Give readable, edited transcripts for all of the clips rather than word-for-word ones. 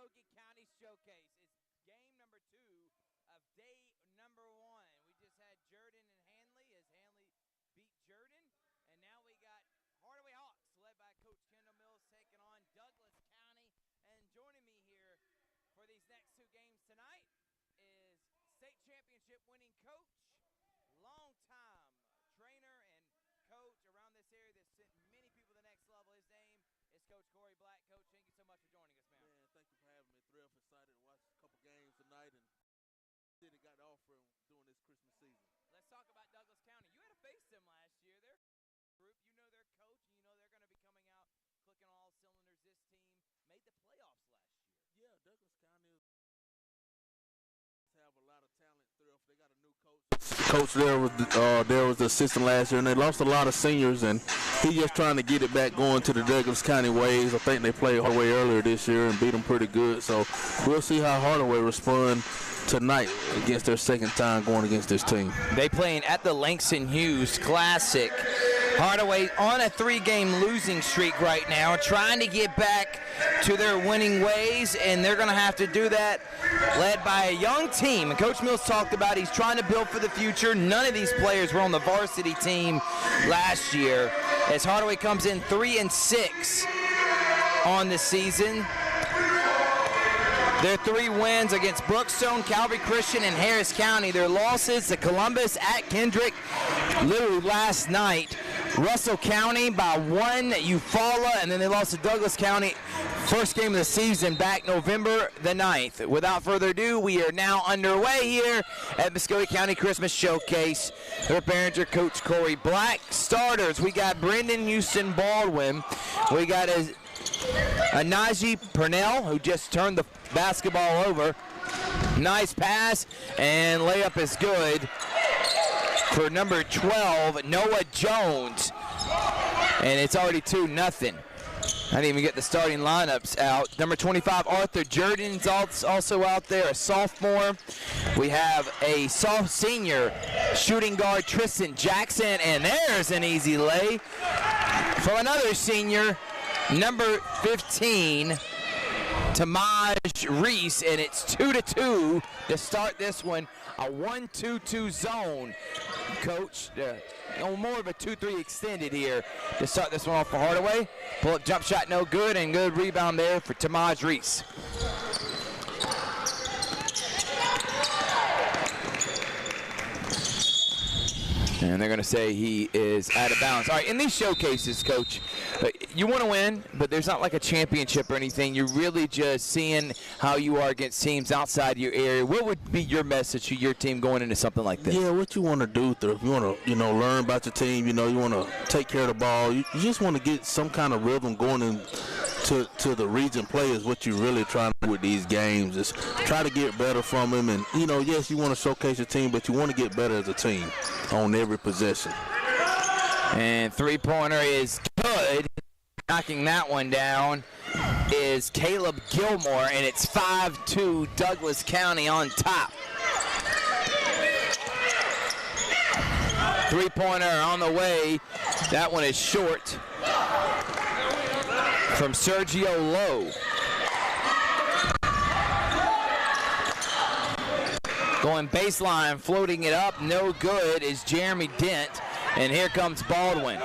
Muscogee County Showcase. It's game number 2 of day number 1. We just had Jordan and Hanley as Hanley beat Jordan. And now we got Hardaway Hawks led by Coach Kendall Mills taking on Douglas County. And joining me here for these next 2 games tonight is state championship winning coach, long-time trainer and coach around this area that's sent many people to the next level. His name is Coach Corey Black. Coach, thank you so much for joining us, man. Man, thank you for having me. Thrilled, excited to watch a couple games tonight, and City got the offer during this Christmas season. Let's talk about Douglas County. You had to face them last year. Their group, you know their coach, and you know they're going to be coming out clicking on all cylinders. This team made the playoffs last year. Yeah, Douglas County have a lot of talent. Thrilled. They got a new coach. Coach there was the assistant last year, and they lost a lot of seniors, and he's just trying to get it back going to the Douglas County ways. I think they played Hardaway earlier this year and beat them pretty good, so we'll see how Hardaway respond tonight against their second time going against this team. They playing at the Langston Hughes Classic. Hardaway on a 3-game losing streak right now, trying to get back to their winning ways, and they're going to have to do that led by a young team. And Coach Mills talked about he's trying to build for the future. None of these players were on the varsity team last year, as Hardaway comes in 3-6 on the season. Their 3 wins against Brookstone, Calvary Christian, and Harris County. Their losses to Columbus, at Kendrick, literally last night. Russell County by 1, Eufaula, and then they lost to Douglas County. First game of the season back November the 9th. Without further ado, we are now underway here at Muscogee County Christmas Showcase. Their parents are Coach Corey Black. Starters, we got Brendan Houston Baldwin. We got a Najee Purnell, who just turned the basketball over. Nice pass, and layup is good for number 12, Noah Jones. And it's already 2-0. I didn't even get the starting lineups out. Number 25, Arthur Jordan's also out there, a sophomore. We have a senior shooting guard, Tristan Jackson, and there's an easy lay from another senior, number 15, Tamaj Reese, and it's 2-2 to start this one. A 1-2-2 zone, Coach. More of a 2-3 extended here to start this one off for Hardaway. Pull-up jump shot, no good, and good rebound there for Tamaj Reese. And they're going to say he is out of bounds. All right, in these showcases, Coach, you want to win, but there's not like a championship or anything. You're really just seeing how you are against teams outside your area. What would be your message to your team going into something like this? Yeah, what you want to do, if you want to, learn about your team, you want to take care of the ball. You just want to get some kind of rhythm going to the region play is what you're really trying to do with these games, is try to get better from them. And, yes, you want to showcase your team, but you want to get better as a team on every possession. And three-pointer is good. Knocking that one down is Caleb Gilmore, and it's 5-2 Douglas County on top. Three-pointer on the way. That one is short from Sergio Lowe. Going baseline, floating it up, no good is Jeremy Dent. And here comes Baldwin.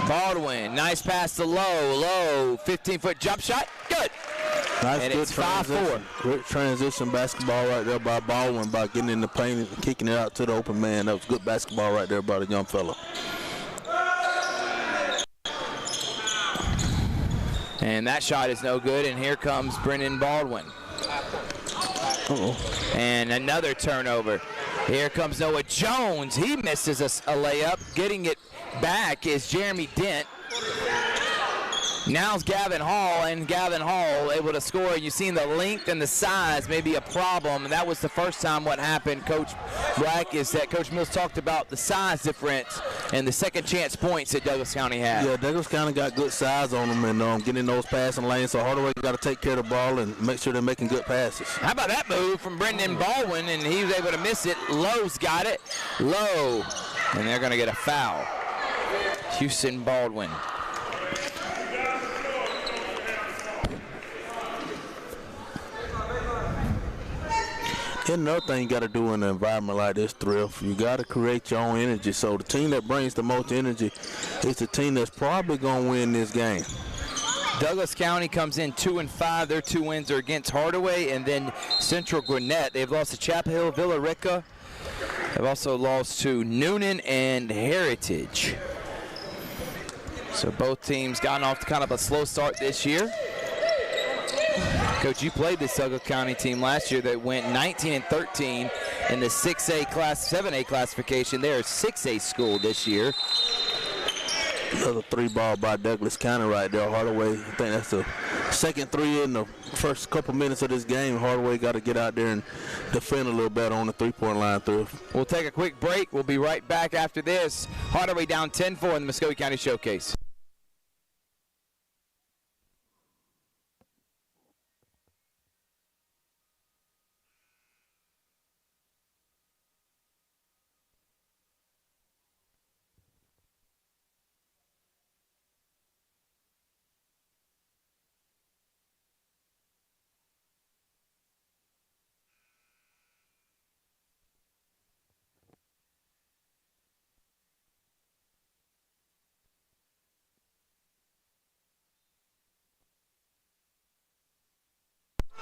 Baldwin, nice pass to Lowe. 15-foot jump shot, good. Nice, and good it's 5-4. Great transition basketball right there by Baldwin, by getting in the paint and kicking it out to the open man. That was good basketball right there by the young fella. And that shot is no good, and here comes Brendan Baldwin. And another turnover. Here comes Noah Jones. He misses a layup. Getting it back is Jeremy Dent. Now it's Gavin Hall, and Gavin Hall able to score. You've seen the length and the size may be a problem. That was the first time what happened, Coach Black, is that Coach Mills talked about the size difference and the second chance points that Douglas County had. Yeah, Douglas County got good size on them and getting those passing lanes. So Hardaway got to take care of the ball and make sure they're making good passes. How about that move from Brendan Baldwin, and he was able to miss it. Lowe's got it. Lowe, and they're going to get a foul. Houston Baldwin. And another thing you got to do in an environment like this, Thrift, you got to create your own energy. So the team that brings the most energy is the team that's probably going to win this game. Douglas County comes in 2-5. Their 2 wins are against Hardaway and then Central Gwinnett. They've lost to Chapel Hill, Villa Rica. They've also lost to Noonan and Heritage. So both teams gotten off to kind of a slow start this year. Coach, you played this Douglas County team last year that went 19-13 in the 7A classification. They're a 6A school this year. Another 3-ball by Douglas County right there. Hardaway, I think that's the second 3 in the first couple minutes of this game. Hardaway got to get out there and defend a little better on the 3-point line through. We'll take a quick break. We'll be right back after this. Hardaway down 10-4 in the Muscogee County Showcase.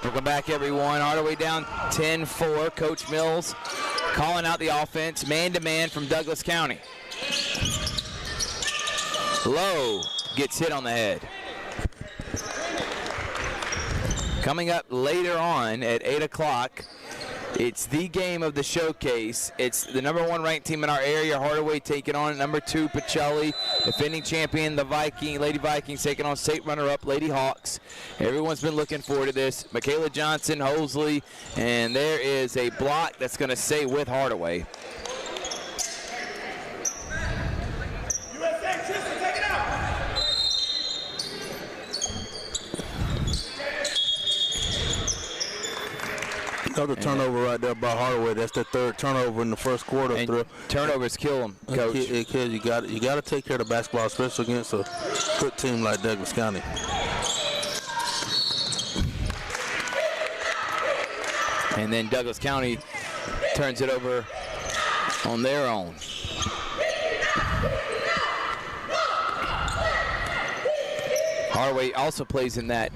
Welcome back, everyone. Hardaway down 10-4. Coach Mills calling out the offense, man-to-man from Douglas County. Lowe gets hit on the head. Coming up later on at 8 o'clock, it's the game of the showcase. It's the #1 ranked team in our area, Hardaway, taking on #2 Pacelli, defending champion, the Lady Vikings, taking on state runner-up Lady Hawks. Everyone's been looking forward to this. Michaela Johnson, Hosley, and there is a block that's going to stay with Hardaway. Another turnover right there by Hardaway. That's their 3rd turnover in the first quarter. And turnovers kill them, Coach. You got to take care of the basketball, especially against a good team like Douglas County. And then Douglas County turns it over on their own. Hardaway also plays in that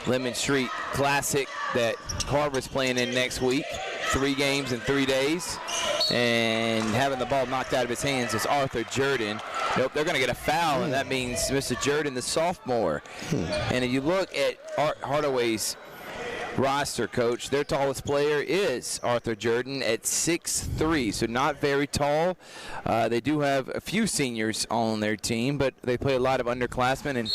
Lemon Street Classic that Carver's playing in next week. 3 games in 3 days. And having the ball knocked out of his hands is Arthur Jordan. Nope, they're going to get a foul, and that means Mr. Jordan, the sophomore. And if you look at Hardaway's roster, Coach, their tallest player is Arthur Jordan at 6'3", so not very tall. They do have a few seniors on their team, but they play a lot of underclassmen, and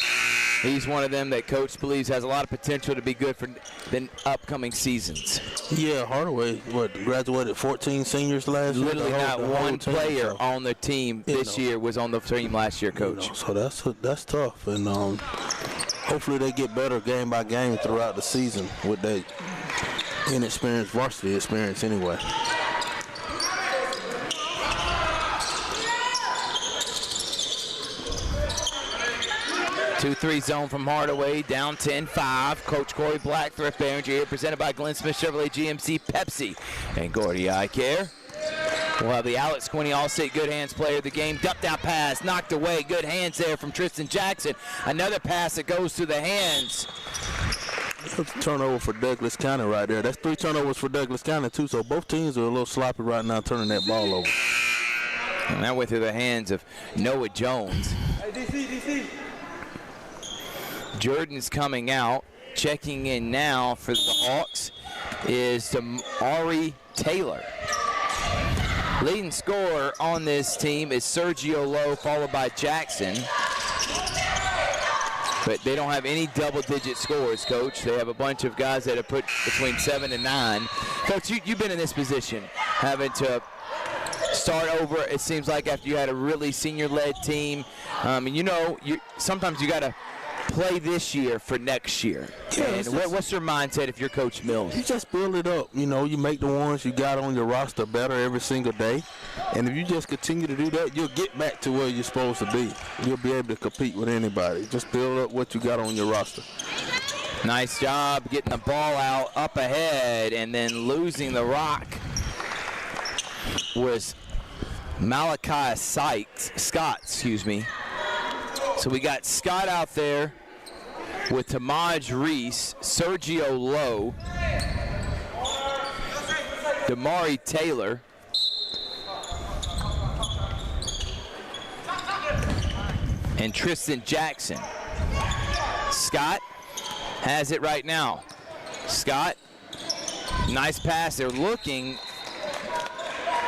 he's one of them that Coach believes has a lot of potential to be good for the upcoming seasons. Yeah, Hardaway, graduated 14 seniors last year? Literally not one player on the team this year was on the team last year, Coach. So that's tough, and hopefully they get better game by game throughout the season with their inexperienced varsity experience anyway. 2-3 zone from Hardaway, down 10-5. Coach Corey Black, Thrift Behringer here, presented by Glenn Smith Chevrolet GMC, Pepsi, and Gordy Eye Care. We'll have the Alex Quinney All-State Good Hands player of the game. Ducked out pass, knocked away. Good hands there from Tristan Jackson. Another pass that goes through the hands. That's a turnover for Douglas County right there. That's 3 turnovers for Douglas County, too, so both teams are a little sloppy right now turning that ball over. And that went through the hands of Noah Jones. Hey, DC. Jordan's coming out. Checking in now for the Hawks is Ari Taylor. Leading scorer on this team is Sergio Lowe, followed by Jackson. But they don't have any double-digit scores, Coach. They have a bunch of guys that have put between 7 and 9. Coach, you've been in this position, having to start over, it seems like, after you had a really senior-led team. Sometimes you got to play this year for next year. Yeah, and what's your mindset if you're Coach Mills? You just build it up. You make the ones you got on your roster better every single day. And if you just continue to do that, you'll get back to where you're supposed to be. You'll be able to compete with anybody. Just build up what you got on your roster. Nice job getting the ball out up ahead, and then losing the rock was Malachi Scott, excuse me. So we got Scott out there with Tamaj Reese, Sergio Lowe, Damari Taylor, and Tristan Jackson. Scott has it right now. Scott, nice pass. They're looking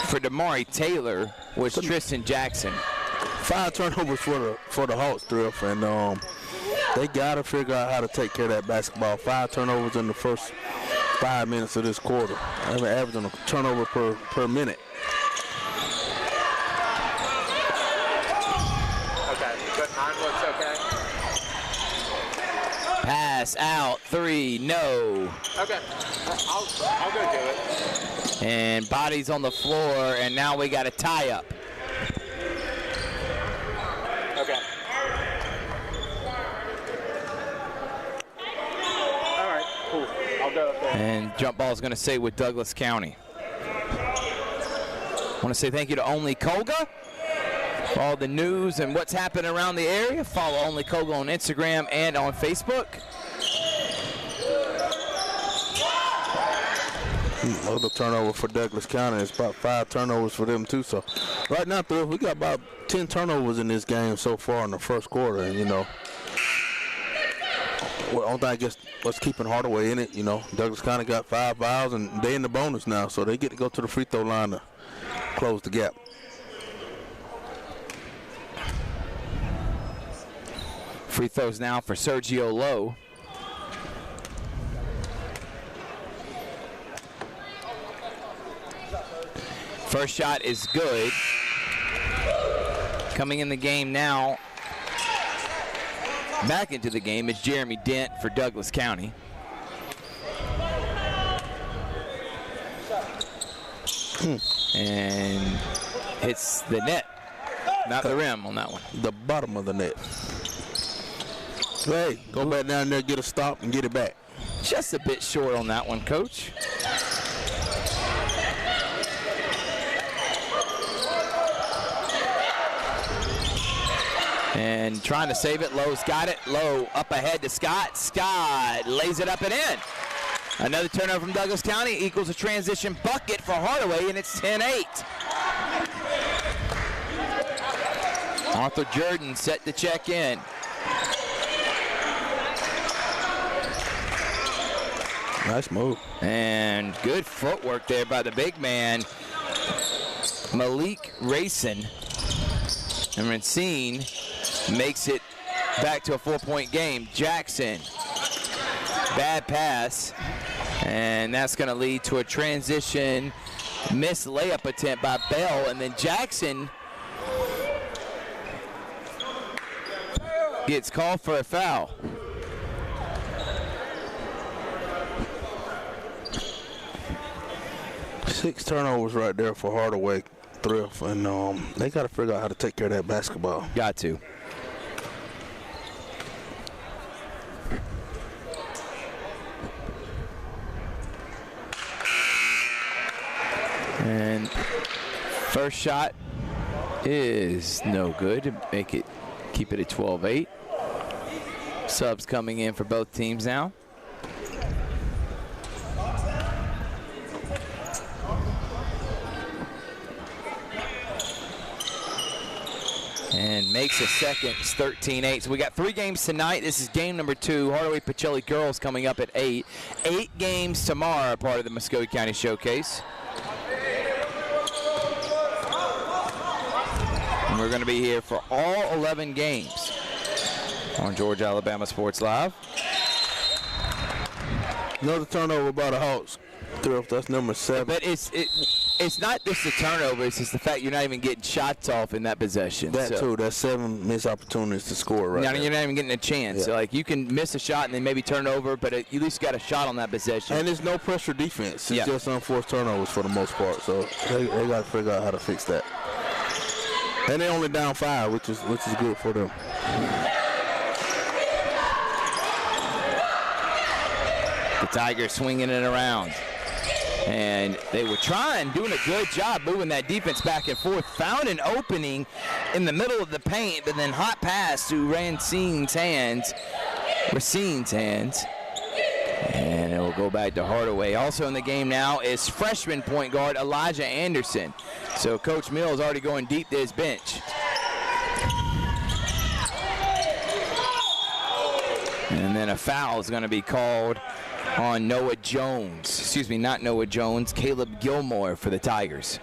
for Damari Taylor, was Tristan Jackson. 5 turnovers for the Hawks, Thrift, and they got to figure out how to take care of that basketball. 5 turnovers in the first 5 minutes of this quarter. They're averaging a turnover per minute. Okay, but mine looks okay. Pass out, 3, no. Okay, I'll go do it. And bodies on the floor, and now we got a tie-up. Okay. All right, cool. I'll go up there. And jump ball is going to stay with Douglas County. I want to say thank you to Only Colga for all the news and what's happening around the area. Follow Only Colga on Instagram and on Facebook. Another turnover for Douglas County. It's about 5 turnovers for them too. So right now, we got about 10 turnovers in this game so far in the first quarter. And, only thing I guess what's keeping Hardaway in it, Douglas County got 5 fouls and they in the bonus now, so they get to go to the free throw line to close the gap. Free throws now for Sergio Lowe. First shot is good. Coming in the game now, back into the game, is Jeremy Dent for Douglas County. And hits the net, not the rim on that one. The bottom of the net. Hey, go back down there, get a stop, and get it back. Just a bit short on that one, Coach. And trying to save it, Lowe's got it. Lowe up ahead to Scott. Scott lays it up and in. Another turnover from Douglas County equals a transition bucket for Hardaway, and it's 10-8. Arthur Jordan set to check in. Nice move. And good footwork there by the big man, Malik Racine. And Racine makes it back to a 4-point game. Jackson, bad pass. And that's going to lead to a transition missed layup attempt by Bell. And then Jackson gets called for a foul. Six turnovers right there for Hardaway, Thrift, and they got to figure out how to take care of that basketball. Got to. And first shot is no good. Keep it at 12-8. Subs coming in for both teams now. And makes a second. It's 13-8. So we got 3 games tonight. This is game number 2. Hardaway Pacelli girls coming up at 8. 8 games tomorrow are part of the Muscogee County Showcase. And we're going to be here for all 11 games on Georgia Alabama Sports Live. Another turnover by the Hawks. Thrift, that's number 7. But it's not just the turnover, it's just the fact you're not even getting shots off in that possession. That too, that's 7 missed opportunities to score right now. You're not even getting a chance. Yeah. So, like, you can miss a shot and then maybe turn over, but at least got a shot on that possession. And there's no pressure defense. It's Yeah. just unforced turnovers for the most part. So they got to figure out how to fix that. And they're only down 5, which is good for them. Tigers swinging it around. And they were doing a good job moving that defense back and forth. Found an opening in the middle of the paint, but then hot pass to Racine's hands. And it will go back to Hardaway. Also in the game now is freshman point guard Elijah Anderson. So Coach Mills already going deep to his bench. And then a foul is going to be called on Noah Jones. Excuse me, not Noah Jones, Caleb Gilmore for the Tigers.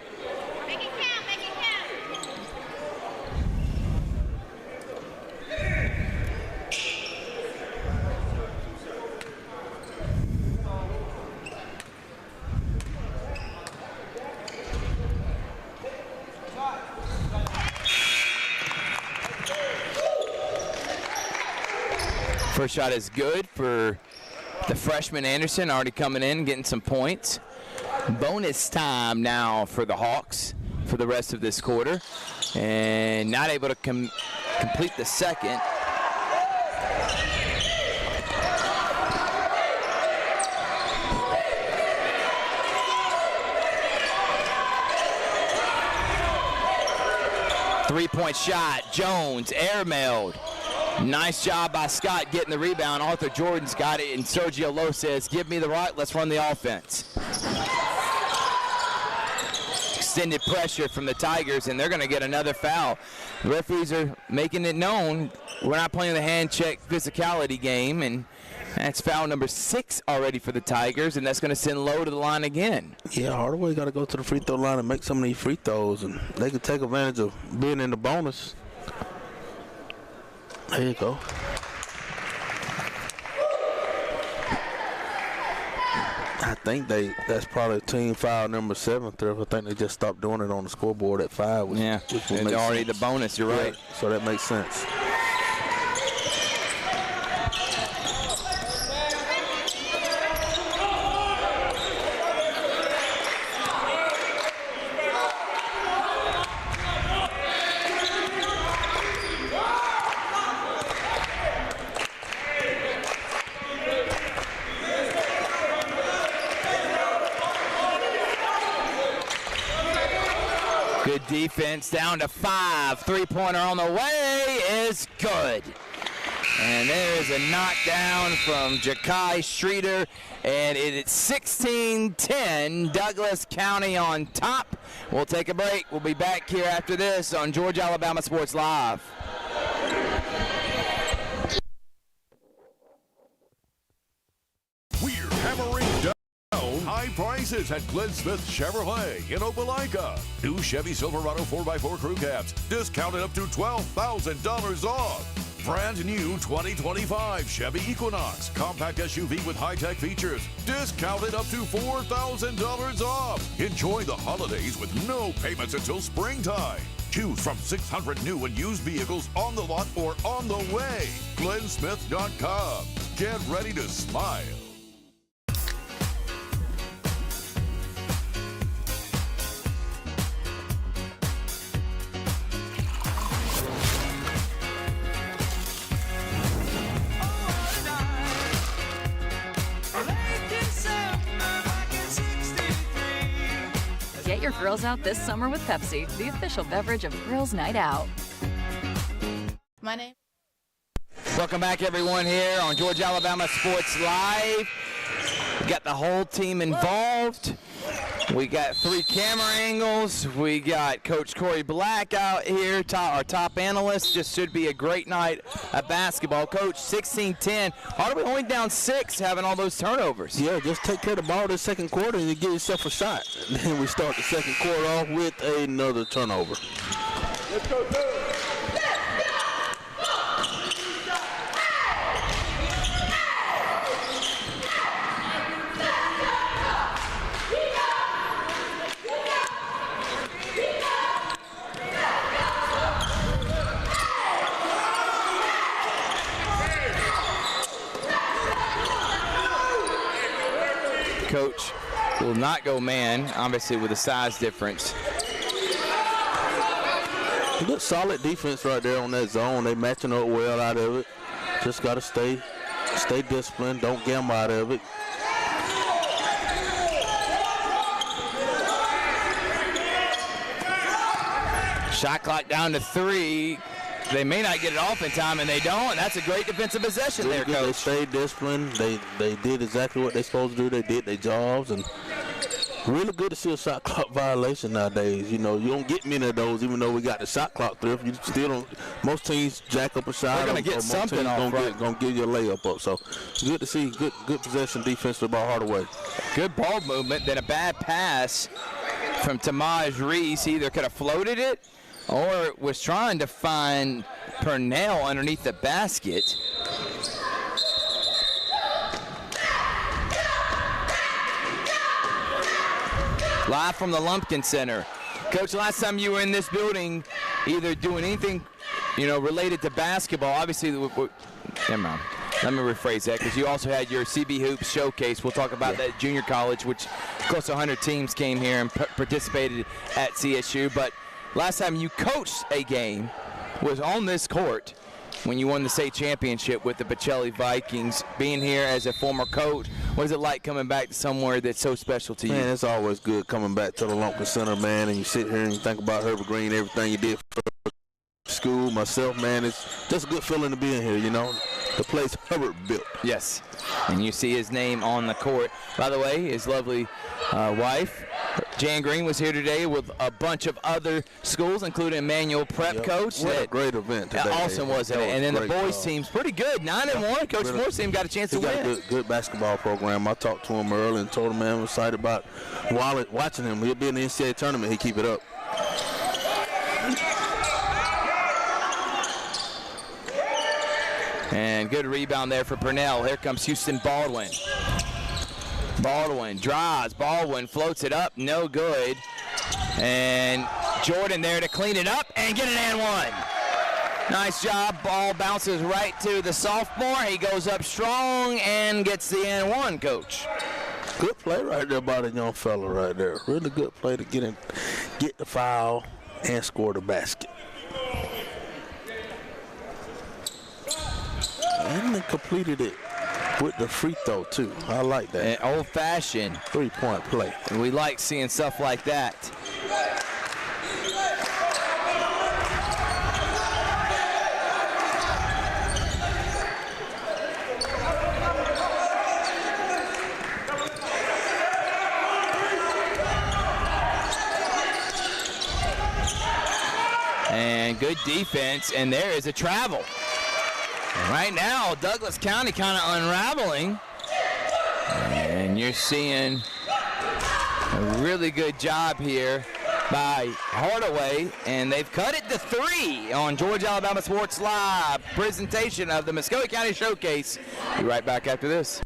Make it count, make it count. First shot is good for the freshman Anderson, already coming in, getting some points. Bonus time now for the Hawks for the rest of this quarter. And not able to complete the second. Three-point shot, Jones, airmailed. Nice job by Scott getting the rebound. Arthur Jordan's got it, and Sergio Lowe says, give me the rock, let's run the offense. Extended pressure from the Tigers, and they're going to get another foul. The referees are making it known we're not playing the hand check physicality game, and that's foul number 6 already for the Tigers, and that's going to send Lowe to the line again. Yeah, Hardaway got to go to the free throw line and make some of these free throws, and they can take advantage of being in the bonus. There you go. I think that's probably team foul number 7 there. I think they just stopped doing it on the scoreboard at 5. Yeah, it's already the bonus, you're right. Yeah, so that makes sense. Good defense, down to 5. Three-pointer on the way is good. And there's a knockdown from Jakai Streeter, and it's 16-10, Douglas County on top. We'll take a break. We'll be back here after this on Georgia Alabama Sports Live. We're hammering down high prices at Glenn Smith Chevrolet in Opelika. New Chevy Silverado 4x4 crew cabs discounted up to $12,000 off. Brand new 2025 Chevy Equinox compact SUV with high-tech features discounted up to $4,000 off. Enjoy the holidays with no payments until springtime. Choose from 600 new and used vehicles on the lot or on the way. GlennSmith.com. Get ready to smile. Get your girls out this summer with Pepsi, the official beverage of Girls Night Out. My name. Welcome back, everyone, here on Georgia Alabama Sports Live. We got the whole team involved. We got 3 camera angles. We got Coach Corey Black out here, our top analyst. Just should be a great night of basketball. Coach, 16-10. Hardaway only down 6, having all those turnovers. Yeah, just take care of the ball this second quarter and you give yourself a shot. And then we start the second quarter off with another turnover. Let's go, Coach will not go man, obviously with a size difference. Good solid defense right there on that zone. They matching up well out of it. Just got to stay disciplined. Don't gamble out of it. Shot clock down to 3. They may not get it off in time, and they don't. And that's a great defensive possession there, Coach. They stayed disciplined. They did exactly what they're supposed to do. They did their jobs, and really good to see a shot clock violation nowadays. You know, you don't get many of those, even though we got the shot clock thrift. You still don't. Most teams jack up a shot. They're going to get something off, right? Going to give you a layup up. So good to see good possession defensively by Hardaway. Good ball movement, then a bad pass from Tamaj Reese. He either could have floated it or was trying to find Purnell underneath the basket. Live from the Lumpkin Center. Coach, last time you were in this building, either doing anything, related to basketball, obviously, never mind. Let me rephrase that, because you also had your CB Hoops showcase. We'll talk about that at junior college, which close to 100 teams came here and participated at CSU. But last time you coached a game was on this court when you won the state championship with the Pacelli Vikings. Being here as a former coach, what is it like coming back to somewhere that's so special to you? Man, it's always good coming back to the Lumpkin Center, man, and you sit here and you think about Herbert Green, everything you did for school, myself, man. It's just a good feeling to be in here, the place Herbert built. Yes, and you see his name on the court. By the way, his lovely wife, Jan Green, was here today with a bunch of other schools, including Emmanuel Prep Coach. What a great event today. Awesome, wasn't it? And then the boys' team's pretty good, 9-1. Coach Moore's team got a chance to win. He's got a good basketball program. I talked to him early and told him, man, I'm excited about watching him. He'll be in the NCAA tournament. He keep it up. And good rebound there for Purnell. Here comes Houston Baldwin. Baldwin drives. Baldwin floats it up. No good. And Jordan there to clean it up and get an and one. Nice job. Ball bounces right to the sophomore. He goes up strong and gets the and one, Coach. Good play right there by the young fella right there. Really good play to get the foul and score the basket. And they completed it with the free throw, too. I like that. An old-fashioned three-point play. And we like seeing stuff like that. And good defense, and there is a travel. Right now, Douglas County kind of unraveling. And you're seeing a really good job here by Hardaway. And they've cut it to 3 on Georgia Alabama Sports Live presentation of the Muscogee County Showcase. Be right back after this.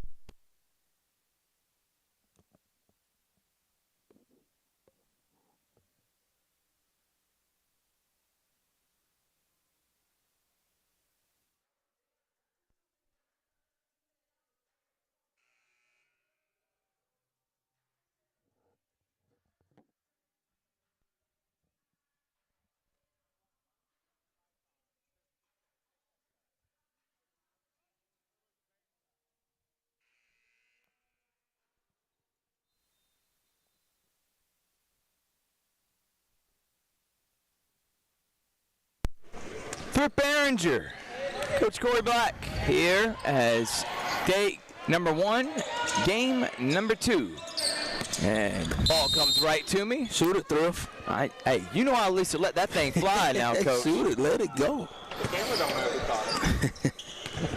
For Behringer, Coach Corey Black here as day number 1, game number 2. And ball comes right to me. Shoot it, Thrift. Hey, you know how at least to let that thing fly now, Coach. Shoot it, let it go.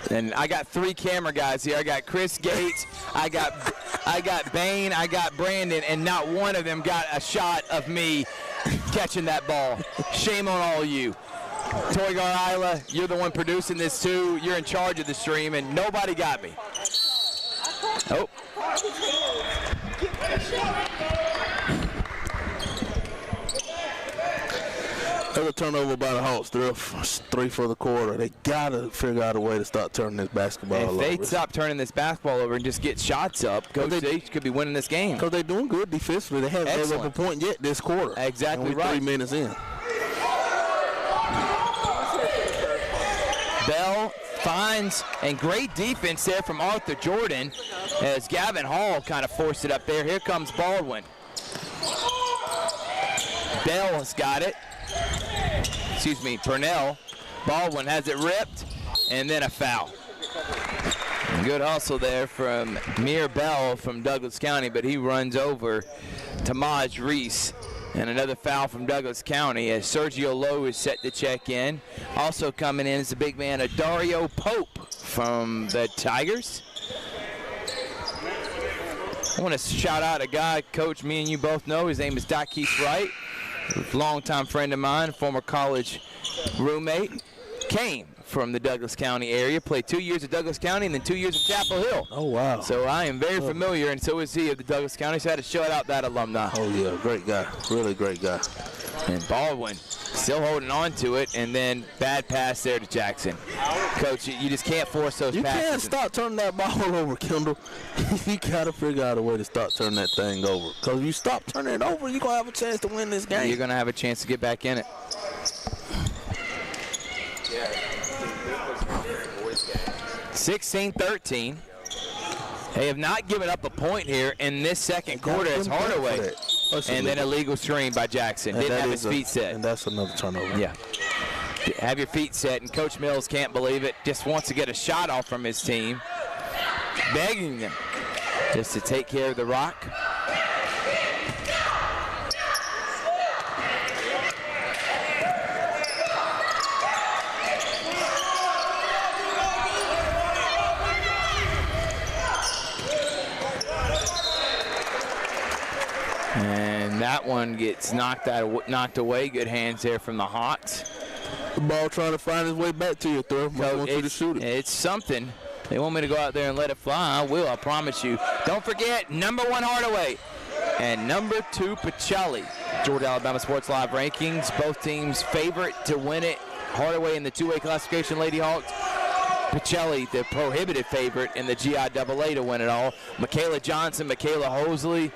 And I got 3 camera guys here. I got Chris Gates, I got Bain, I got Brandon, and not one of them got a shot of me catching that ball. Shame on all of you. Toygar Isla, you're the one producing this too. You're in charge of the stream, and nobody got me. Oh. Another turnover by the Hawks. 3 for the quarter. They got to figure out a way to start turning this basketball over. If they stop turning this basketball over and just get shots up, Coach H could be winning this game. Because they're doing good defensively. They haven't given up a point yet this quarter. Exactly right. 3 minutes in. Bell finds, and great defense there from Arthur Jordan as Gavin Hall kind of forced it up there. Here comes Baldwin. Bell has got it. Purnell. Baldwin has it ripped, and then a foul. Good hustle there from Mir Bell from Douglas County, but he runs over Tamaj Reese. And another foul from Douglas County as Sergio Lowe is set to check in. Also coming in is the big man, Dario Pope from the Tigers. I want to shout out a guy, Coach, me and you both know. His name is Dakis Wright, a longtime friend of mine, former college roommate. Came from the Douglas County area, played 2 years at Douglas County and then 2 years at Chapel Hill. Oh, wow. So I am very familiar, and so is he of the Douglas County, so I had to shout out that alumni. Oh, yeah, great guy, really great guy. And Baldwin still holding on to it, and then bad pass there to Jackson. Coach, you just can't force those passes. You can't stop turning that ball over, Kendall. You got to figure out a way to stop turning that thing over. Because if you stop turning it over, you're going to have a chance to win this game. You're going to have a chance to get back in it. 16-13. They have not given up a point here in this second quarter as Hardaway. And then a legal screen by Jackson. Didn't have his feet set. And that's another turnover. Yeah. Have your feet set, and Coach Mills can't believe it. Just wants to get a shot off from his team. Begging them just to take care of the rock. And that one gets knocked away. Good hands there from the Hawks. The ball trying to find its way back to you, Thurr. Might want you to shoot it. It's something. They want me to go out there and let it fly. I will, I promise you. Don't forget, number 1 Hardaway and number 2 Pacelli. Georgia Alabama Sports Live rankings. Both teams favorite to win it. Hardaway in the two-way classification, Lady Hawks. Pacelli, the prohibitive favorite in the GIAA to win it all. Michaela Johnson, Michaela Hosley.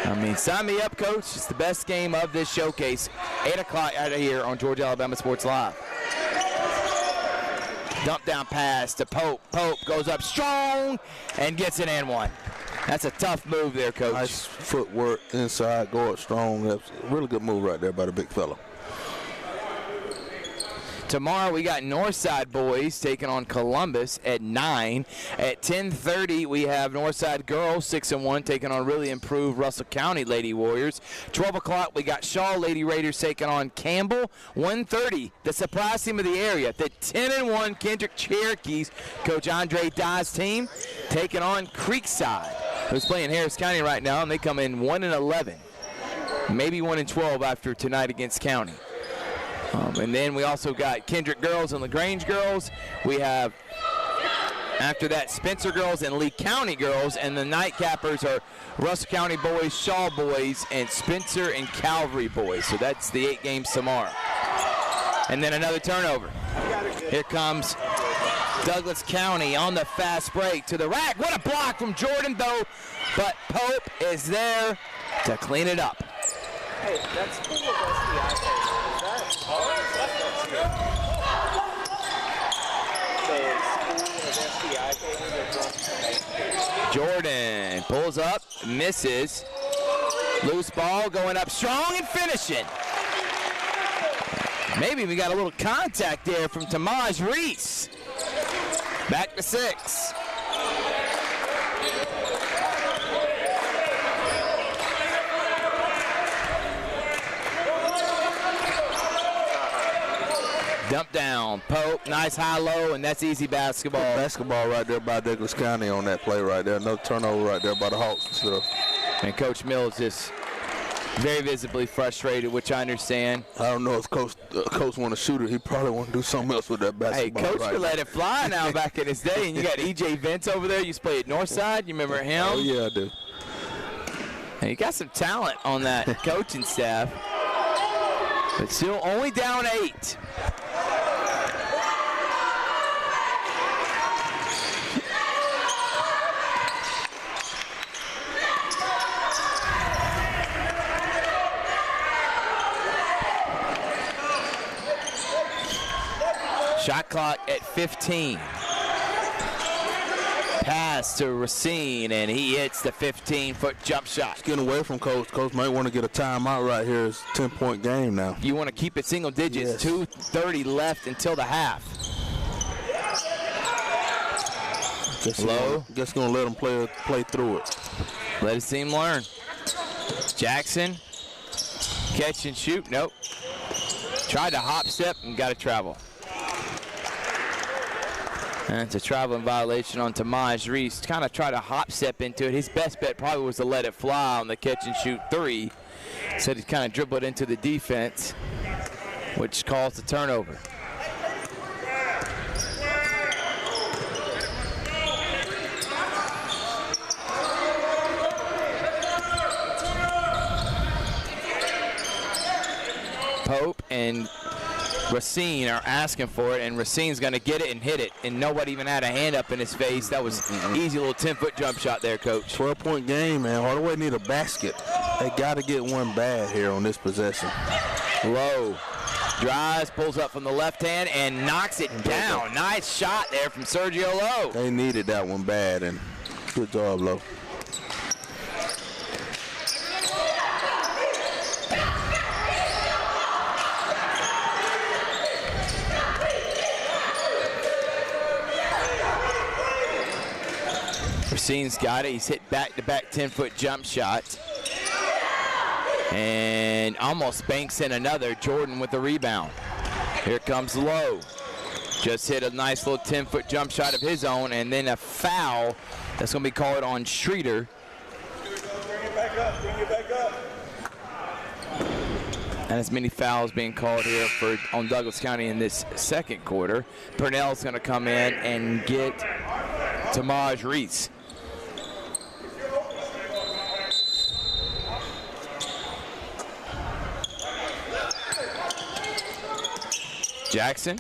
I mean, sign me up, Coach. It's the best game of this showcase. 8 o'clock out of here on Georgia Alabama Sports Live. Dump down pass to Pope. Pope goes up strong and gets an and one. That's a tough move there, Coach. Nice footwork inside, go up strong. That's a really good move right there by the big fella. Tomorrow we got Northside boys taking on Columbus at 9. At 10:30 we have Northside girls 6-1 taking on really improved Russell County Lady Warriors. 12 o'clock we got Shaw Lady Raiders taking on Campbell. 1:30 the surprise team of the area, the 10-1 Kendrick Cherokees, Coach Andre Dye's team, taking on Creekside, who's playing Harris County right now, and they come in 1-11, maybe 1-12 after tonight against County. And then we also got Kendrick girls and LaGrange girls. We have, after that, Spencer girls and Lee County girls. And the nightcappers are Russell County boys, Shaw boys, and Spencer and Calvary boys. So that's the 8 games tomorrow. And then another turnover. Here comes Douglas County on the fast break to the rack. What a block from Jordan, though. But Pope is there to clean it up. Hey, that's cool with SDI. Jordan pulls up, misses. Loose ball going up strong and finishing. Maybe we got a little contact there from Tamaj Reese. Back to 6. Dump down, Pope, nice high-low, and that's easy basketball. Basketball right there by Douglas County on that play right there. Another turnover right there by the Hawks. So. And Coach Mills just very visibly frustrated, which I understand. I don't know if Coach want to shoot it. He probably want to do something else with that basketball. Hey, Coach could let it fly now back in his day. And you got E.J. Vince over there. You used to play at Northside. You remember him? Oh, yeah, I do. And you got some talent on that coaching staff. But still only down 8. Shot clock at 15. Pass to Racine, and he hits the 15-foot jump shot. It's getting away from Coach. Coach might want to get a timeout right here. It's a 10-point game now. You want to keep it single digits. Yes. 2:30 left until the half. Just going to let them play through it. Let his team learn. Jackson, catch and shoot. Nope. Tried to hop step and got to travel. And it's a traveling violation on Tamaj Reese. Kind of tried to hop step into it. His best bet probably was to let it fly on the catch and shoot 3. Said he kind of dribbled into the defense, which caused the turnover. Pope and Racine are asking for it, and Racine's going to get it and hit it, and nobody even had a hand up in his face. That was easy little 10-foot jump shot there, Coach. 12-point game, man. Hardaway need a basket. They got to get one bad here on this possession. Low. Drives, pulls up from the left hand, and knocks it down. Nice shot there from Sergio Lowe. They needed that one bad, and good job, Lowe. Racine's got it. He's hit back-to-back 10-foot jump shots. And almost banks in another. Jordan with the rebound. Here comes Lowe. Just hit a nice little 10-foot jump shot of his own, and then a foul that's going to be called on Streeter. Bring it back up. Bring it back up. And as many fouls being called here on Douglas County in this second quarter. Purnell's going to come in and get Tamaj Reese. Jackson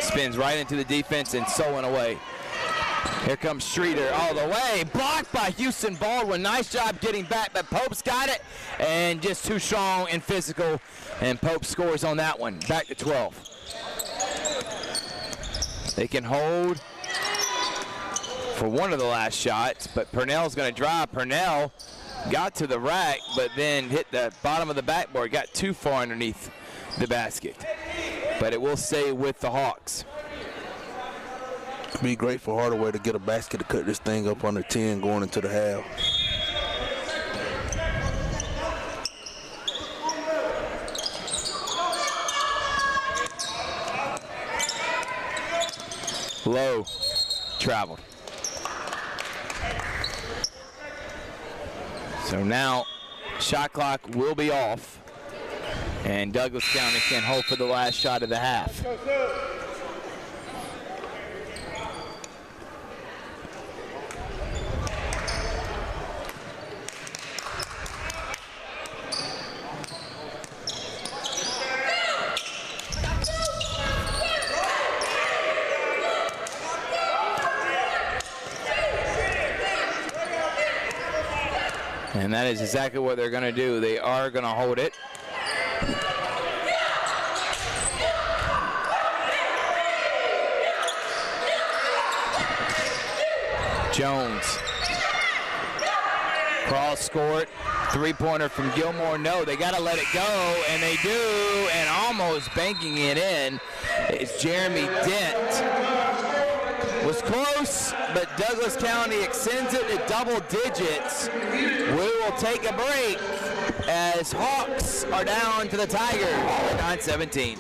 spins right into the defense and sewing away. Here comes Streeter all the way. Blocked by Houston Baldwin. Nice job getting back, but Pope's got it. And just too strong and physical. And Pope scores on that one. Back to 12. They can hold for one of the last shots, but Purnell's going to drive. Purnell got to the rack, but then hit the bottom of the backboard. Got too far underneath the basket. But it will stay with the Hawks. It'd be great for Hardaway to get a basket to cut this thing up under 10 going into the half. Low traveled. So now shot clock will be off, and Douglas County can hope for the last shot of the half. And that is exactly what they're going to do. They are going to hold it. Jones. Cross court. Three-pointer from Gilmore. No, they got to let it go, and they do, and almost banking it in. It's Jeremy Dent. Was close, but Douglas County extends it to double digits. We will take a break as Hawks are down to the Tigers, 9-17.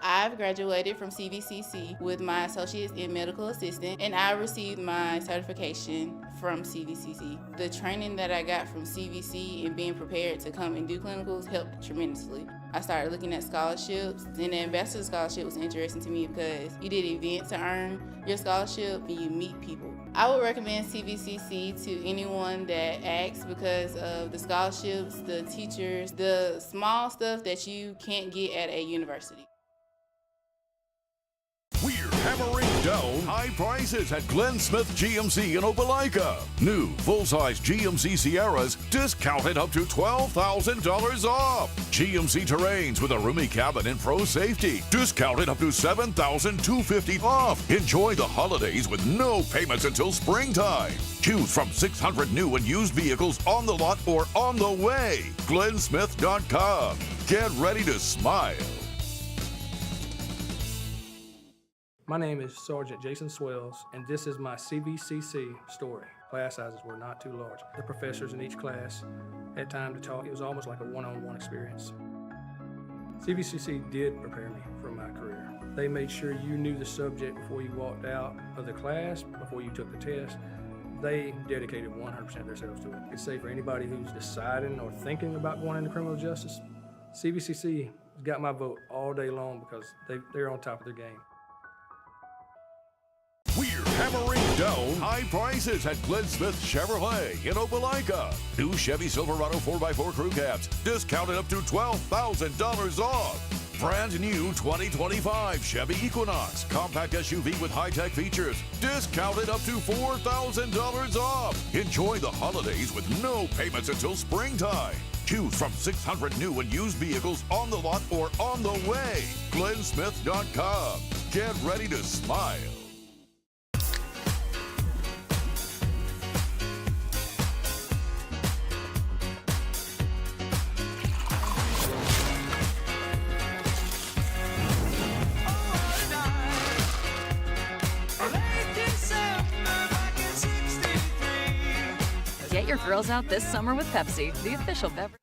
I've graduated from CVCC with my associates in medical assistant, and I received my certification from CVCC. The training that I got from CVC and being prepared to come and do clinicals helped tremendously. I started looking at scholarships, and the Ambassador Scholarship was interesting to me because you did events to earn your scholarship and you meet people. I would recommend CVCC to anyone that asks because of the scholarships, the teachers, the small stuff that you can't get at a university. We're hammering down down high prices at Glenn Smith GMC in Opelika. New full-size GMC Sierras discounted up to $12,000 off. GMC Terrains with a roomy cabin and pro safety discounted up to $7,250 off. Enjoy the holidays with no payments until springtime. Choose from 600 new and used vehicles on the lot or on the way. GlennSmith.com. Get ready to smile. My name is Sergeant Jason Swells, and this is my CVCC story. Class sizes were not too large. The professors in each class had time to talk. It was almost like a one-on-one experience. CVCC did prepare me for my career. They made sure you knew the subject before you walked out of the class, before you took the test. They dedicated 100% of themselves to it. I could say for anybody who's deciding or thinking about going into criminal justice, CVCC got my vote all day long because they're on top of their game. We're hammering down high prices at Glenn Smith Chevrolet in Opelika. New Chevy Silverado 4x4 crew cabs discounted up to $12,000 off. Brand new 2025 Chevy Equinox compact SUV with high-tech features discounted up to $4,000 off. Enjoy the holidays with no payments until springtime. Choose from 600 new and used vehicles on the lot or on the way. GlennSmith.com. Get ready to smile. Get your girls out this summer with Pepsi, the official beverage.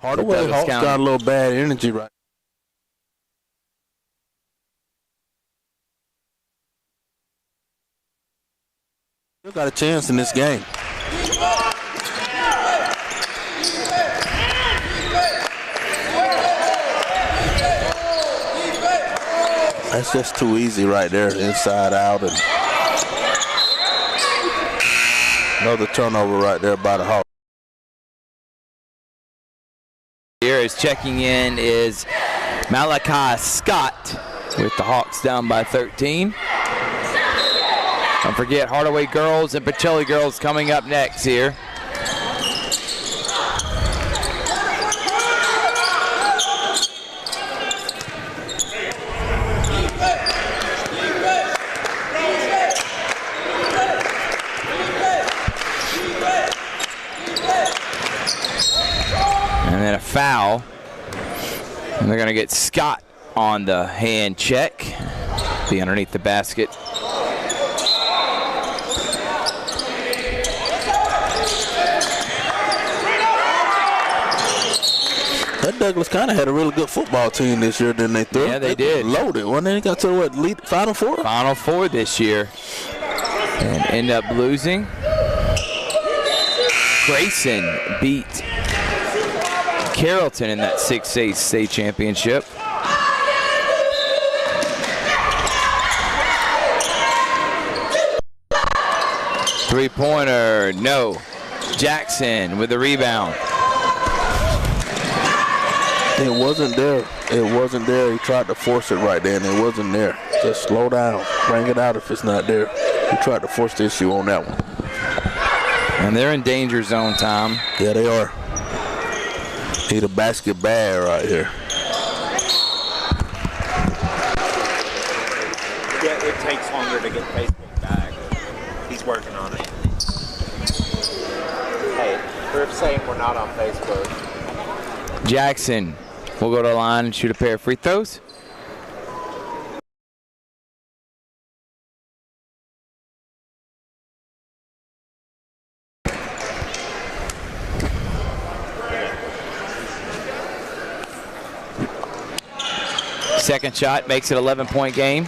Hardaway Hawks got a little bad energy right. Still got a chance in this game. That's just too easy right there, inside out, and another turnover right there by the Hawks. Here is checking in is Malachi Scott with the Hawks down by 13. Don't forget Hardaway girls and Pacelli girls coming up next here. And then a foul. And they're going to get Scott on the hand check. Be underneath the basket. That Douglas kind of had a really good football team this year, didn't they? Yeah, they did. Loaded. When they got to what, lead Final Four? Final Four this year. And end up losing. Grayson beat Carrollton in that 6A state championship. Three-pointer, no. Jackson with the rebound. It wasn't there. It wasn't there. He tried to force it right there, and it wasn't there. Just slow down. Bring it out if it's not there. He tried to force the issue on that one. And they're in danger zone time. Yeah, they are. Need a basket bag right here. Yeah, it takes longer to get Facebook back. He's working on it. Hey, we're saying we're not on Facebook. Jackson will go to the line and shoot a pair of free throws. Second shot makes it 11-point game.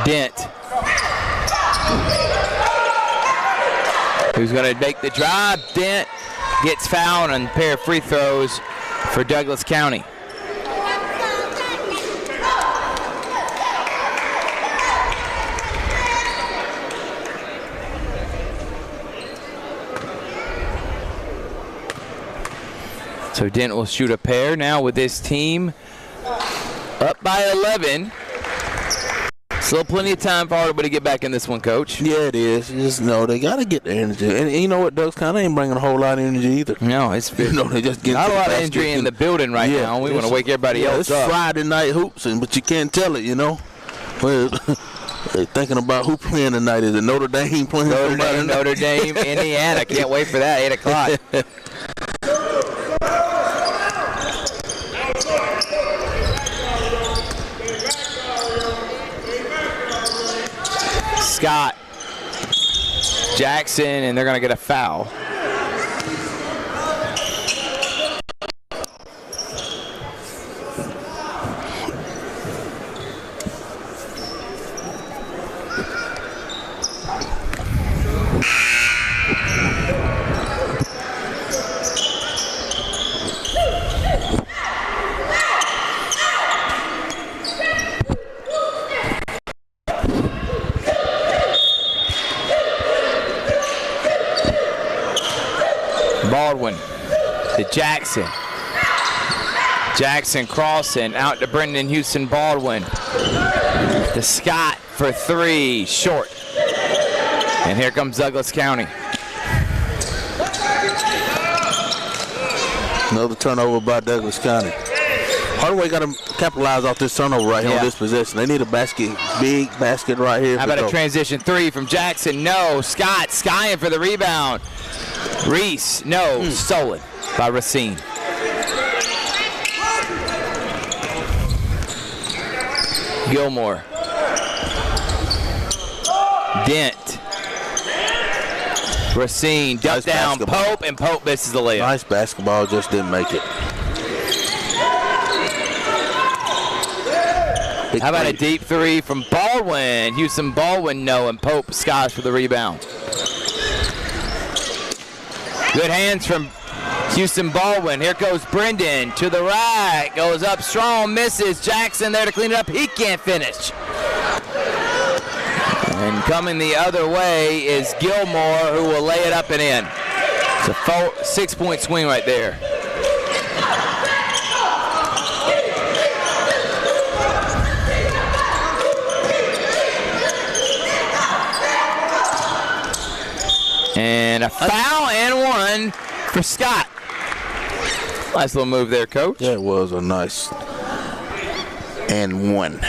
Dent, who's going to make the drive. Dent gets fouled on a pair of free throws for Douglas County. So Dent will shoot a pair now with his team up by 11. Still plenty of time for Hardaway to get back in this one, Coach. Yeah, it is. You just know they got to get the energy. And you know what, Douglas kind of ain't bringing a whole lot of energy either. No, it's you know, they just get not a lot of energy in the building right now. We want to wake everybody else up. It's Friday night hoops, but you can't tell it, you know. Well, they're thinking about who playing tonight. Is it Notre Dame playing? Notre Dame, Indiana. Can't wait for that, 8 o'clock. Scott, Jackson, and they're going to get a foul. Baldwin to Jackson. Jackson crossing out to Brendan Houston Baldwin. To Scott for three, short. And here comes Douglas County. Another turnover by Douglas County. Hardaway got to capitalize off this turnover right here on this possession. They need a basket, big basket right here. How about a transition three from Jackson? No. Scott skying for the rebound. Reese, no. Stolen by Racine. Gilmore. Dent. Racine, duck down, Pope, and Pope misses the layup. Nice basketball, just didn't make it. How about a deep three from Baldwin? Houston Baldwin, no, and Pope skies for the rebound. Good hands from Houston Baldwin. Here goes Brendan to the right. Goes up strong, misses. Jackson there to clean it up. He can't finish. And coming the other way is Gilmore, who will lay it up and in. It's a 6-point swing right there. And a foul and one for Scott. Nice little move there, Coach. Yeah, it was a nice and one.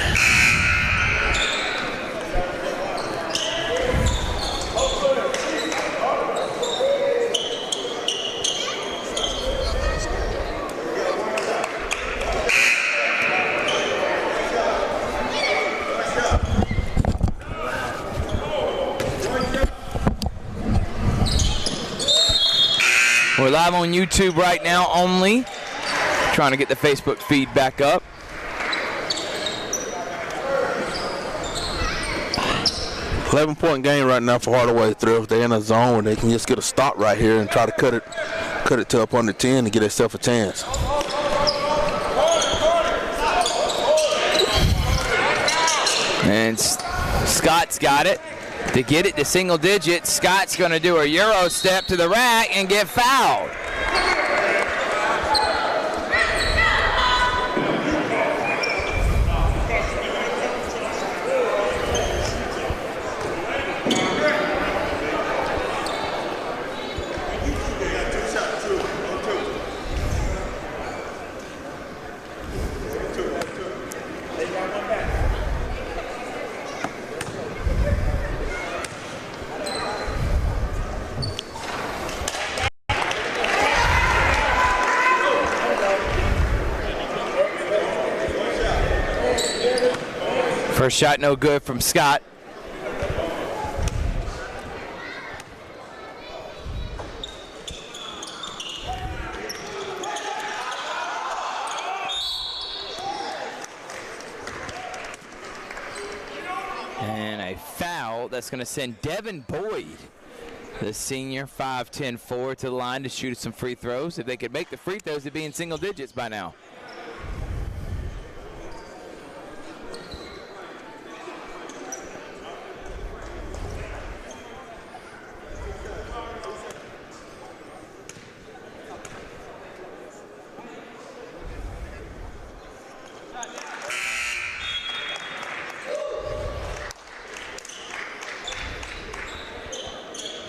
We're live on YouTube right now only. Trying to get the Facebook feed back up. $11-point game right now for Hardaway. If they're in a zone where they can just get a stop right here and try to cut it to up under 10 to get themselves a chance. And Scott's got it. To get it to single digits, Scott's going to do a Euro step to the rack and get fouled. First shot no good from Scott. And a foul that's going to send Devin Boyd, the senior 5'10" forward, to the line to shoot some free throws. If they could make the free throws, they'd be in single digits by now.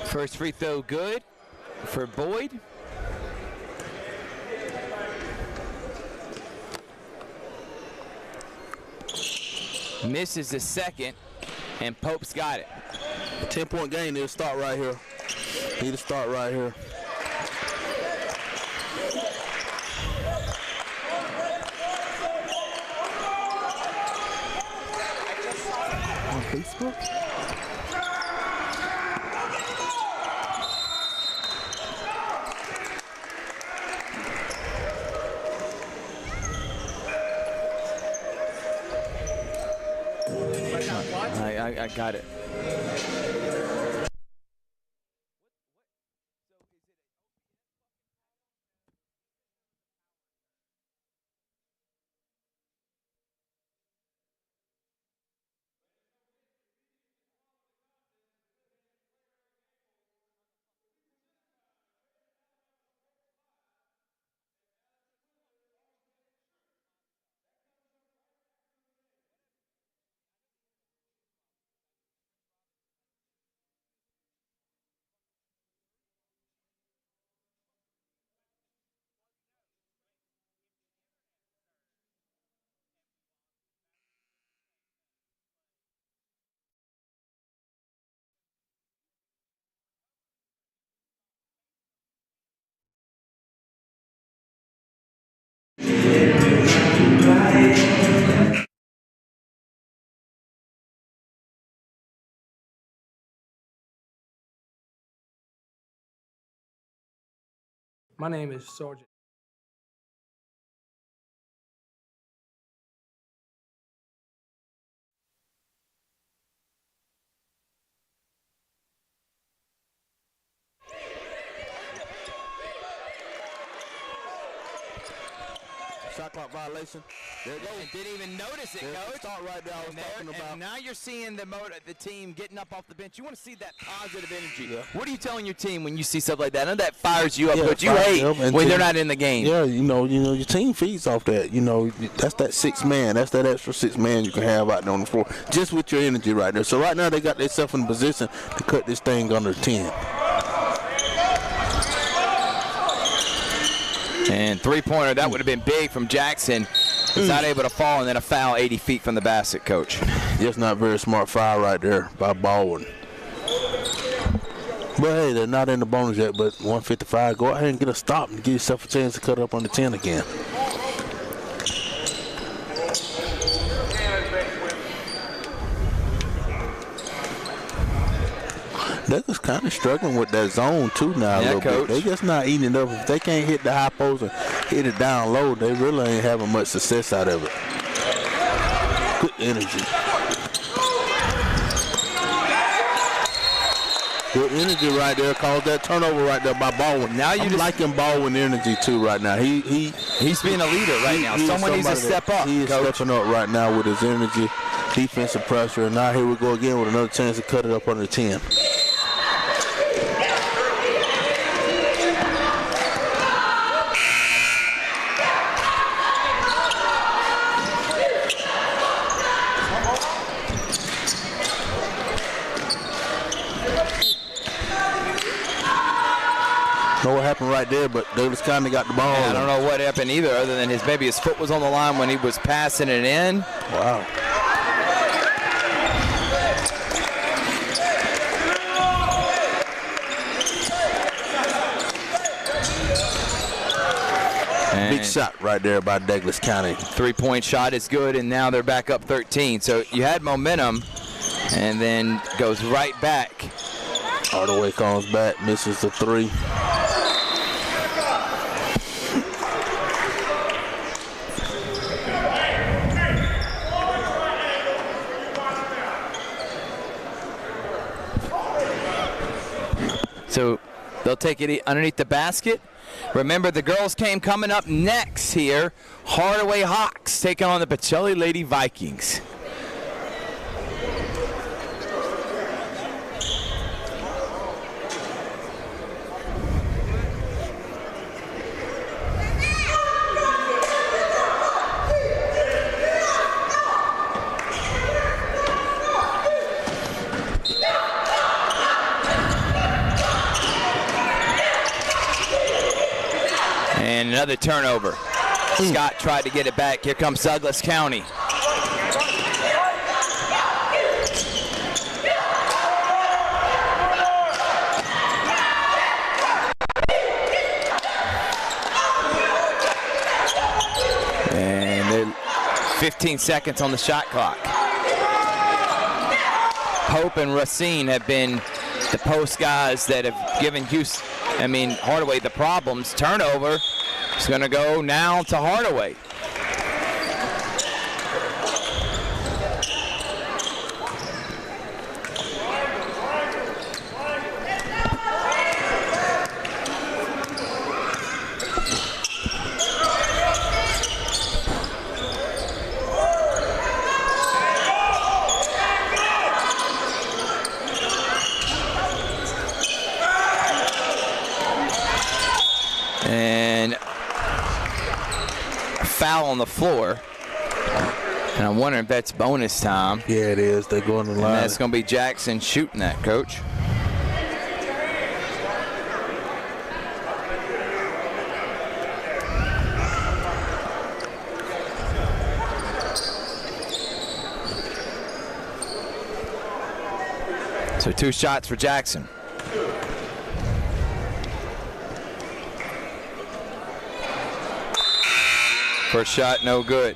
First free throw good for Boyd. Misses the second, and Pope's got it. 10-point game, need to start right here. Need to start right here. On Facebook? I got it. My name is Sergeant. Shot clock violation. There it goes. And didn't even notice it, There's the Coach. start right there I was talking about. And now you're seeing the team getting up off the bench. You want to see that positive energy. Yeah. What are you telling your team when you see stuff like that? I know that fires you up, Yeah, but you fires hate them, and when they're team- not in the game. Yeah, you know, your team feeds off that. You know, that's that 6 man. That's that extra 6 man you can have out there on the floor, just with your energy right there. So right now they got themselves in a position to cut this thing under 10. And three-pointer, that would have been big from Jackson. He's not able to fall, and then a foul 80 feet from the basket, Coach. Just not very smart foul right there by Baldwin. But hey, they're not in the bonus yet, but 155. Go ahead and get a stop and give yourself a chance to cut up on the 10 again. They're just kind of struggling with that zone too now a little Coach. bit. They just not eating it up. If they can't hit the high post and hit it down low, they really ain't having much success out of it. Good energy. Good energy right there. Caused that turnover right there by Baldwin. Now I'm liking Baldwin energy too right now. He's being a leader right now. He is Someone needs to somebody step up, He is Coach. stepping up right now with his energy, defensive pressure, and now here we go again with another chance to cut it up under 10. Know what happened right there, but Douglas County got the ball. Yeah, I don't know what happened either, other than maybe his foot was on the line when he was passing it in. Wow. Big shot right there by Douglas County. Three-point shot is good, and now they're back up 13. So you had momentum, and then goes right back. Hardaway comes back, misses the 3. So they'll take it underneath the basket. Remember, the girls came coming up next here. Hardaway Hawks taking on the Pacelli Lady Vikings. And another turnover. Scott tried to get it back. Here comes Douglas County. And then 15 seconds on the shot clock. Pope and Racine have been the post guys that have given Hardaway the problems. Turnover. It's going to go now to Hardaway. And a foul on the floor. And I'm wondering if that's bonus time. Yeah, it is. They're going to the And line. that's going to be Jackson shooting that, Coach. So 2 shots for Jackson. First shot, no good.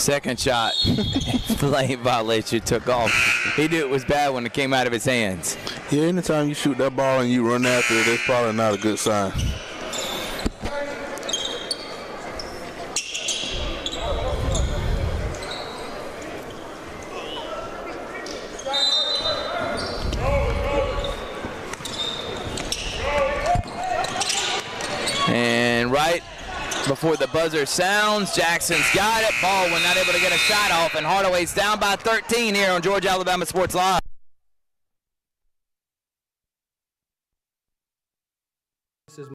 Second shot, lane violation, took off. He knew it was bad when it came out of his hands. Yeah, anytime you shoot that ball and you run after it, that's probably not a good sign. And right before the buzzer sounds, Jackson's got it. Ball was not able to get a shot off, and Hardaway's down by 13 here on Georgia Alabama Sports Live. This is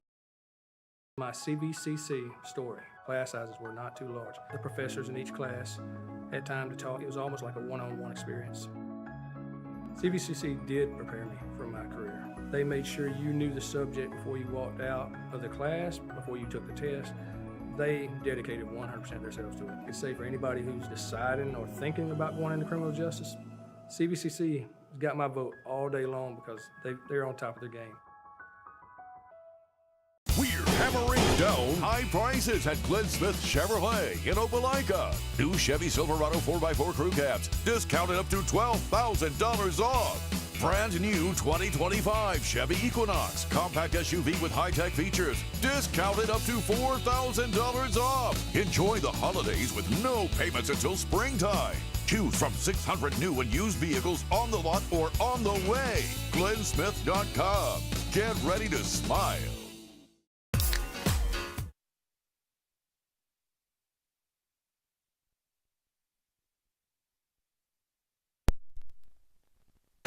my CVCC story. Class sizes were not too large. The professors in each class had time to talk. It was almost like a one-on-one experience. CVCC did prepare me for my career. They made sure you knew the subject before you walked out of the class, before you took the test. They dedicated 100% of themselves to it. I could say for anybody who's deciding or thinking about going into criminal justice, CVCC has got my vote all day long because they're on top of their game. We're hammering down high prices at Glenn Smith Chevrolet in Opelika. New Chevy Silverado 4x4 crew cabs discounted up to $12,000 off. Brand new 2025 Chevy Equinox compact SUV with high-tech features discounted up to $4,000 off. Enjoy the holidays with no payments until springtime. Choose from 600 new and used vehicles on the lot or on the way. GlennSmith.com. Get ready to smile.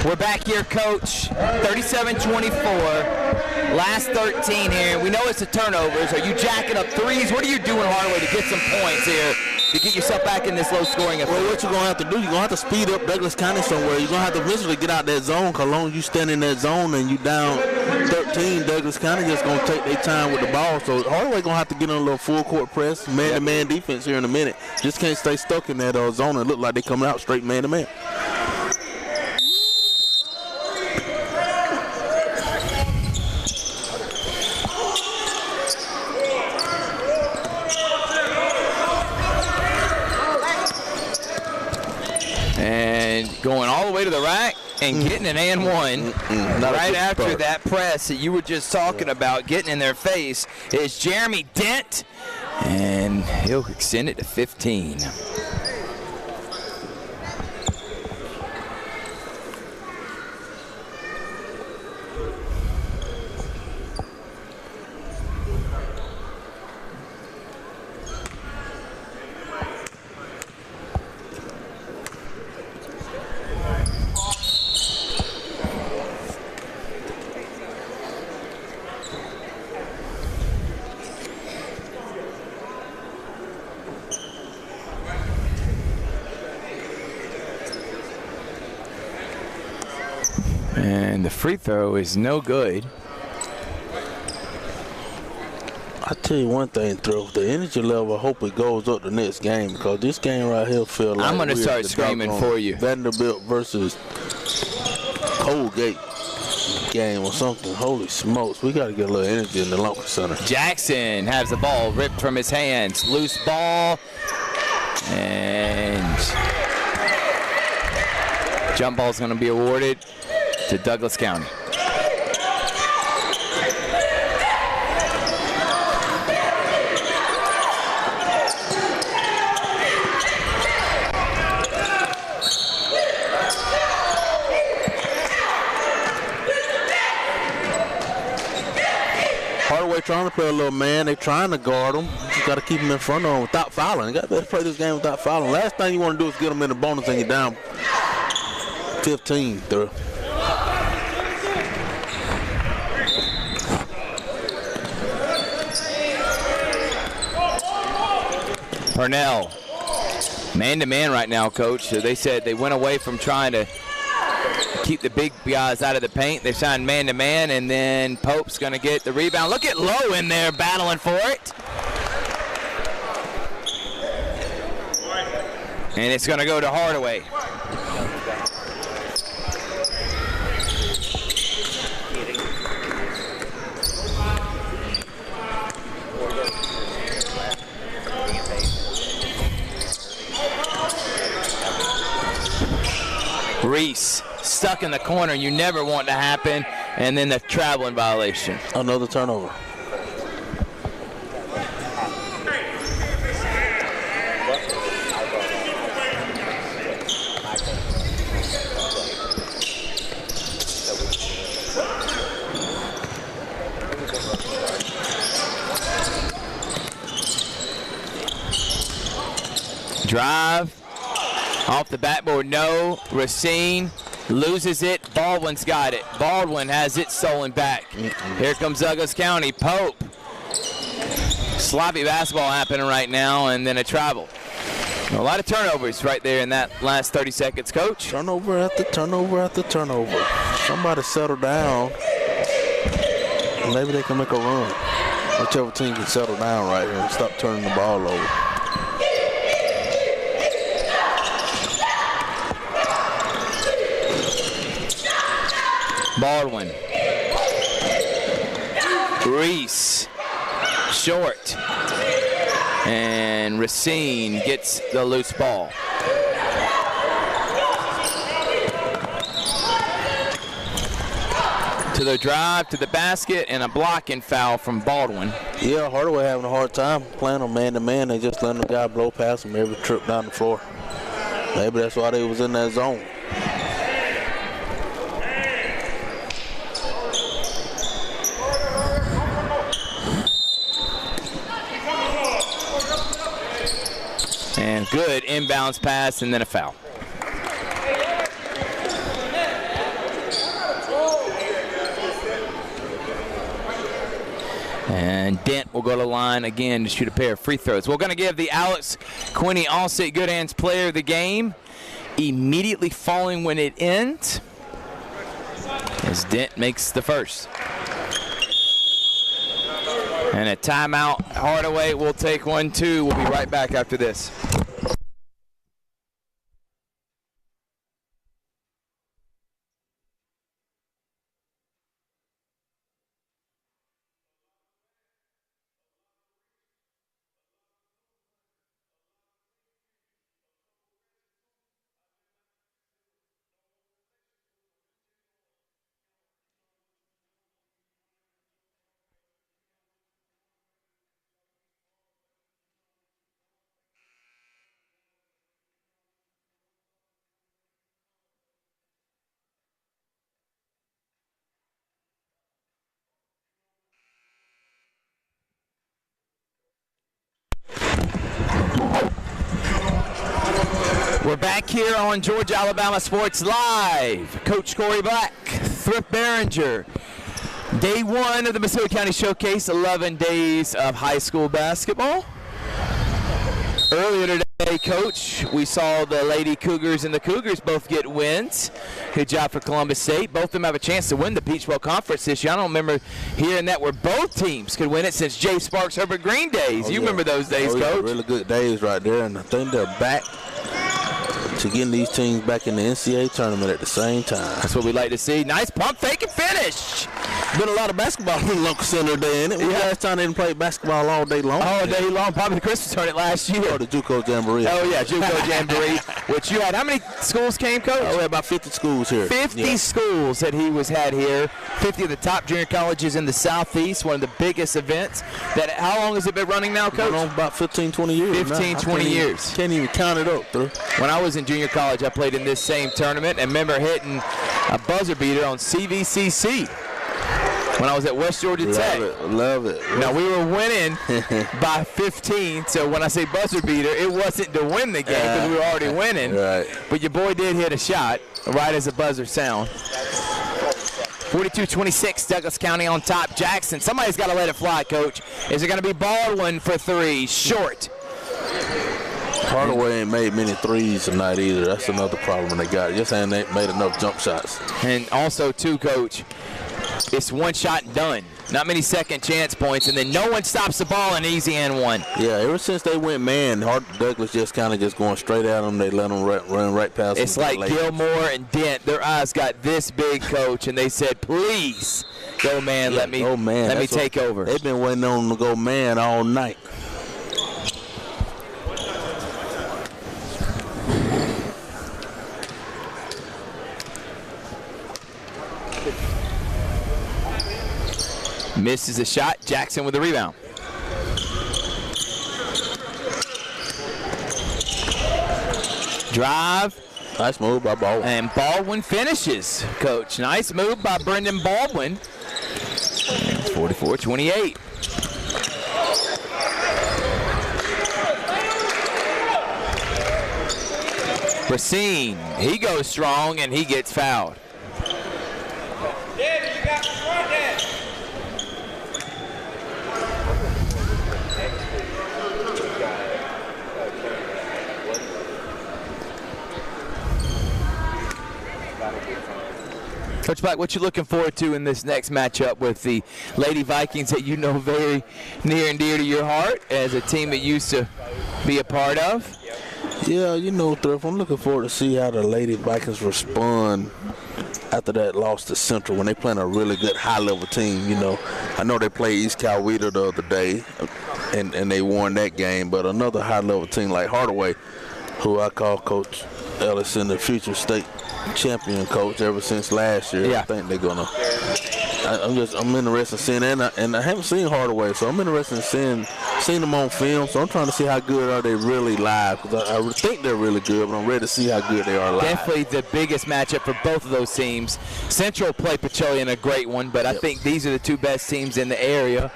We're back here, Coach. 37-24. Last 13 here. We know it's the turnovers. Are you jacking up threes? What are you doing, Hardaway, to get some points here to get yourself back in this low-scoring affair? Well, what you're going to have to do, you're going to have to speed up Douglas County somewhere. You're going to have to eventually get out that zone, because as long as you stand in that zone and you down 13, Douglas County just going to take their time with the ball. So Hardaway going to have to get in a little full-court press, man-to-man defense here in a minute. Just can't stay stuck in that zone and look like they're coming out straight man-to-man. And going all the way to the rack and getting an and one right after that press that you were just talking about, getting in their face, is Jeremy Dent, and he'll extend it to 15. And the free throw is no good. I tell you one thing, Throw, the energy level, I hope it goes up the next game, because this game right here feels like I'm going to start screaming for you. Vanderbilt versus Colgate game or something. Holy smokes, we got to get a little energy in the Lunker Center. Jackson has the ball ripped from his hands. Loose ball. And jump ball is going to be awarded to Douglas County. Hardaway trying to play a little man. They're trying to guard him. You got to keep him in front of him without fouling. You got to play this game without fouling. Last thing you want to do is get him in the bonus and you're down 15 through. Purnell, man-to-man right now, Coach. So they said they went away from trying to keep the big guys out of the paint. They signed man-to-man, and then Pope's going to get the rebound. Look at Lowe in there battling for it. And it's going to go to Hardaway. Reese stuck in the corner. You never want to happen. And then the traveling violation. Another turnover. Drive off the backboard, no. Racine loses it. Baldwin's got it. Baldwin has it stolen back. Here comes Douglas County. Pope. Sloppy basketball happening right now, and then a travel. A lot of turnovers right there in that last 30 seconds, Coach. Turnover after turnover after turnover. Somebody settle down. Maybe they can make a run. Whichever team can settle down right here and stop turning the ball over. Baldwin. Reese. Short. And Racine gets the loose ball. To the drive, to the basket, and a blocking foul from Baldwin. Yeah, Hardaway having a hard time playing on man-to-man. They just letting the guy blow past him every trip down the floor. Maybe that's why they was in that zone. And good inbounds pass and then a foul. And Dent will go to the line again to shoot a pair of free throws. We're going to give the Alex Quinney All-State Good Hands Player of the Game immediately following when it ends, as Dent makes the first. And a timeout. Hardaway will take 1-2. We'll be right back after this. We're back here on Georgia Alabama Sports Live. Coach Corey Black, Thrift Behringer. Day one of the Muscogee County Showcase, 11 days of high school basketball. Earlier today, Coach, we saw the Lady Cougars and the Cougars both get wins. Good job for Columbus State. Both of them have a chance to win the Peach Bowl Conference this year. I don't remember hearing that where both teams could win it since Jay Sparks, Herbert Green days. You remember those days, Coach? Yeah, really good days right there, and I think they're back to getting these teams back in the NCAA tournament at the same time. That's what we like to see. Nice pump fake and finish. Been a lot of basketball in Local Center Day, ain't it? Yeah. Last time they didn't play basketball all day long. All day long. Probably the Christmas tournament last year. Oh, the JUCO Jamboree. Oh, yeah, JUCO Jamboree. Which you had. How many schools came, Coach? Oh, we had about 50 schools here. 50 schools that he had here. 50 of the top junior colleges in the Southeast. One of the biggest events. How long has it been running now, Coach? About 15, 20 years. 15, 20 years. Can't even count it up, though. When I was in junior college, I played in this same tournament and remember hitting a buzzer beater on CVCC when I was at West Georgia Tech. Love it. Now, we were winning by 15, so when I say buzzer beater, it wasn't to win the game because we were already winning. Right. But your boy did hit a shot right as the buzzer sound. 42-26, Douglas County on top. Jackson, somebody's got to let it fly, Coach. Is it going to be Baldwin for three? Short. Hardaway ain't made many threes tonight either. That's another problem they got. Just ain't made enough jump shots. And also, too, Coach, it's one shot and done. Not many second chance points, and then no one stops the ball in easy and one. Yeah, ever since they went man, Douglas just kind of just going straight at them. They let them run right past them. It's like Gilmore and Dent. Their eyes got this big, Coach, and they said, please, go man, let me take over. They've been waiting on them to go man all night. Misses the shot. Jackson with the rebound. Drive. Nice move by Baldwin. And Baldwin finishes, Coach. Nice move by Brendan Baldwin. 44-28. Racine, he goes strong and he gets fouled. Coach Black, what you looking forward to in this next matchup with the Lady Vikings that you know very near and dear to your heart as a team that you used to be a part of? Yeah, you know, Thrift, I'm looking forward to see how the Lady Vikings respond after that loss to Central when they playing a really good high-level team. You know, I know they played East Coweta the other day, and they won that game, but another high-level team like Hardaway, who I call Coach Ellison the future state champion coach ever since last year. Yeah. I think they're gonna. I'm interested in seeing that, and I haven't seen Hardaway, so I'm interested in seeing them on film. So I'm trying to see how good are they really live, because I think they're really good, but I'm ready to see how good they are live. Definitely the biggest matchup for both of those teams. Central played Pacelli in a great one, but I think these are the two best teams in the area.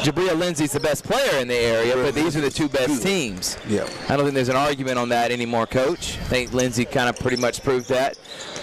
Jabria Lindsay's the best player in the area, but these are the two best teams. Yeah. I don't think there's an argument on that anymore, Coach. I think Lindsay kind of pretty much proved that.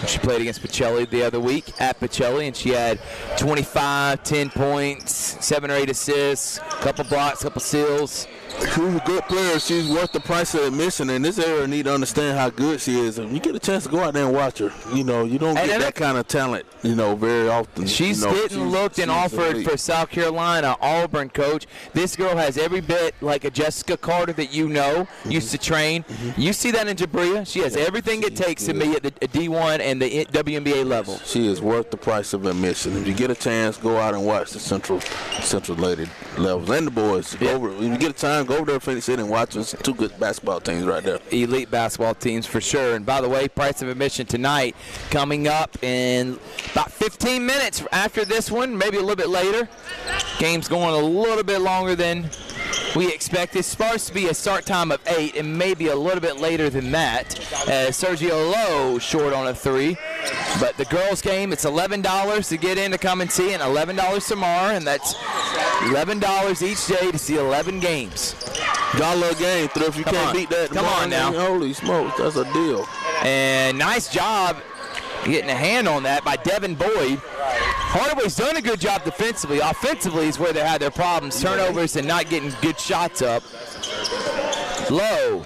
She played against Pacelli the other week at Pacelli, and she had 25, 10 points, 7 or 8 assists, a couple blocks, a couple steals. She's a good player. She's worth the price of admission, and this area need to understand how good she is. If you get a chance to go out there and watch her, you know, you don't get that kind of talent, you know, very often. She's getting looked and offered for South Carolina, Auburn, Coach. This girl has every bit like a Jessica Carter that you know, used to train. You see that in Jabria. She has everything it takes to be at the D1 and the WNBA level. She is worth the price of admission. If you get a chance, go out and watch the Central Lady levels and the boys. Go over, if you get a time, go over there, Phoenix City, and watch. It's two good basketball teams right there. Elite basketball teams for sure. And by the way, price of admission tonight coming up in about 15 minutes after this one, maybe a little bit later. Game's going a little bit longer than we expect. It's supposed to be a start time of 8 and maybe a little bit later than that. Sergio Lowe short on a 3. But the girls' game, it's $11 to get in to come and see, and $11 tomorrow, and that's $11 each day to see 11 games. $1 game, Thrift. You can't beat that. Come on now. Holy smokes, that's a deal. And nice job getting a hand on that by Devin Boyd. Hardaway's done a good job defensively. Offensively is where they had their problems. Turnovers and not getting good shots up. Low.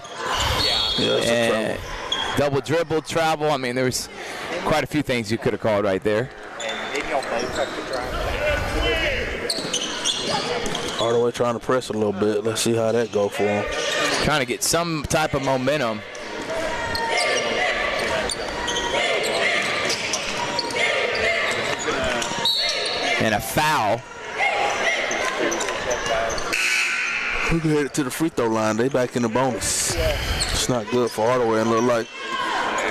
Yeah, double dribble, travel. I mean, there was quite a few things you could have called right there. Hardaway trying to press a little bit. Let's see how that go for him. Trying to get some type of momentum. And a foul. We're headed to the free throw line. They back in the bonus. It's not good for Hardaway. And look like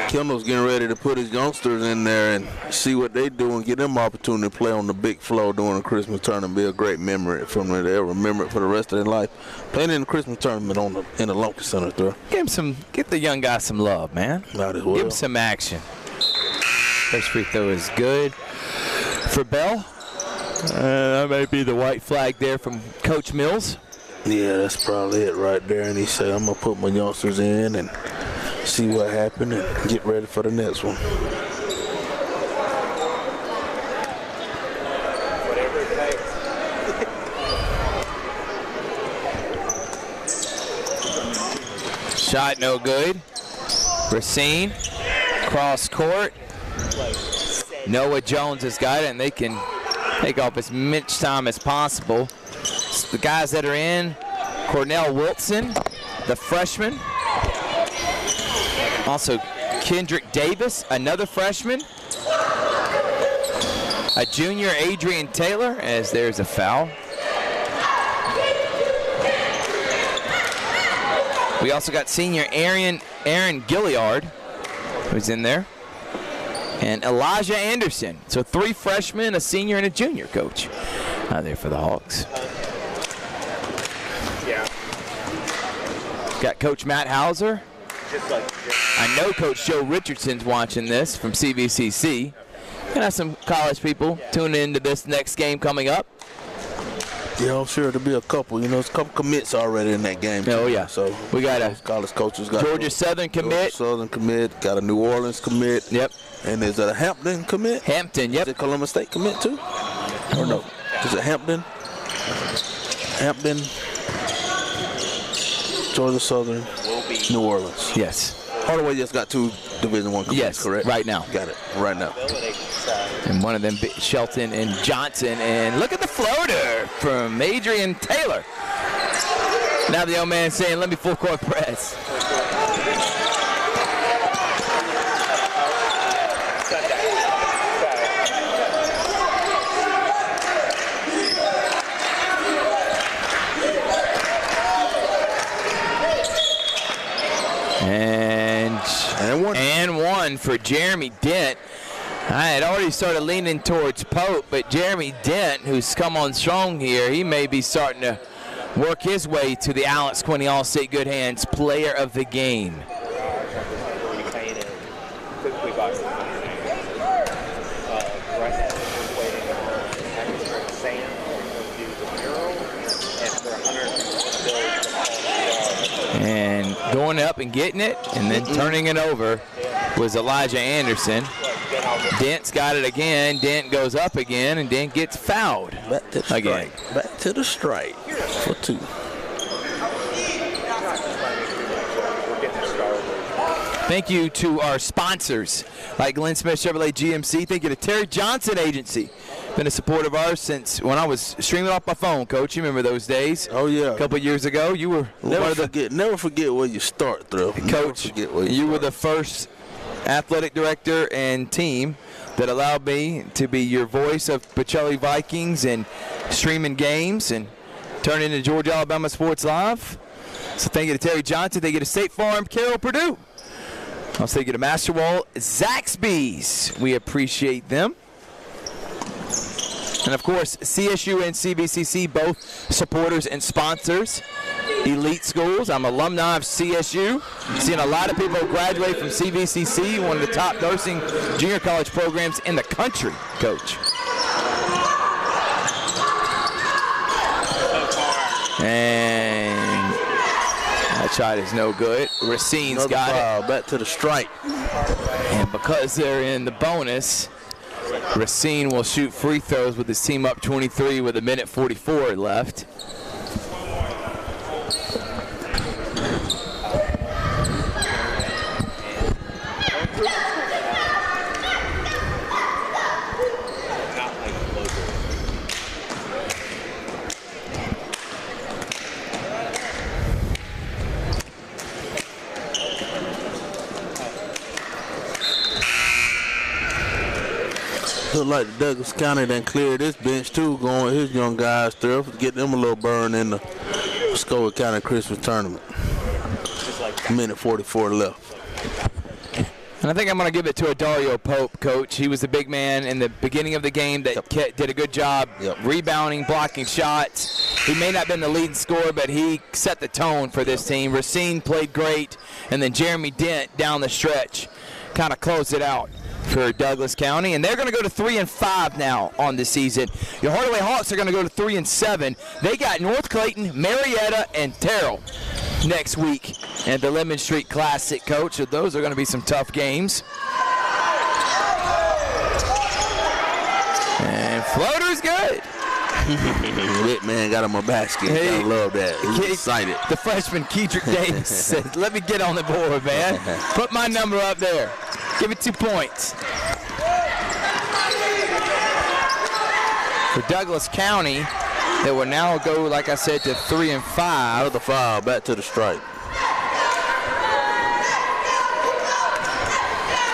Kendall's getting ready to put his youngsters in there and see what they do and get them opportunity to play on the big floor during the Christmas tournament. Be a great memory from them. They'll remember it for the rest of their life. Playing in the Christmas tournament in the Lunker Center. Get the young guy some love, man. Might as well. Give him some action. First free throw is good for Bell. That may be the white flag there from Coach Mills. Yeah, that's probably it right there. And he said, I'm going to put my youngsters in and see what happened and get ready for the next one. Whatever it takes. Shot no good. Racine, cross court. Noah Jones has got it, and they can take off as much time as possible. The guys that are in, Cornell Wilson, the freshman. Also Kendrick Davis, another freshman. A junior, Adrian Taylor, as there's a foul. We also got senior Aaron Gilliard, who's in there. and Elijah Anderson. So 3 freshmen, a senior, and a junior, Coach, out there for the Hawks. Yeah. Got Coach Matt Hauser. I know Coach Joe Richardson's watching this from CVCC. Gonna have some college people tuning into this next game coming up. Yeah, I'm sure there'll be a couple. You know, there's a couple commits already in that game. Oh, yeah. So we got a college coaches. Got Georgia Southern commit. Georgia Southern commit. Got a New Orleans commit. Yep. And is it a Hampton commit? Hampton, yep. Is it Columbus State commit too? Or no? Is it Hampton? Hampton, Georgia Southern, New Orleans. Yes. Hardaway just got 2 Division I commits, Yes, correct? right now. Got it, right now. And one of them, Shelton and Johnson. And look at the floater from Adrian Taylor. Now the old man saying, let me full court press. And one for Jeremy Dent. I had already started leaning towards Pope, but Jeremy Dent, who's come on strong here, he may be starting to work his way to the Alex Quinney All-State Good Hands Player of the Game. And going up and getting it and then turning it over was Elijah Anderson. Dent's got it again. Dent goes up again, and Dent gets fouled. Back to the again. strike. Back to the strike for 2. Thank you to our sponsors like Glenn Smith Chevrolet GMC. Thank you to Terry Johnson Agency. Been a support of ours since when I was streaming off my phone, Coach. You remember those days? Oh, yeah. A couple of years ago. You were never forget where you start, though. Coach, you were the first athletic director and team that allowed me to be your voice of Pacelli Vikings and streaming games and turning into Georgia Alabama Sports Live. So thank you to Terry Johnson. Thank you to State Farm, Carroll Purdue. Also thank you to Masterwall, Zaxby's. We appreciate them. And of course, CSU and CVCC, both supporters and sponsors. Elite schools. I'm alumni of CSU. Seeing a lot of people graduate from CVCC, one of the top nursing junior college programs in the country, Coach. And that shot is no good. Racine's got it. Back to the strike. And because they're in the bonus, Racine will shoot free throws with his team up 23 with 1:44 left. Look like Douglas County done cleared this bench too, going his young guys through, get them a little burn in the Muscogee County Christmas tournament. 1:44 left. And I think I'm going to give it to Dario Pope, Coach. He was the big man in the beginning of the game that did a good job rebounding, blocking shots. He may not have been the leading scorer, but he set the tone for this team. Racine played great, and then Jeremy Dent down the stretch kind of closed it out for Douglas County, and they're going to go to 3-5 now on the season. Your Hardaway Hawks are going to go to 3-7. They got North Clayton, Marietta, and Terrell next week at the Lemon Street Classic, Coach. So those are going to be some tough games. And floater's good. Lit man got him a basket. I love that. He's excited. The freshman Kedrick Davis said, let me get on the board, man. Put my number up there. Give it 2 points. For Douglas County, they will now go, like I said, to 3-5. Another foul, back to the strike.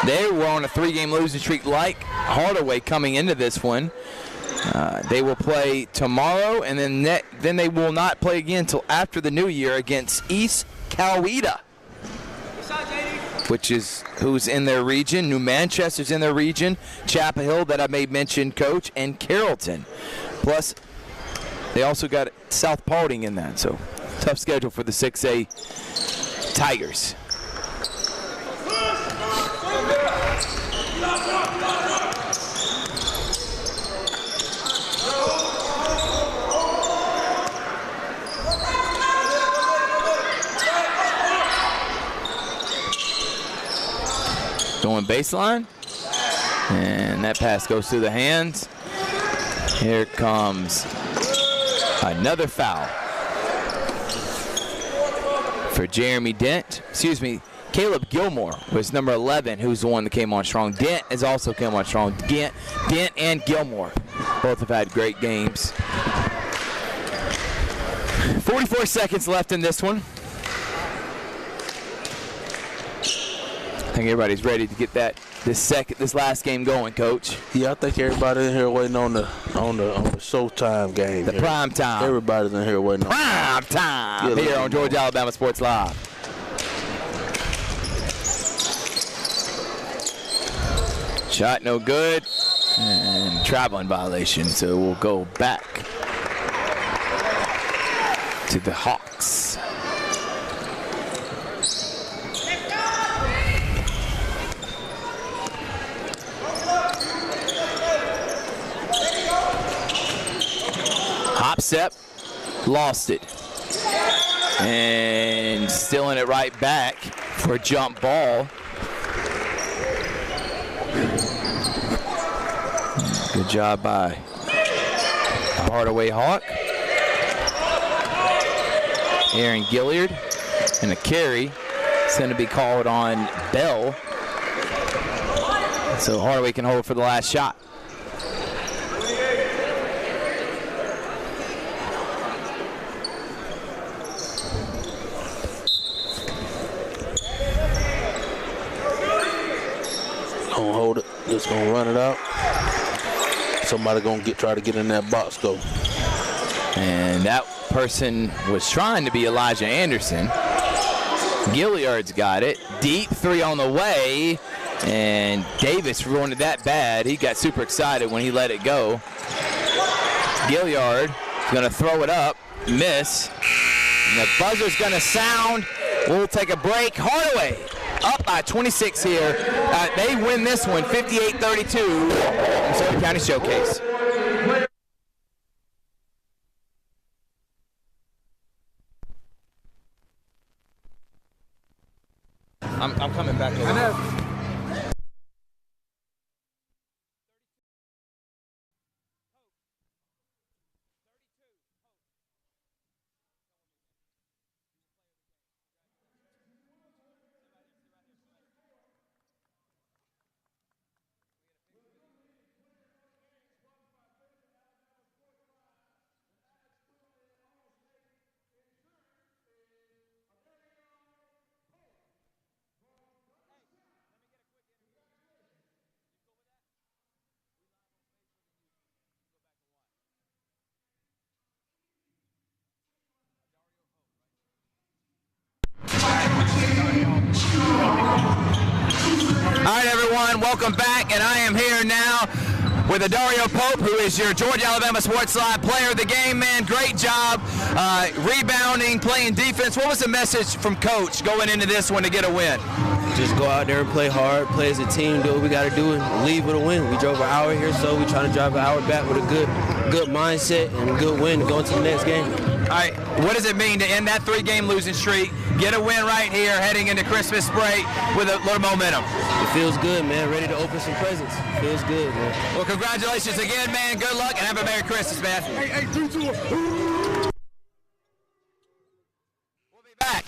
They were on a 3-game losing streak like Hardaway coming into this one. They will play tomorrow, and then they will not play again until after the new year against East Coweta. which is who's in their region. New Manchester's in their region. Chapel Hill, that I made mention, Coach, and Carrollton. Plus, they also got South Paulding in that, so tough schedule for the 6A Tigers. Going baseline, and that pass goes through the hands. Here comes another foul for Jeremy Dent. Excuse me, Caleb Gilmore was number 11, who's the one that came on strong. Dent has also come on strong. Dent and Gilmore both have had great games. 44 seconds left in this one. I think everybody's ready to get this last game going, Coach. Yeah, I think everybody in here waiting on the Showtime game. The prime time. Everybody's in here waiting on prime time here on Georgia Alabama Sports Live. Shot no good, and traveling violation. So we'll go back to the Hawks. Hop step, lost it. And stealing it right back for a jump ball. Good job by Hardaway Hawk. Aaron Gilliard, and a carry. It's going to be called on Bell. So Hardaway can hold for the last shot. Gonna hold it, just gonna run it out. Somebody gonna try to get in that box though. And that person was trying to be Elijah Anderson. Gilliard's got it. Deep three on the way. And Davis ruined it that bad. He got super excited when he let it go. Gilliard is going to throw it up. Miss. And the buzzer's going to sound. We'll take a break. Hardaway up by 26 here. They win this one 58-32 in Southern County Showcase. I'm coming back over. All right, everyone, welcome back, and I am here now with Dario Pope, who is your Georgia Alabama Sports Live player of the game, man. Great job rebounding, playing defense. What was the message from Coach going into this one to get a win? Just go out there and play hard, play as a team, do what we got to do, and leave with a win. We drove an hour here, so we're trying to drive an hour back with a good mindset and a good win to go into the next game. All right, what does it mean to end that three-game losing streak, get a win right here, heading into Christmas break with a little momentum? It feels good, man. Ready to open some presents. Feels good, man. Well, congratulations again, man. Good luck, and have a Merry Christmas, man. Hey, 3, 2, 1. We'll be back.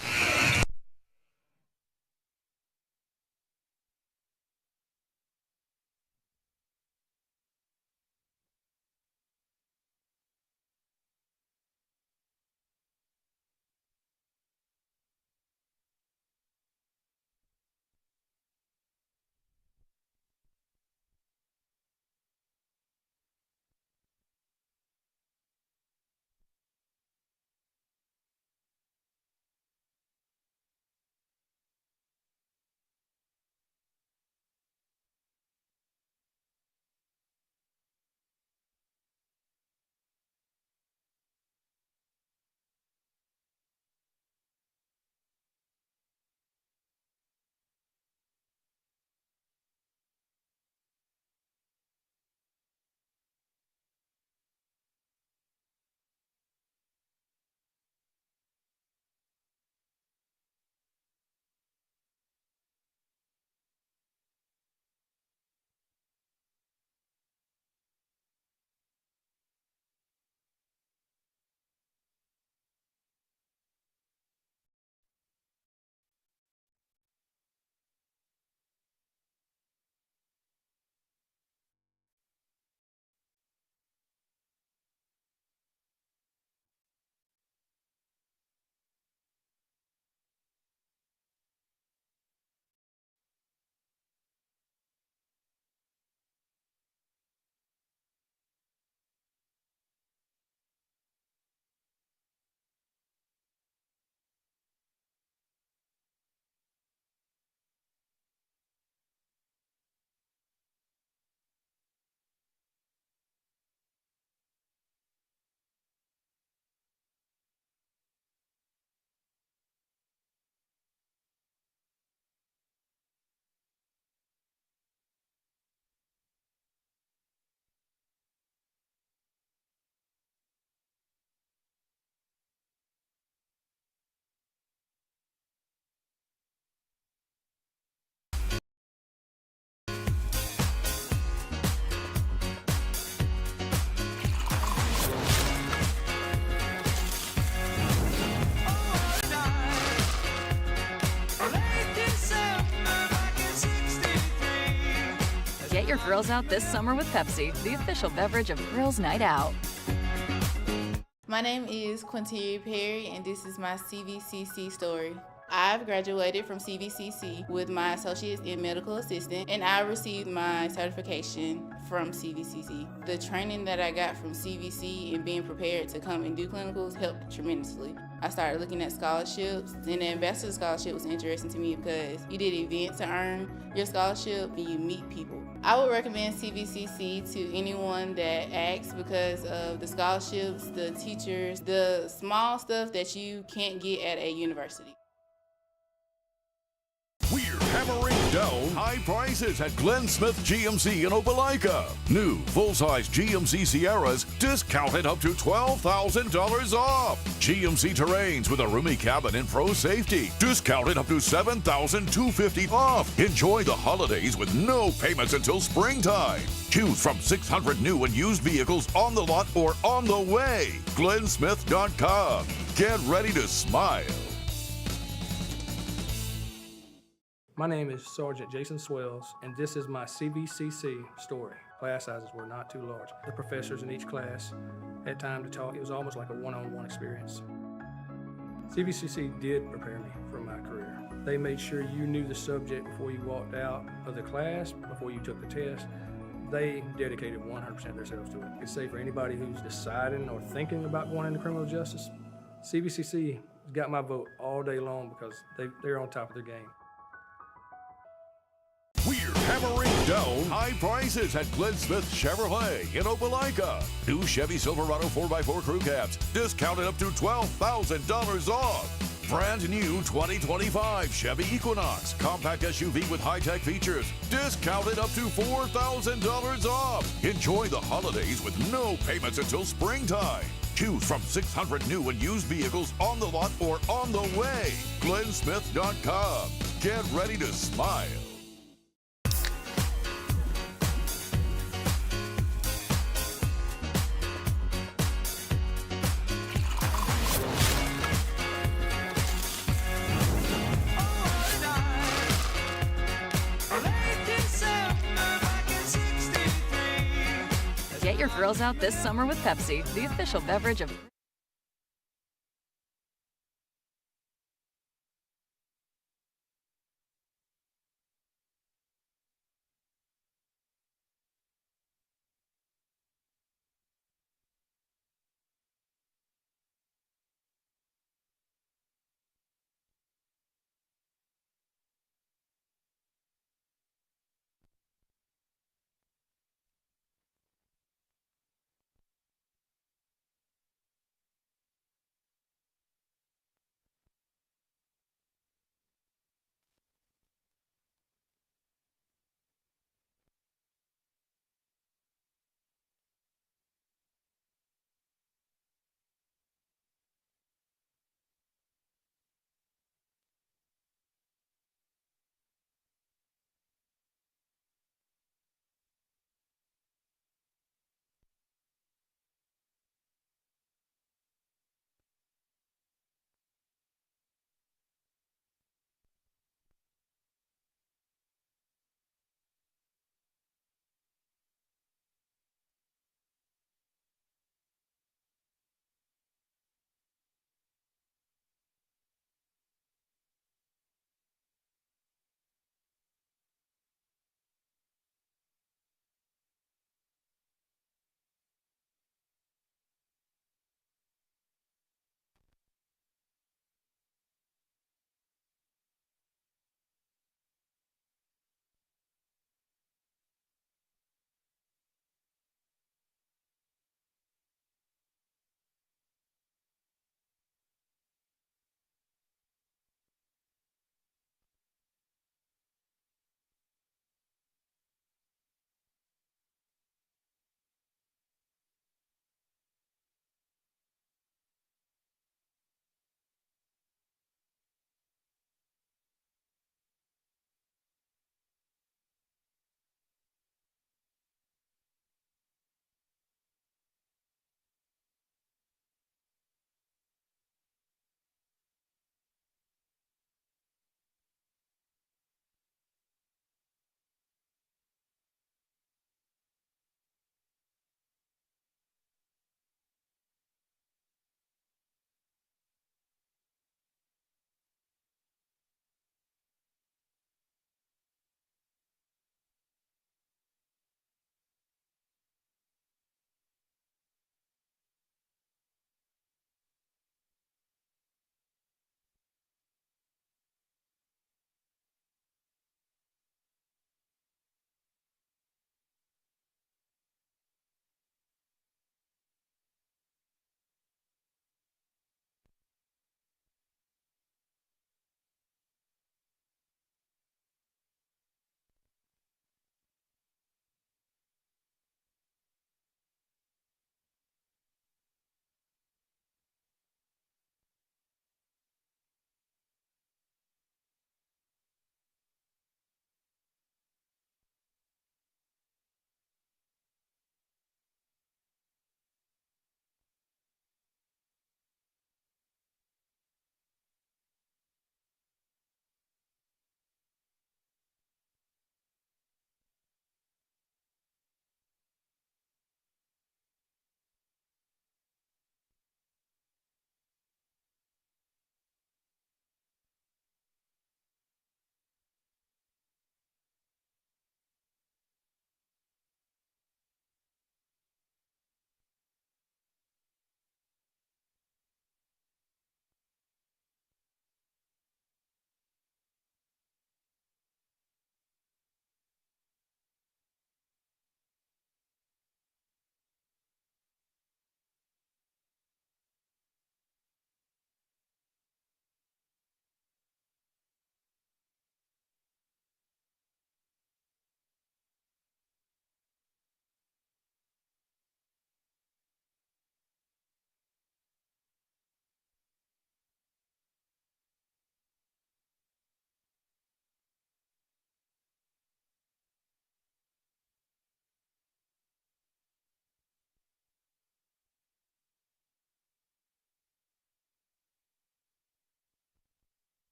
Get your girls out this summer with Pepsi, the official beverage of Girls Night Out. My name is Quinteria Perry, and this is my CVCC story. I've graduated from CVCC with my associates in medical assistant, and I received my certification from CVCC. The training that I got from CVC and being prepared to come and do clinicals helped tremendously. I started looking at scholarships, and the ambassador scholarship was interesting to me because you did events to earn your scholarship and you meet people. I would recommend CVCC to anyone that asks because of the scholarships, the teachers, the small stuff that you can't get at a university. We're hammering down high prices at Glenn Smith GMC in Opelika. New full-size GMC Sierras discounted up to $12,000 off. GMC Terrains with a roomy cabin and pro safety discounted up to $7,250 off. Enjoy the holidays with no payments until springtime. Choose from 600 new and used vehicles on the lot or on the way. GlennSmith.com. Get ready to smile. My name is Sergeant Jason Swells, and this is my CVCC story. Class sizes were not too large. The professors in each class had time to talk. It was almost like a one-on-one experience. CVCC did prepare me for my career. They made sure you knew the subject before you walked out of the class, before you took the test. They dedicated 100% of themselves to it. I could say for anybody who's deciding or thinking about going into criminal justice, CVCC got my vote all day long because they're on top of their game. We're hammering down high prices at Glenn Smith Chevrolet in Opelika. New Chevy Silverado 4x4 crew cabs discounted up to $12,000 off. Brand new 2025 Chevy Equinox compact SUV with high-tech features discounted up to $4,000 off. Enjoy the holidays with no payments until springtime. Choose from 600 new and used vehicles on the lot or on the way. GlennSmith.com. Get ready to smile. Get your girls out this summer with Pepsi, the official beverage of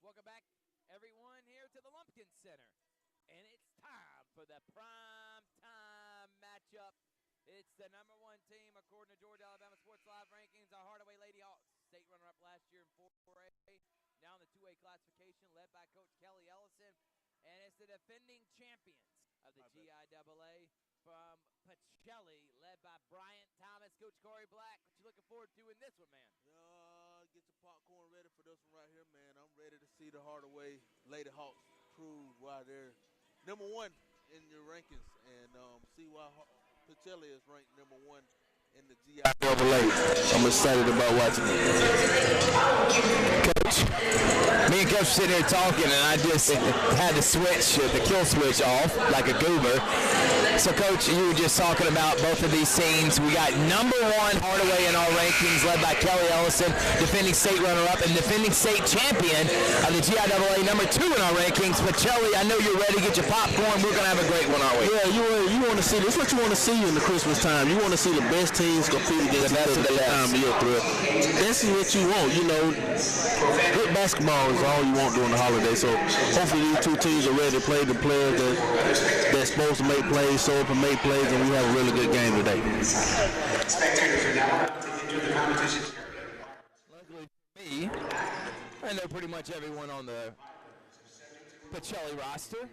Welcome back, everyone, here to the Lumpkin Center. And it's time for the prime time matchup. It's the #1 team, according to Georgia Alabama Sports Live rankings, our Hardaway Lady Hawks, state runner-up last year in 4A, now in the 2A classification, led by Coach Kelly Ellison. And it's the defending champions of the GIAA from Pacelli, led by Bryant Thomas. Coach Corey Black, what you looking forward to in this one, man? Get your popcorn ready for this one right here, man. I'm ready to see the Hardaway Lady Hawks prove why they're #1 in your rankings and see why Pacelli is ranked #1 in the GIAA. I'm excited about watching it. Coach, me and Coach sitting here talking, and I just had to switch the kill switch off like a goober. So, Coach, you were just talking about both of these teams. We got #1 Hardaway in our rankings, led by Kelly Ellison, defending state runner-up and defending state champion of the GIAA, #2 in our rankings. Pacelli, I know you're ready. Get your popcorn. We're going to have a great one, aren't we? Yeah, you want to see this. What you want to see in the Christmas time. You want to see the best teams compete against the best of the time of year through. This is what you want. You know, good basketball is all you want during the holiday. So hopefully these two teams are ready to play the players that's supposed to make plays, show up and make plays, and we have a really good game today. Spectators are now about to enter the competition. Luckily for me, I know pretty much everyone on the Pacelli roster,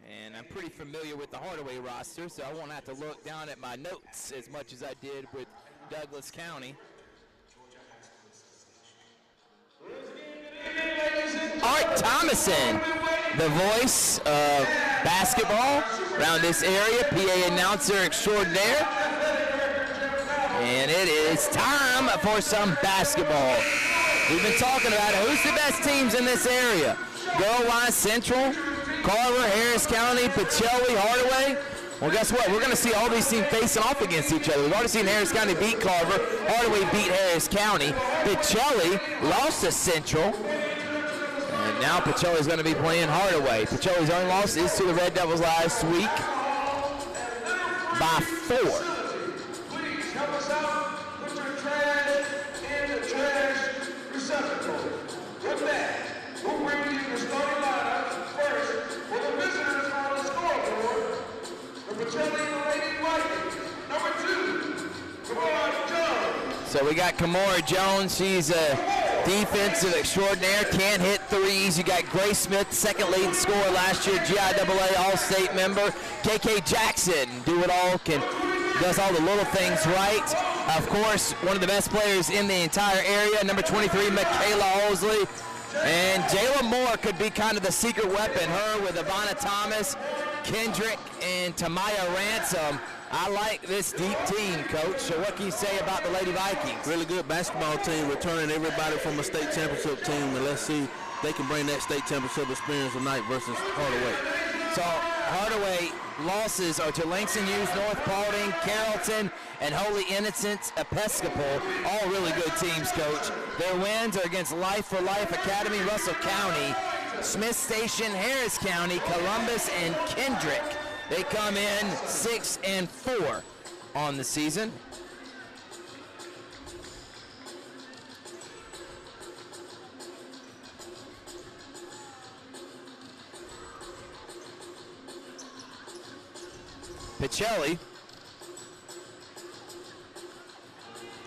and I'm pretty familiar with the Hardaway roster, so I won't have to look down at my notes as much as I did with Douglas County. Art Thomason, the voice of basketball around this area, PA announcer extraordinaire. And it is time for some basketball. We've been talking about it. Who's the best teams in this area? Girl-wise, Central, Carver, Harris County, Pacelli, Hardaway. Well, guess what? We're going to see all these teams facing off against each other. We've already seen Harris County beat Carver. Hardaway beat Harris County. Pacelli lost to Central. And now Pacelli's going to be playing Hardaway. Pacelli's only loss is to the Red Devils last week by 4. Please help us out. Put your trash in the trash receptacle. With that, we'll bring you the starting lineup first for the visitors on the scoreboard. The Pacelli Lady Vikings, #2, Kamora Jones. So we got Kamora Jones. She's a defensive extraordinaire, can't hit threes. You got Grace Smith, second leading scorer last year, GIAA All-State member. KK Jackson, do it all, does all the little things right. Of course, one of the best players in the entire area, #23, Michaela Holsley. And Jayla Moore could be kind of the secret weapon, her with Ivana Thomas, Kendrick, and Tamaya Ransom. I like this deep team, Coach. So what can you say about the Lady Vikings? Really good basketball team, returning everybody from a state championship team, and let's see if they can bring that state championship experience tonight versus Hardaway. So Hardaway losses are to Langston Hughes, North Paulding, Carrollton, and Holy Innocents Episcopal. All really good teams, Coach. Their wins are against Life for Life Academy, Russell County, Smith Station, Harris County, Columbus, and Kendrick. They come in 6-4 on the season. Pacelli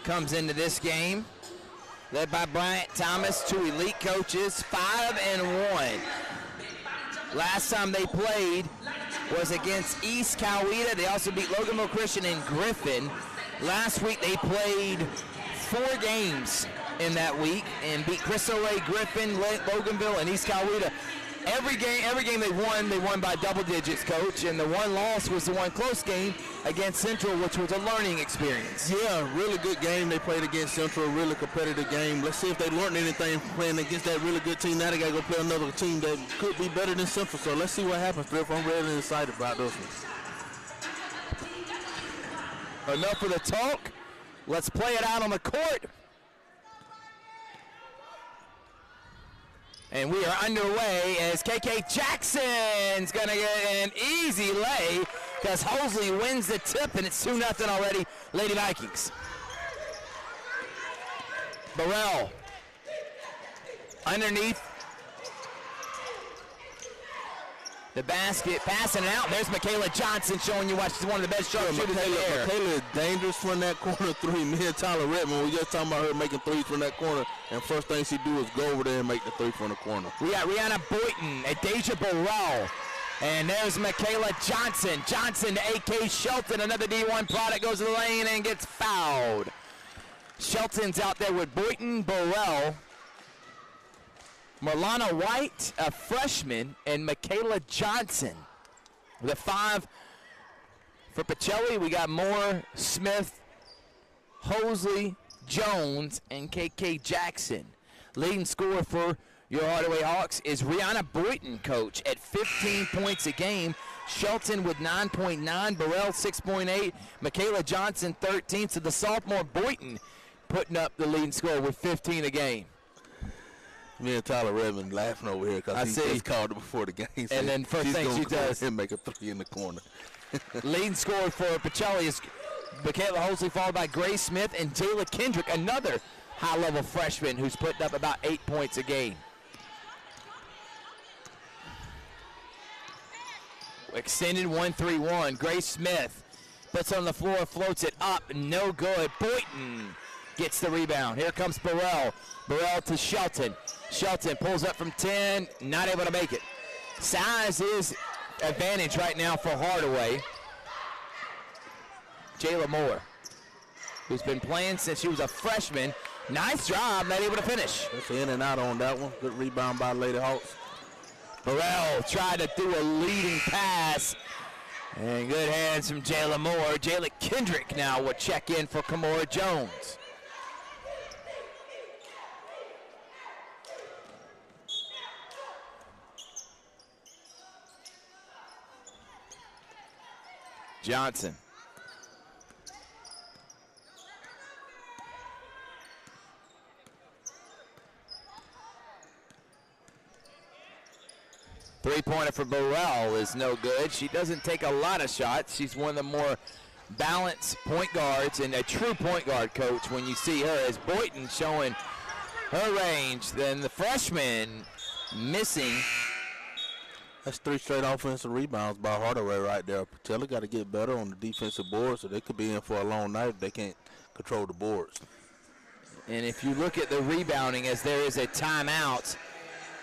comes into this game led by Bryant Thomas, 2 elite coaches, 5-1. Last time they played was against East Coweta. They also beat Loganville Christian and Griffin. Last week they played 4 games in that week and beat Cristo Rey, Griffin, Loganville, and East Coweta. Every game they won by double digits, Coach, and the one loss was the one close game against Central, which was a learning experience. Yeah, really good game they played against Central, a really competitive game. Let's see if they learned anything from playing against that really good team. Now they got to go play another team that could be better than Central, so let's see what happens, Cliff. I'm really excited about this one. Enough of the talk. Let's play it out on the court. And we are underway as KK Jackson's going to get an easy lay because Holsley wins the tip, and it's 2-0 already, Lady Vikings. Burrell underneath the basket, passing it out. There's Michaela Johnson showing you why she's one of the best sharpshooters in the air. Michaela is dangerous from that corner three. Me and Tyler Redmond, we just talking about her making threes from that corner, and first thing she do is go over there and make the three from the corner. We got Rihanna Boynton, Adasia Burrell, and there's Michaela Johnson. Johnson to A.K. Shelton, another D1 product, goes to the lane and gets fouled. Shelton's out there with Boynton, Burrell, Marlana White, a freshman, and Michaela Johnson. The 5 for Pacelli. We got Moore, Smith, Hosley, Jones, and KK Jackson. Leading scorer for your Hardaway Hawks is Rihanna Boynton, coach, at 15 points a game. Shelton with 9.9, Burrell 6.8, Michaela Johnson 13. So the sophomore Boynton putting up the leading score with 15 a game. Me and Tyler Redmond laughing over here because he just called it before the game. So and then first thing she does, and make a three in the corner. Leading scorer for Pacelli is Michaela Hosley, followed by Grace Smith and Jayla Kendrick, another high-level freshman who's putting up about 8 points a game. Extended 1-3-1. Grace Smith puts on the floor, floats it up, no good. Boynton gets the rebound. Here comes Burrell. Burrell to Shelton. Shelton pulls up from 10, not able to make it. Size is advantage right now for Hardaway. Jayla Moore, who's been playing since she was a freshman. Nice job, not able to finish. That's in and out on that one. Good rebound by Lady Hawks. Burrell tried to do a leading pass. And good hands from Jayla Moore. Jayla Kendrick now will check in for Kamora Jones. Johnson. Three-pointer for Burrell is no good. She doesn't take a lot of shots. She's one of the more balanced point guards and a true point guard, coach, when you see her. As Boynton showing her range, then the freshman missing. That's 3 straight offensive rebounds by Hardaway right there. Pacelli got to get better on the defensive board, so they could be in for a long night if they can't control the boards. And if you look at the rebounding, as there is a timeout,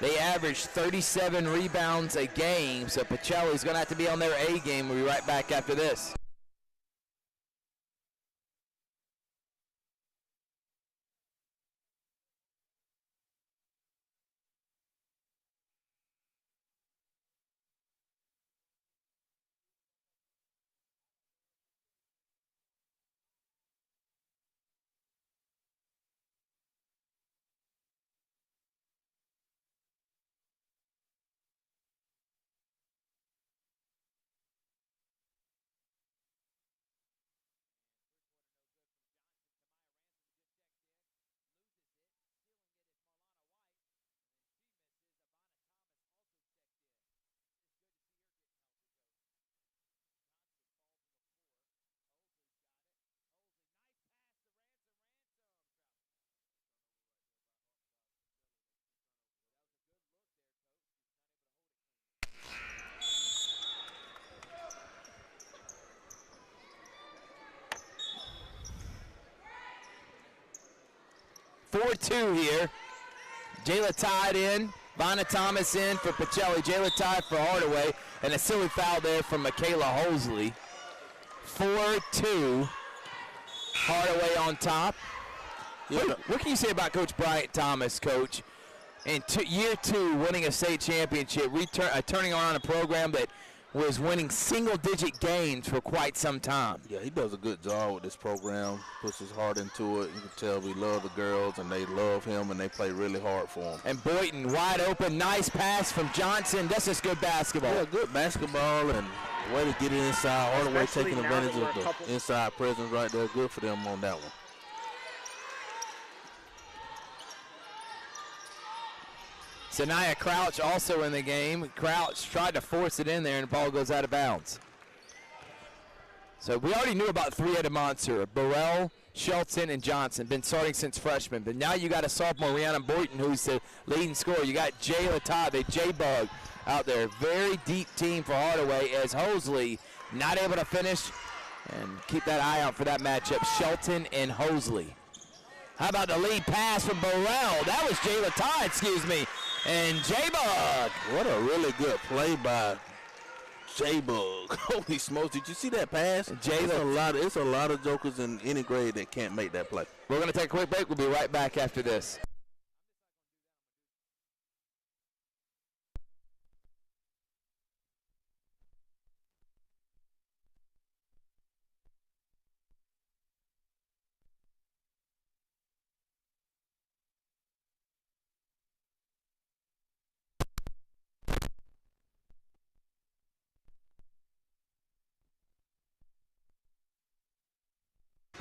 they average 37 rebounds a game, so Pacelli's going to have to be on their A game. We'll be right back after this. Four-2 here. Jayla tied in. Vanna Thomas in for Pacelli. Jayla tied for Hardaway. And a silly foul there from Michaela Hosley. 4-2. Hardaway on top. What can you say about Coach Bryant Thomas, Coach? In year 2, winning a state championship, turning around a program that was winning single-digit games for quite some time. Yeah, he does a good job with this program, puts his heart into it. You can tell we love the girls, and they love him, and they play really hard for him. And Boynton wide open, nice pass from Johnson. That's just good basketball. Yeah, good basketball and way to get it inside. Hardaway taking advantage of the inside presence right there. Good for them on that one. Sanaya Crouch also in the game. Crouch tried to force it in there, and the ball goes out of bounds. So we already knew about three-headed monster. Burrell, Shelton, and Johnson. Been starting since freshman. But now you got a sophomore, Rihanna Boynton, who's the leading scorer. You got Jayla Todd, the J-Bug, out there. Very deep team for Hardaway as Hosley not able to finish. And keep that eye out for that matchup, Shelton and Hosley. How about the lead pass from Burrell? That was Jayla Todd, excuse me. And J-Bug. What a really good play by J-Bug. Holy smokes, did you see that pass? It's a lot of jokers in any grade that can't make that play. We're going to take a quick break. We'll be right back after this.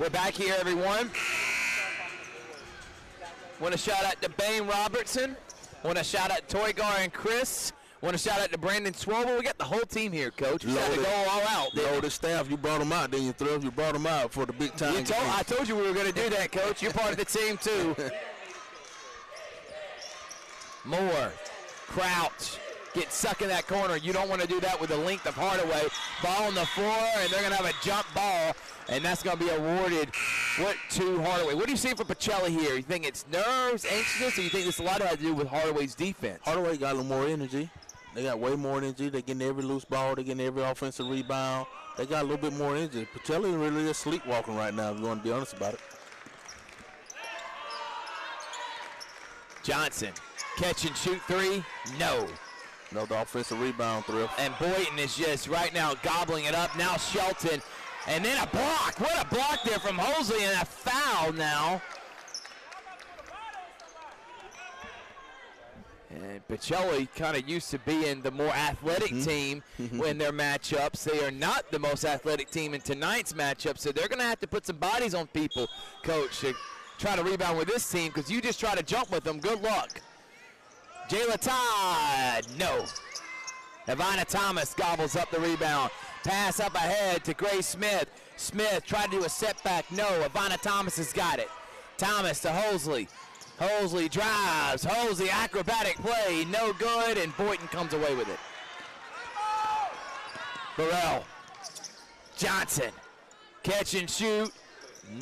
We're back here, everyone. Want to shout out to Bane Robertson. Want to shout out to Toygar and Chris. Want to shout out to Brandon Swobel. We got the whole team here, Coach. We got to go all out. The staff, you brought them out, didn't you, Thrill? You brought them out for the big time. I told you we were going to do that, Coach. You're part of the team, too. Moore, Crouch, get stuck in that corner. You don't want to do that with the length of Hardaway. Ball on the floor, and they're going to have a jump ball. And that's going to be awarded to Hardaway. What do you see for Pacelli here? You think it's nerves, anxiousness, or you think this a lot has to do with Hardaway's defense? Hardaway got a little more energy. They got way more energy. They're getting every loose ball. They're getting every offensive rebound. They got a little bit more energy. Pacelli really is sleepwalking right now, if you want to be honest about it. Johnson, catch and shoot three, no. No, the offensive rebound, Thrill. And Boynton is just right now gobbling it up. Now Shelton. And then a block. What a block there from Hosley, and a foul now. And Pacelli kind of used to being the more athletic team when their matchups. They are not the most athletic team in tonight's matchup, so they're going to have to put some bodies on people, Coach, to try to rebound with this team, because you just try to jump with them. Good luck. Jayla Todd, no. Ivana Thomas gobbles up the rebound. Pass up ahead to Grace Smith. Smith tried to do a setback. No, Ivana Thomas has got it. Thomas to Hosley. Hosley drives. Hosley, acrobatic play. No good, and Boynton comes away with it. Burrell. Johnson. Catch and shoot.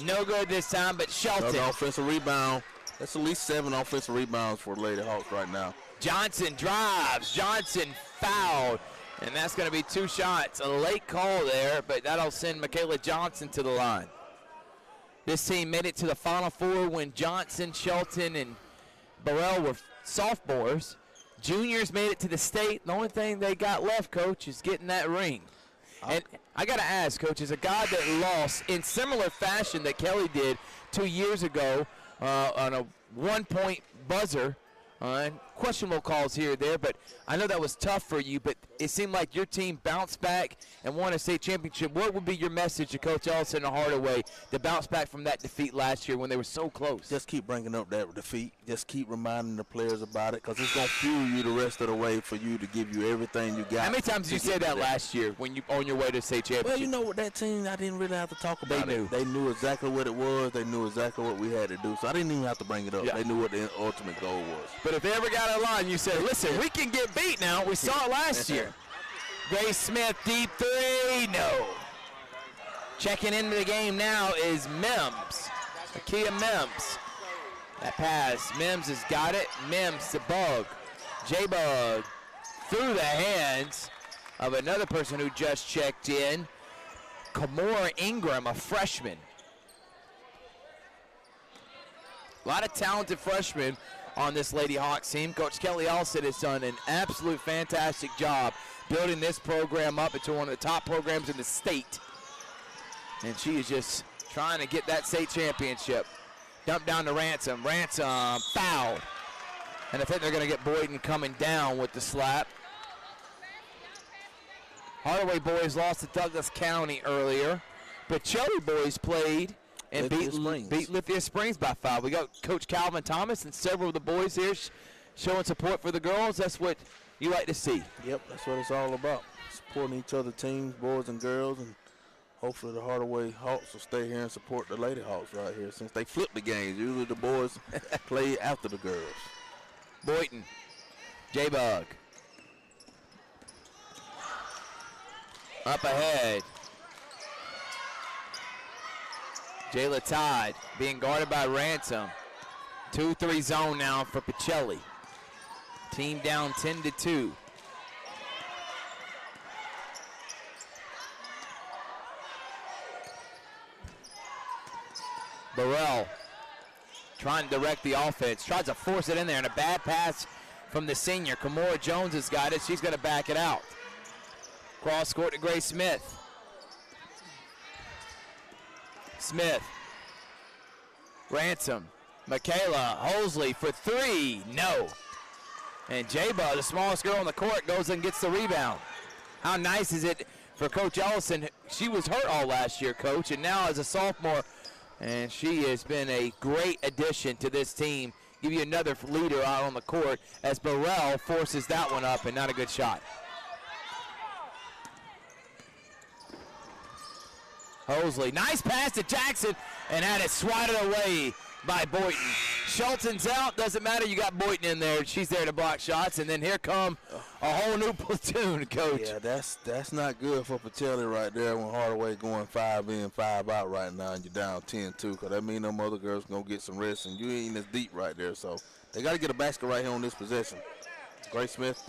No good this time, but Shelton. Another offensive rebound. That's at least 7 offensive rebounds for the Lady Hawks right now. Johnson drives. Johnson fouled. And that's going to be 2 shots. A late call there, but that'll send Michaela Johnson to the line. This team made it to the Final Four when Johnson, Shelton, and Burrell were sophomores. Juniors made it to the state. The only thing they got left, Coach, is getting that ring. And I got to ask, Coach, as a guy that lost in similar fashion that Kelly did 2 years ago on a 1-point buzzer, questionable calls here or there, but I know that was tough for you, but it seemed like your team bounced back and won a state championship. What would be your message to Coach Ellison and Hardaway to bounce back from that defeat last year when they were so close? Just keep bringing up that defeat. Just keep reminding the players about it, because it's going to fuel you the rest of the way for you to give you everything you got. How many times did you say that last year when you on your way to state championship? Well, you know what, that team, I didn't really have to talk about They knew. it. They knew exactly what it was. They knew exactly what we had to do, so I didn't even have to bring it up. Yeah. They knew what the ultimate goal was. But if they ever got a line, you said, listen, we can get beat now. We saw it last year. Grace Smith, deep three, no. Checking into the game now is Mims, Akia Mims. That pass, Mims has got it. Mims to Bug. J-Bug through the hands of another person who just checked in, Kamora Ingram, a freshman. A lot of talented freshmen on this Lady Hawks team. Coach Kelly Allsett has done an absolute fantastic job building this program up into one of the top programs in the state. And she is just trying to get that state championship. Dump down to Ransom. Ransom fouled. And I think they're going to get Boyden coming down with the slap. Hardaway boys lost to Douglas County earlier. But Pacelli boys played and beat Lithia Springs by 5. We got Coach Calvin Thomas and several of the boys here showing support for the girls. That's what you like to see. Yep, that's what it's all about. Supporting each other teams, boys and girls, and hopefully the Hardaway Hawks will stay here and support the Lady Hawks right here since they flip the games. Usually the boys play after the girls. Boynton, J-Bug. Up ahead. Jayla Todd being guarded by Ransom. 2-3 zone now for Pacelli. Team down 10-2. Burrell trying to direct the offense. Tries to force it in there, and a bad pass from the senior. Kimora Jones has got it. She's going to back it out. Cross court to Grace Smith. Smith. Ransom. Michaela Hosley for three. No. And Jayba, the smallest girl on the court, goes and gets the rebound. How nice is it for Coach Ellison? She was hurt all last year, Coach, and now as a sophomore, and she has been a great addition to this team. Give you another leader out on the court as Burrell forces that one up, and not a good shot. Hosley, nice pass to Jackson, and had it swatted away by Boynton. Shelton's out, doesn't matter, you got Boynton in there. She's there to block shots, and then here come a whole new platoon, Coach. Yeah, that's not good for Pacelli right there when Hardaway going 5 in, 5 out right now, and you're down 10-2, because that means them other girls going to get some rest, and you ain't as deep right there. So they got to get a basket right here on this possession. Grace Smith.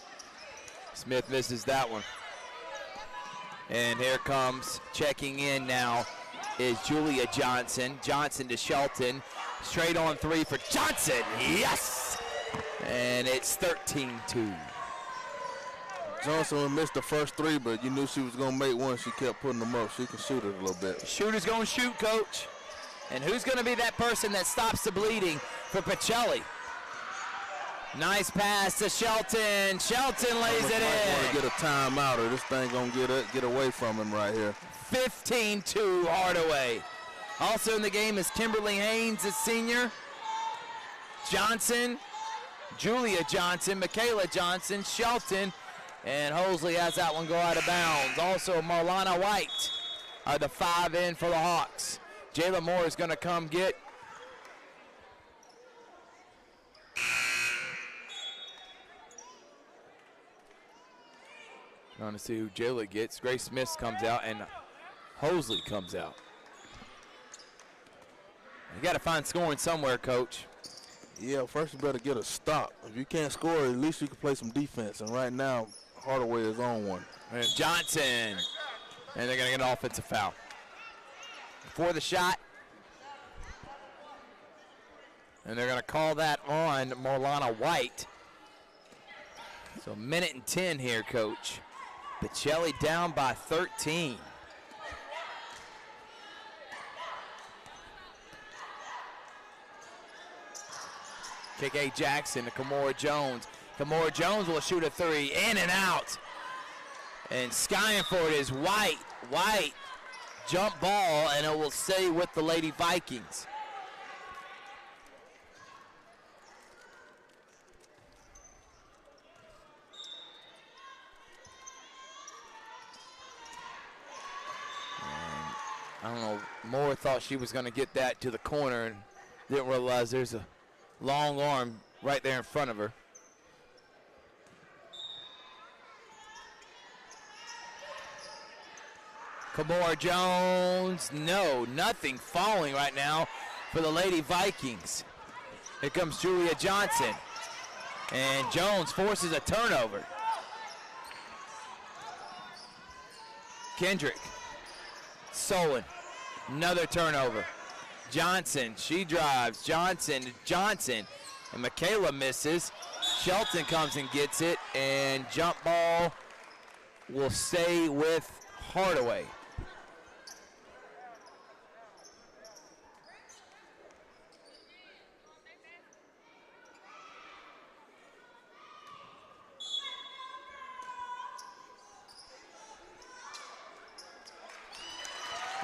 Smith misses that one. And here comes, checking in now, is Julia Johnson. Johnson to Shelton. Straight on three for Johnson. Yes! And it's 13-2. Johnson missed the first three, but you knew she was going to make one. She kept putting them up. She can shoot it a little bit. Shooter's going to shoot, Coach. And who's going to be that person that stops the bleeding for Pacelli? Nice pass to Shelton. Shelton lays it in. Want to get a timeout, or this thing going to get away from him right here. 15-2 Hardaway. Also in the game is Kimberly Haynes, a senior. Johnson, Julia Johnson, Michaela Johnson, Shelton, and Hosley has that one go out of bounds. Also Marlana White are the 5 in for the Hawks. Jayla Moore is going to come get. Trying to see who Jayla gets. Grace Smith comes out and Hosley comes out. You got to find scoring somewhere, Coach. Yeah, first you better get a stop. If you can't score, at least you can play some defense. And right now, Hardaway is on one. And Johnson, and they're going to get an offensive foul. Before the shot, and they're going to call that on Marlana White. So a minute and 10 here, Coach. Pacelli down by 13. KK Jackson to Kimora Jones. Kimora Jones will shoot a three, in and out. And skying for it is White. White, jump ball, and it will stay with the Lady Vikings. I don't know, Moore thought she was going to get that to the corner and didn't realize there's a long arm right there in front of her. Kimora Jones, no, nothing falling right now for the Lady Vikings. Here comes Julia Johnson. And Jones forces a turnover. Kendrick. Solon, another turnover. Johnson, she drives. Johnson, and Michaela misses. Shelton comes and gets it, and jump ball will stay with Hardaway.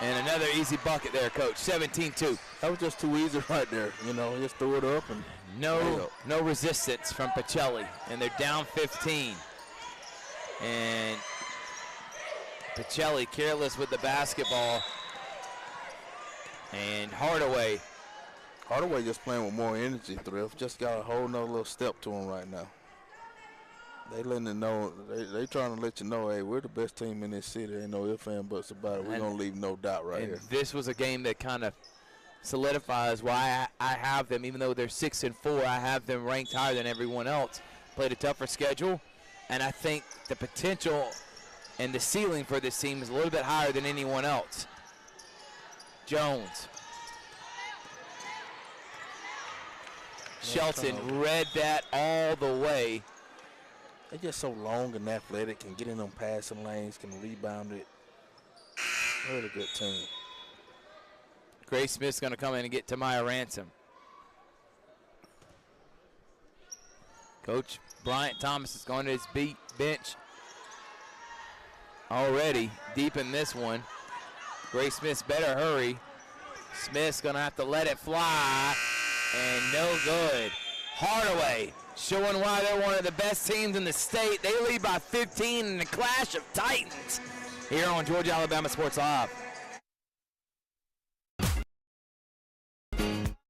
And another easy bucket there, Coach. 17-2. That was just too easy right there. You know, just threw it up. And no resistance from Pacelli. And they're down 15. And Pacelli careless with the basketball. And Hardaway. Hardaway just playing with more energy, Thrift. Just got a whole nother little step to him right now. They letting it know. They trying to let you know, hey, we're the best team in this city. Ain't no ifs and buts about it. We're gonna leave no doubt right here. This was a game that kind of solidifies why I have them, even though they're 6-4. I have them ranked higher than everyone else. Played a tougher schedule, and I think the potential and the ceiling for this team is a little bit higher than anyone else. Jones. Shelton read that all the way. They're just so long and athletic, can get in them passing lanes, can rebound it. Really good team. Grace Smith's going to come in and get Tamaya Ransom. Coach Bryant Thomas is going to his bench already deep in this one. Grace Smith's better hurry. Smith's going to have to let it fly, and no good. Hardaway showing why they're one of the best teams in the state. They lead by 15 in the clash of titans here on Georgia Alabama Sports Live.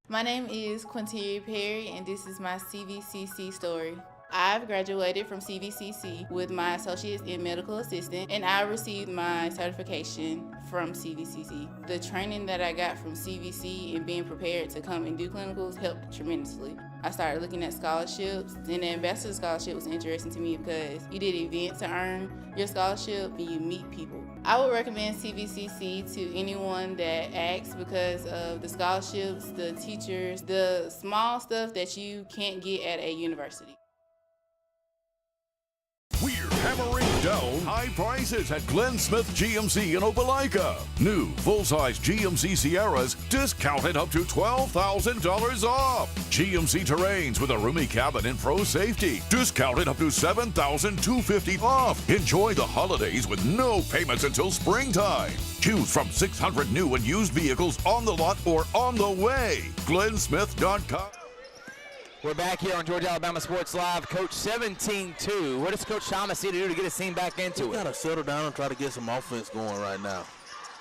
My name is Quinteria Perry, and this is my CVCC story. I've graduated from CVCC with my associates in medical assistant, and I received my certification from CVCC. The training that I got from CVC and being prepared to come and do clinicals helped tremendously. I started looking at scholarships, and the ambassador scholarship was interesting to me because you did events to earn your scholarship and you meet people. I would recommend CVCC to anyone that asks because of the scholarships, the teachers, the small stuff that you can't get at a university. We're hammering down high prices at Glenn Smith GMC in Opelika. New full-size GMC Sierras discounted up to $12,000 off. GMC Terrains with a roomy cabin and pro safety discounted up to $7,250 off. Enjoy the holidays with no payments until springtime. Choose from 600 new and used vehicles on the lot or on the way. GlennSmith.com. We're back here on Georgia Alabama Sports Live. Coach 17-2. What does Coach Thomas need to do to get his team back into it? He's got to settle down and try to get some offense going right now.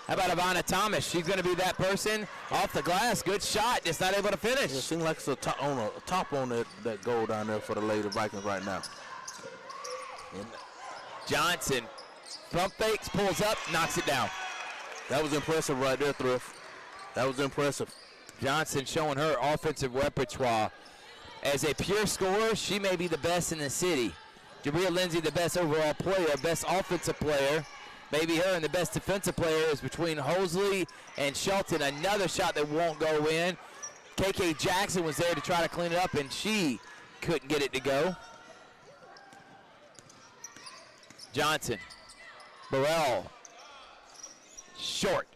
How about Ivana Thomas? She's going to be that person off the glass. Good shot, just not able to finish. It seems like it's a top on that goal down there for the Lady Vikings right now. And Johnson pump fakes, pulls up, knocks it down. That was impressive right there, Thrift. That was impressive. Johnson showing her offensive repertoire. As a pure scorer, she may be the best in the city. Jabria Lindsay, the best overall player, best offensive player. Maybe her and the best defensive player is between Hosley and Shelton. Another shot that won't go in. KK Jackson was there to try to clean it up, and she couldn't get it to go. Johnson. Burrell. Short.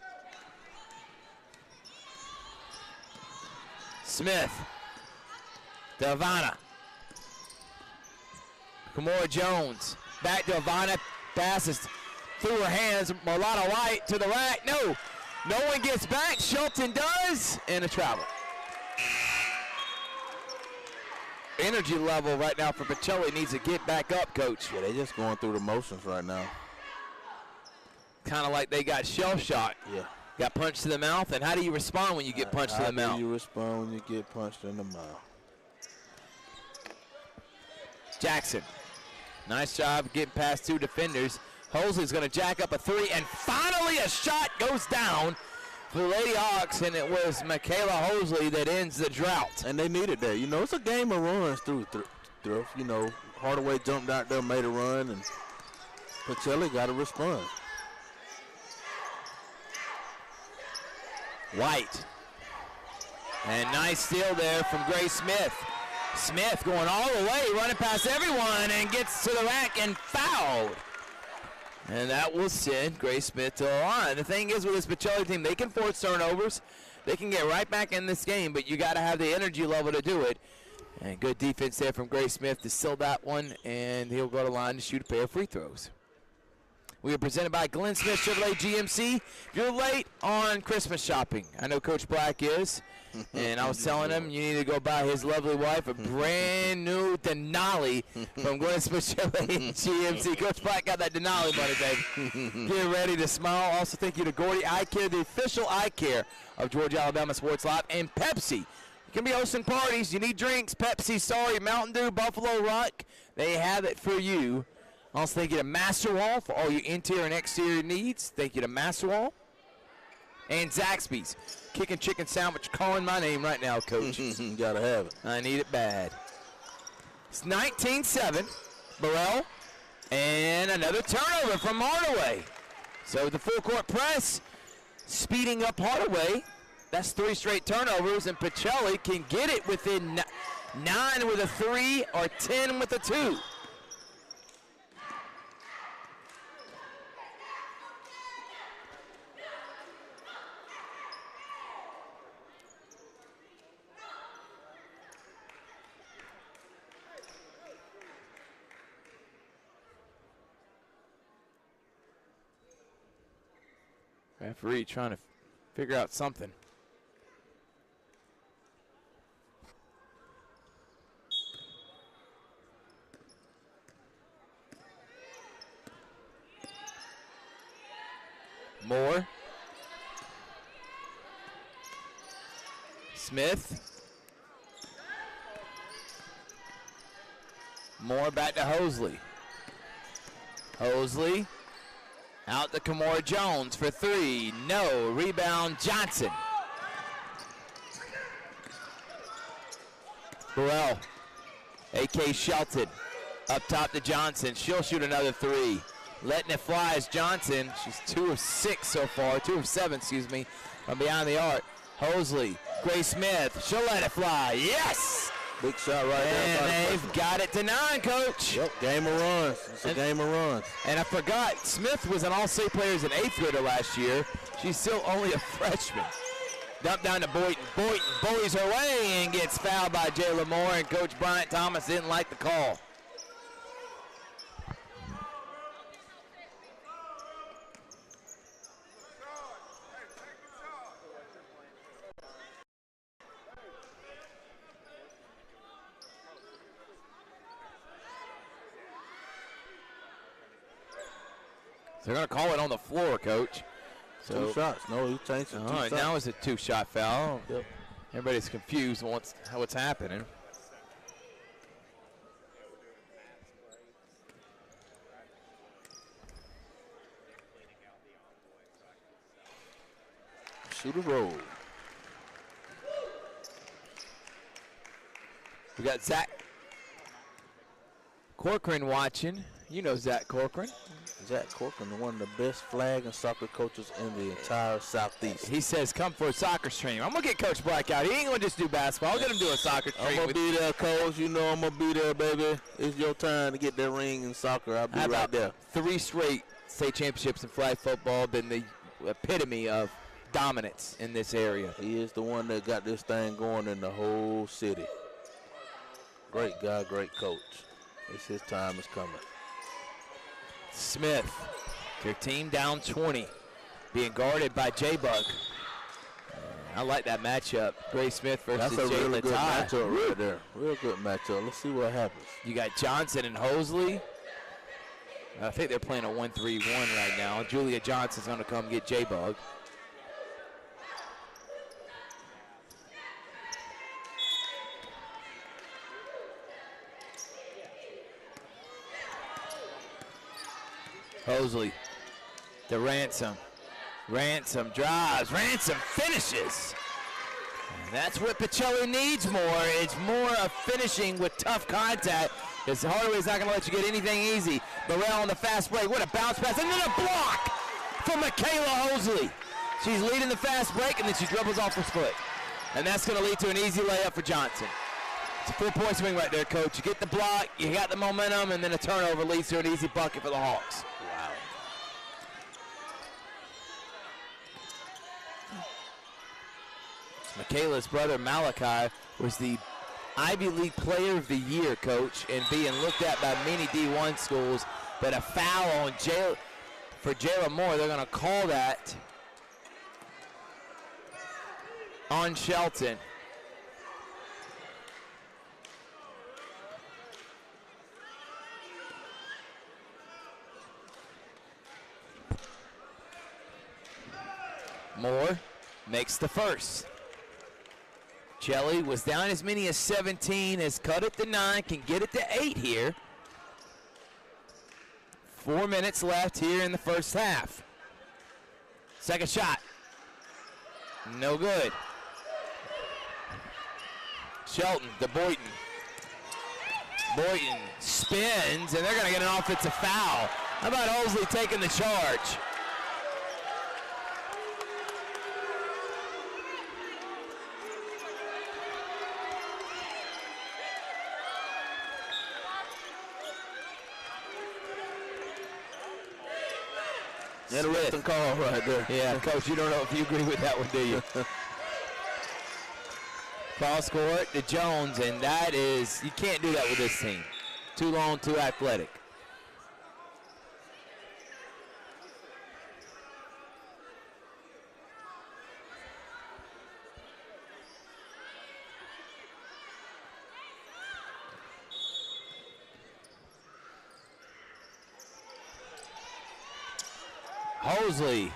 Smith. To Ivana. Kimora Jones. Back to Ivana. Passes through her hands. Marlana White to the rack. No. No one gets back. Shelton does. And a travel. Energy level right now for Pacelli needs to get back up, Coach. Yeah, they're just going through the motions right now. Kind of like they got shell shocked. Yeah. Got punched to the mouth. And how do you respond when you get punched to the mouth? How do you respond when you get punched in the mouth? Jackson. Nice job getting past two defenders. Hosley's going to jack up a three, and finally a shot goes down for the Lady Hawks, and it was Michaela Hosley that ends the drought. And they needed that. You know, it's a game of runs through. You know, Hardaway jumped out there, made a run, and Pacelli got to respond. White. And nice steal there from Grace Smith. Smith going all the way, running past everyone, and gets to the rack and fouled. And that will send Grace Smith to the line. The thing is with this Pacelli team, they can force turnovers. They can get right back in this game, but you got to have the energy level to do it. And good defense there from Grace Smith to seal that one, and he'll go to the line to shoot a pair of free throws. We are presented by Glenn Smith Chevrolet GMC. If you're late on Christmas shopping, I know Coach Black is, and I was telling him you need to go buy his lovely wife a brand new Denali from Glenn Smith Chevrolet GMC. Coach Black got that Denali money, baby. Get ready to smile. Also, thank you to Gordy Eye Care, the official eye care of Georgia Alabama Sports Live, and Pepsi. You can be hosting parties. You need drinks. Pepsi, sorry, Mountain Dew, Buffalo Rock. they have it for you. Also, they get a master wall for all your interior and exterior needs. They get a master wall. And Zaxby's Kickin' Chicken Sandwich, calling my name right now, Coach. Gotta have it. I need it bad. It's 19-7. Burrell. And another turnover from Hardaway. So the full court press speeding up Hardaway. That's 3 straight turnovers, and Pacelli can get it within 9 with a 3 or 10 with a 2. Referee trying to figure out something. Moore. Smith. Moore back to Hosley. Hosley. Out to Kamora Jones for 3. No. Rebound Johnson. Burrell. A.K. Shelton. Up top to Johnson. She'll shoot another 3. Letting it fly is Johnson. She's 2 of 6 so far. 2 of 7, excuse me, from behind the arc. Hosley. Gray Smith. She'll let it fly. Yes! Big shot right there. And they've got it to 9, Coach. Yep, game of runs. It's a game of runs. And I forgot, Smith was an All-State player as an 8th grader last year. She's still only a freshman. Dump down to Boynton. Boynton bullies her way and gets fouled by Jayla Moore, and Coach Bryant Thomas didn't like the call. They're going to call it on the floor, Coach. So 2 shots. No, he changed it. All right, now it's a 2-shot foul. Yep. Everybody's confused on what's happening. Shoot a roll. We got Zach Corcoran watching. You know Zach Corcoran. Zach Corcoran, one of the best flag and soccer coaches in the entire Southeast. He says, come for a soccer stream. I'm going to get Coach Black out. He ain't going to just do basketball. I'll get him do a soccer stream. I'm going to be there, Coach. You know I'm going to be there, baby. It's your time to get that ring in soccer. I'll be right there. 3 straight state championships in flag football. Been the epitome of dominance in this area. He is the one that got this thing going in the whole city. Great guy, great coach. It's his time is coming. Smith, their team down 20, being guarded by J-Bug. I like that matchup. Gray Smith versus That's a really good Latai. matchup right there. Real good matchup. Let's see what happens. You got Johnson and Hosley. I think they're playing a 1-3-1 right now. Julia Johnson's going to come get J-Bug. Hosley to Ransom. Ransom drives. Ransom finishes. And that's what Pacelli needs more. It's more of finishing with tough contact, because Hardaway's not going to let you get anything easy. Burrell on the fast break. What a bounce pass. And then a block from Michaela Hosley. She's leading the fast break, and then she dribbles off her foot. And that's going to lead to an easy layup for Johnson. It's a 4-point swing right there, Coach. You get the block, you got the momentum, and then a turnover leads to an easy bucket for the Hawks. Michaela's brother Malachi was the Ivy League Player of the Year, Coach, and being looked at by many D1 schools. But a foul on for Jayla Moore, they're going to call that on Shelton. Moore makes the first. Pacelli was down as many as 17, has cut it to 9, can get it to 8 here. 4 minutes left here in the first half. Second shot. No good. Shelton to Boynton. Boynton spins, and they're going to get an offensive foul. How about Osley taking the charge? Interesting call right there. Yeah, Coach, you don't know if you agree with that one, do you? Cross court to Jones, and that is, you can't do that with this team. Too long, too athletic. Hosley,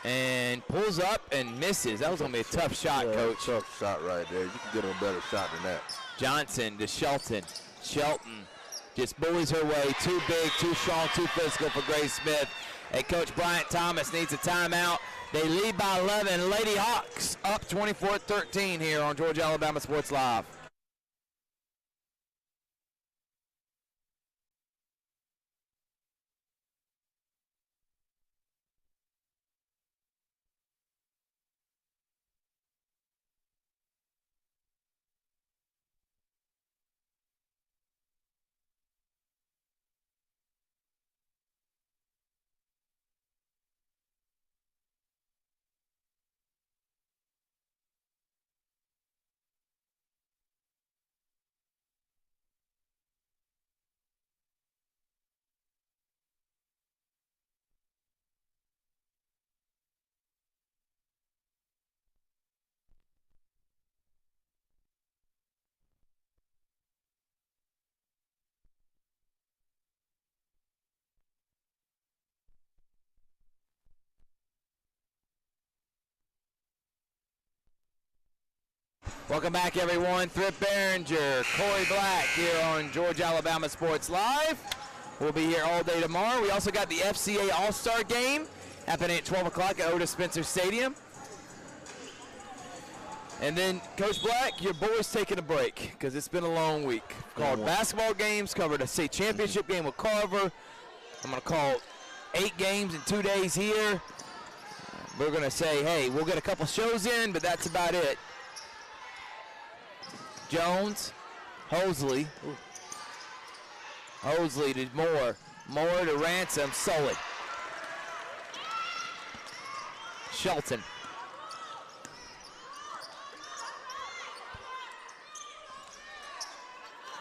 and pulls up and misses. That was going to be a tough shot, Coach. Tough shot right there. You can get him a better shot than that. Johnson to Shelton. Shelton just bullies her way. Too big, too strong, too physical for Grace Smith. And Coach Bryant Thomas needs a timeout. They lead by 11. Lady Hawks up 24-13 here on Georgia Alabama Sports Live. Welcome back, everyone. Thrift Behringer, Corey Black here on Georgia Alabama Sports Live. We'll be here all day tomorrow. We also got the FCA All-Star Game happening at 12 o'clock at Otis Spencer Stadium. And then, Coach Black, your boys taking a break because it's been a long week. Called basketball games, covered a state championship game with Carver. I'm going to call 8 games in 2 days here. We're going to say, hey, we'll get a couple shows in, but that's about it. Jones, Hosley. Hosley to Moore. Moore to Ransom, Sully. Shelton.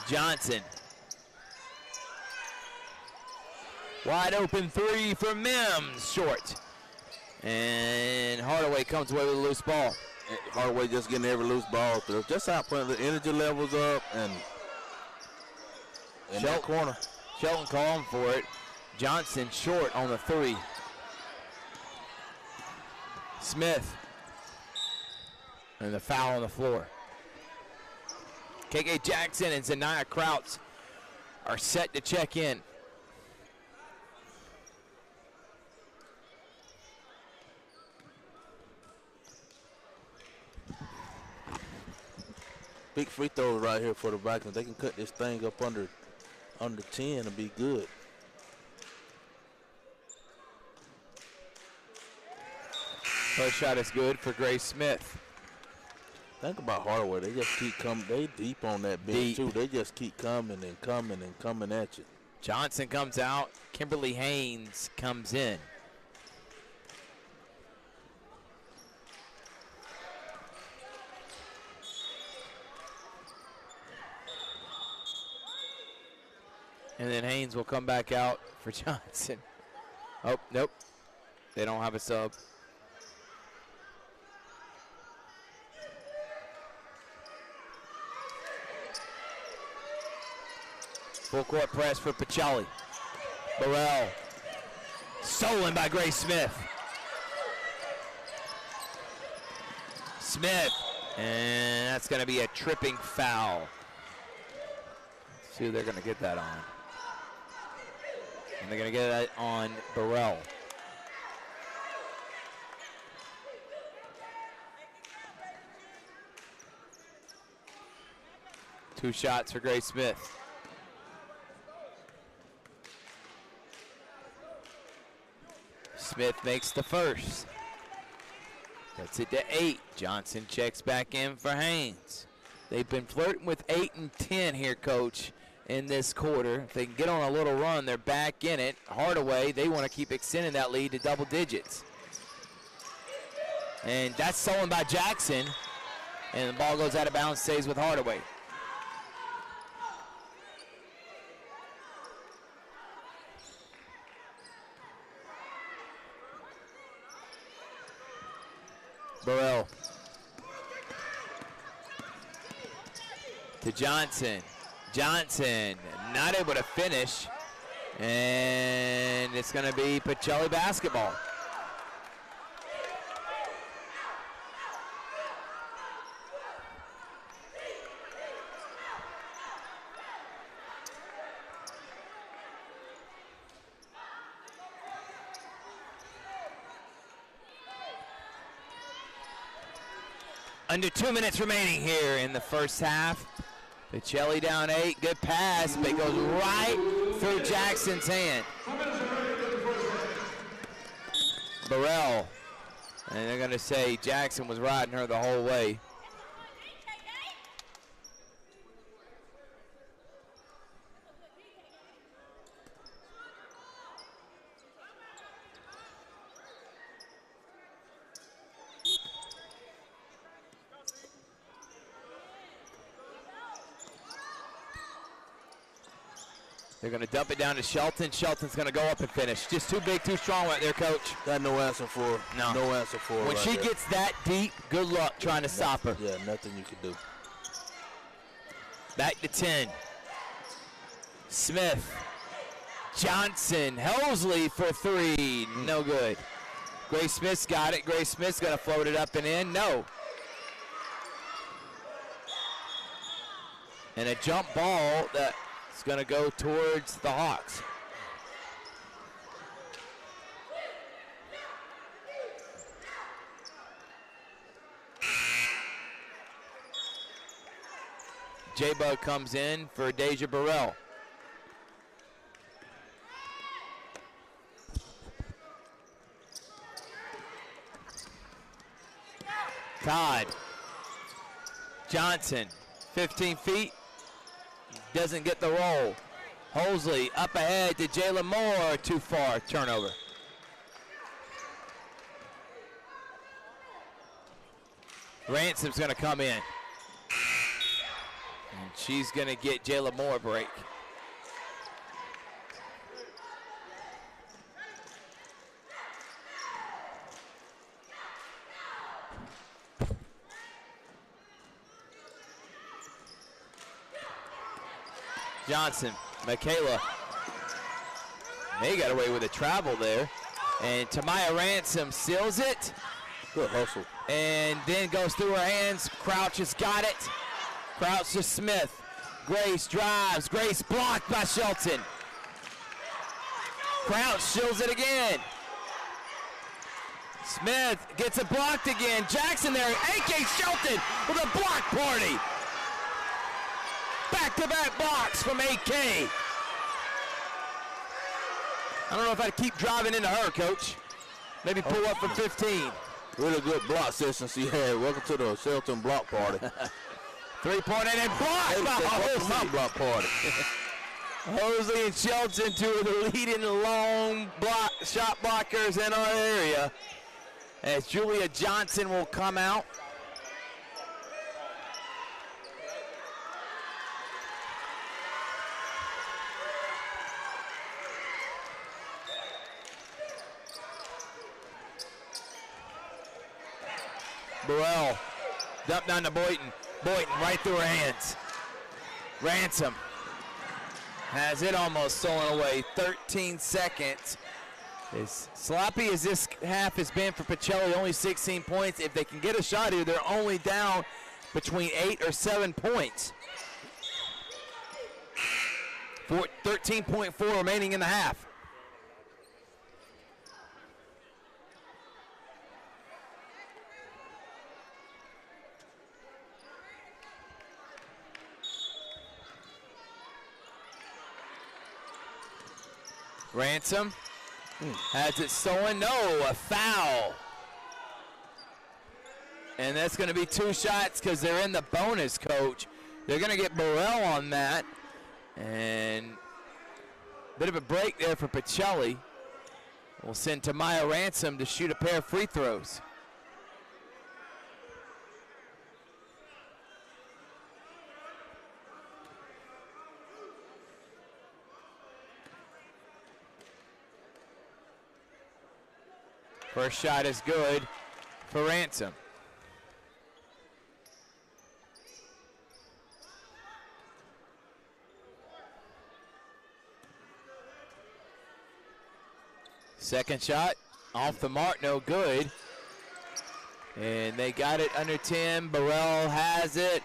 Johnson. Wide open three for Mims, short. And Hardaway comes away with a loose ball. Hardaway just getting every loose ball through. Just out putting the energy levels up and in that corner. Shelton calling for it. Johnson short on the three. Smith. And the foul on the floor. KK Jackson and Zaniah Krauts are set to check in. Big free throws right here for the Vikings. They can cut this thing up under 10 and be good. First shot is good for Grace Smith. Think about Hardaway. They just keep coming. They deep on that bench too. They just keep coming and coming and coming at you. Johnson comes out. Kimberly Haynes comes in. And then Haynes will come back out for Johnson. Oh, nope. They don't have a sub. Full court press for Pacelli. Burrell. Stolen by Grace Smith. Smith. And that's going to be a tripping foul. Let's see who they're going to get that on. And they're going to get it on Burrell. Two shots for Grace Smith. Smith makes the first. Gets it to 8. Johnson checks back in for Haynes. They've been flirting with 8 and 10 here, Coach, in this quarter. If they can get on a little run, they're back in it. Hardaway, they want to keep extending that lead to double digits. And that's stolen by Jackson. And the ball goes out of bounds, stays with Hardaway. Burrell to Johnson. Johnson not able to finish, and it's going to be Pacelli basketball. Under 2 minutes remaining here in the first half. Pacelli down 8, good pass, but it goes right through Jackson's hand. Burrell, and they're gonna say Jackson was riding her the whole way. They're going to dump it down to Shelton. Shelton's going to go up and finish. Just too big, too strong right there, Coach. Got no answer for her. No. No answer for her. When she gets that deep, good luck trying to stop her. Yeah, nothing you can do. Back to 10. Smith. Johnson. Helsley for 3. No good. Grace Smith's got it. Grace Smith's going to float it up and in. No. And a jump ball that it's going to go towards the Hawks. J-Bug comes in for Deja Burrell. Todd. Johnson, 15 feet. Doesn't get the roll. Hosley up ahead to Jalen Moore. Too far. Turnover. Ransom's going to come in. And she's going to get Jalen Moore a break. Johnson, Michaela. They got away with a travel there. And Tamaya Ransom seals it. Good hustle. And then goes through her hands. Crouch has got it. Crouch to Smith. Grace drives. Grace blocked by Shelton. Crouch shields it again. Smith gets it blocked again. Jackson there. A.K. Shelton with a block party. Back-to-back blocks from A.K. I don't know if I'd keep driving into her, Coach. Maybe pull up for 15. Really good block session she had. Welcome to the Shelton block party. 3-point and blocked by my block party. Hosley and Shelton, two of the leading long shot blockers in our area. As Julia Johnson will come out. Burrell, dump down to Boynton. Boynton right through her hands. Ransom has it almost stolen away. 13 seconds. As sloppy as this half has been for Pacelli, only 16 points. If they can get a shot here, they're only down between 8 or 7 points. 13.4 remaining in the half. Ransom has it stolen. No, a foul. And that's going to be 2 shots because they're in the bonus, Coach. They're going to get Burrell on that. And a bit of a break there for Pacelli. We'll send Tamaya Ransom to shoot a pair of free throws. First shot is good for Ransom. Second shot off the mark, no good. And they got it under 10. Burrell has it.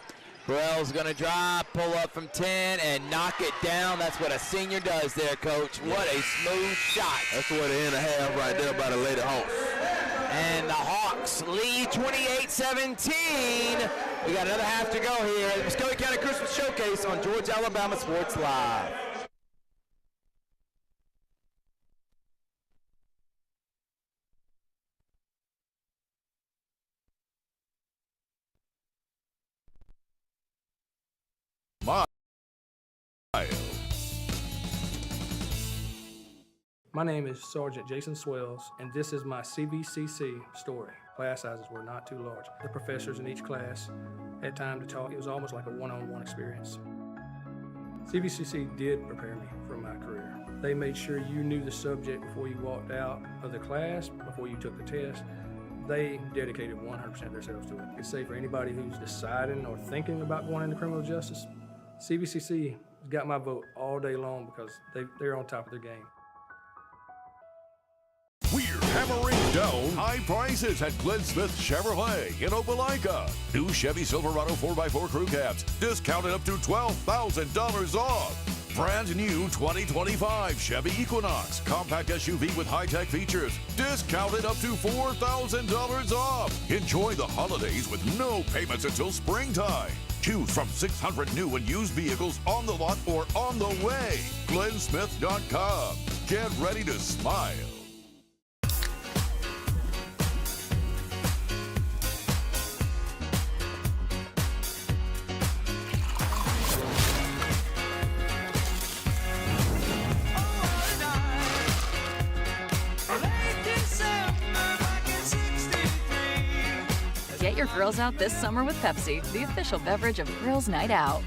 Burrell's gonna drive, pull up from 10, and knock it down. That's what a senior does there, Coach. What a smooth shot. That's the way to end the half right there by the Lady Hawks. And the Hawks lead 28-17. We got another half to go here at the Muscogee County Christmas Showcase on Georgia Alabama Sports Live. My name is Sergeant Jason Swells, and this is my CVCC story. Class sizes were not too large. The professors in each class had time to talk. It was almost like a one-on-one experience. CVCC did prepare me for my career. They made sure you knew the subject before you walked out of the class, before you took the test. They dedicated 100% of themselves to it. I could say for anybody who's deciding or thinking about going into criminal justice, CVCC got my vote all day long because they're on top of their game. We're hammering down high prices at Glenn Smith Chevrolet in Opelika. New Chevy Silverado 4x4 crew cabs discounted up to $12,000 off. Brand new 2025 Chevy Equinox compact SUV with high-tech features discounted up to $4,000 off. Enjoy the holidays with no payments until springtime. Choose from 600 new and used vehicles on the lot or on the way. GlennSmith.com. Get ready to smile. Get your girls out this summer with Pepsi, the official beverage of Girls Night Out.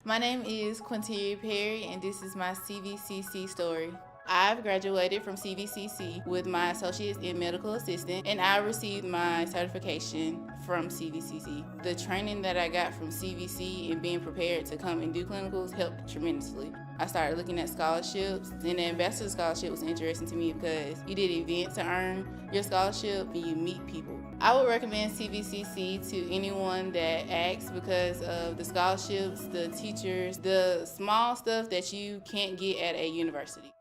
My name is Quinteria Perry, and this is my CVCC story. I've graduated from CVCC with my associates in medical assistant, and I received my certification from CVCC. The training that I got from CVC and being prepared to come and do clinicals helped tremendously. I started looking at scholarships, and the Ambassador Scholarship was interesting to me because you did events to earn your scholarship and you meet people. I would recommend CVCC to anyone that asks because of the scholarships, the teachers, the small stuff that you can't get at a university.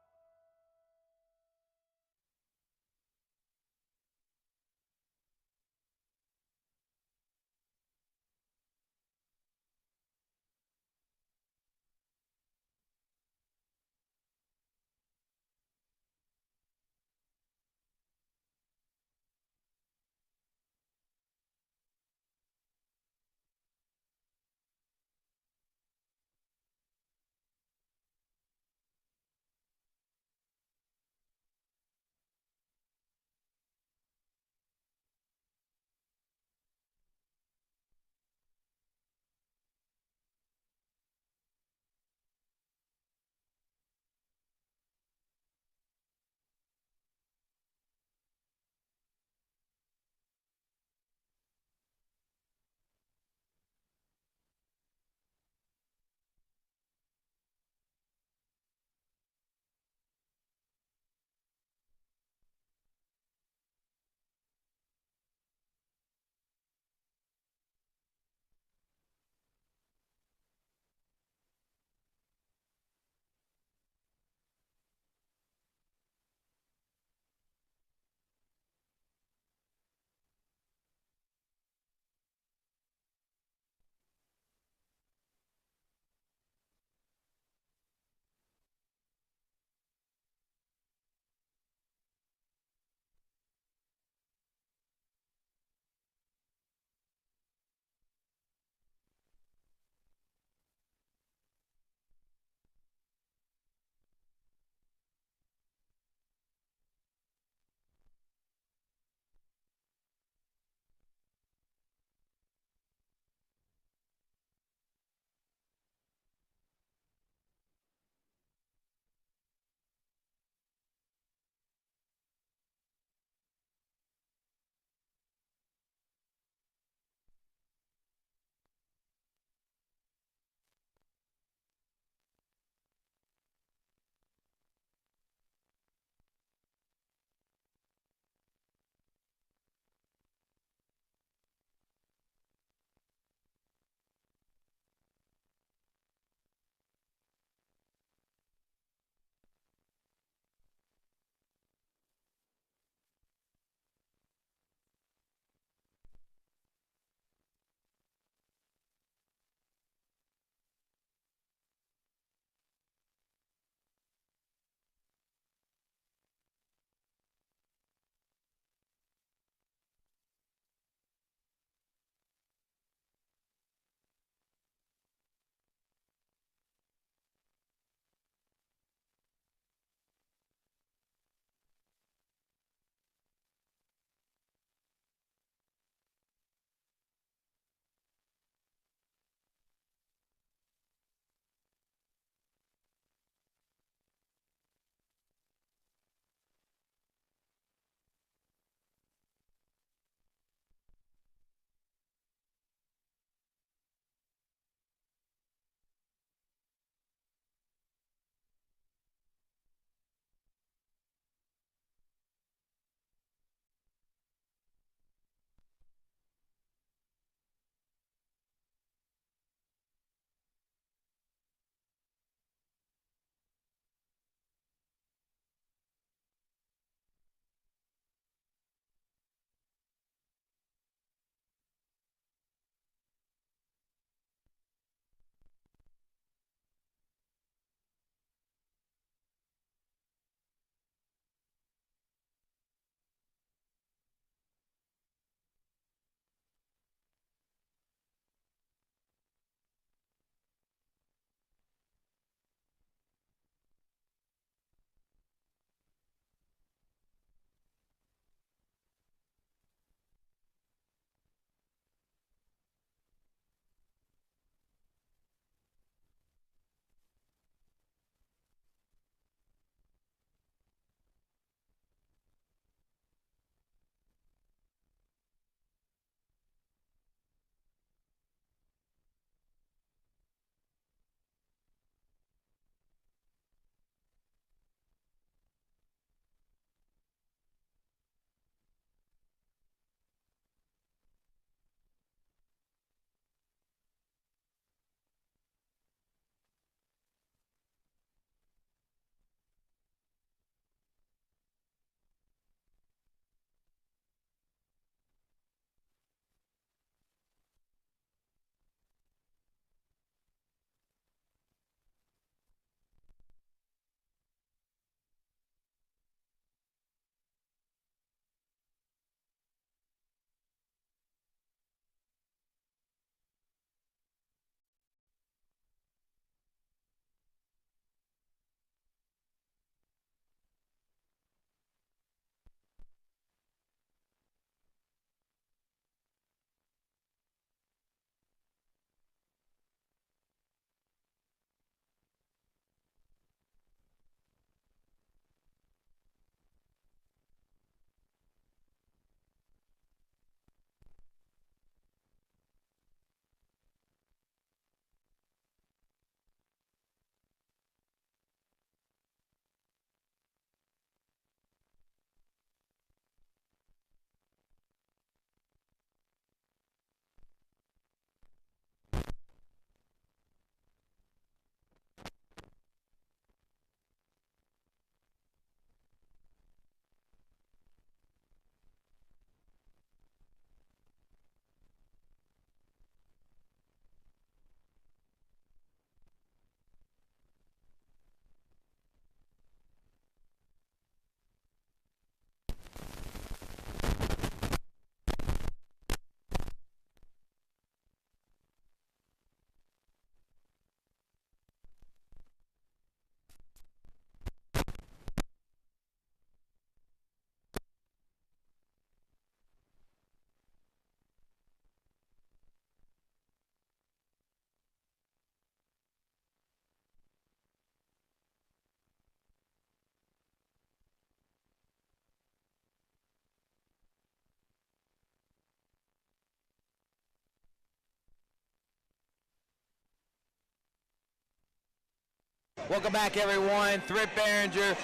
Welcome back, everyone. Thrift Behringer,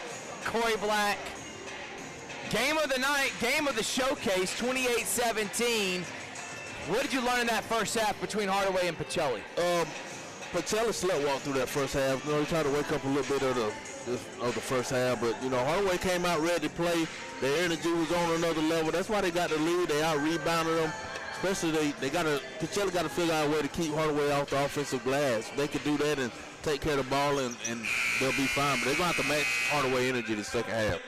Corey Black. Game of the night, game of the showcase, 28-17. What did you learn in that first half between Hardaway and Pacelli? Pacelli sleptwalked through that first half. He tried to wake up a little bit of the first half, but Hardaway came out ready to play. Their energy was on another level. That's why they got the lead. They out-rebounded them. Especially Pacelli got to figure out a way to keep Hardaway off the offensive glass. They could do that and take care of the ball, and they'll be fine. But they're going to have to match Hardaway energy the second half.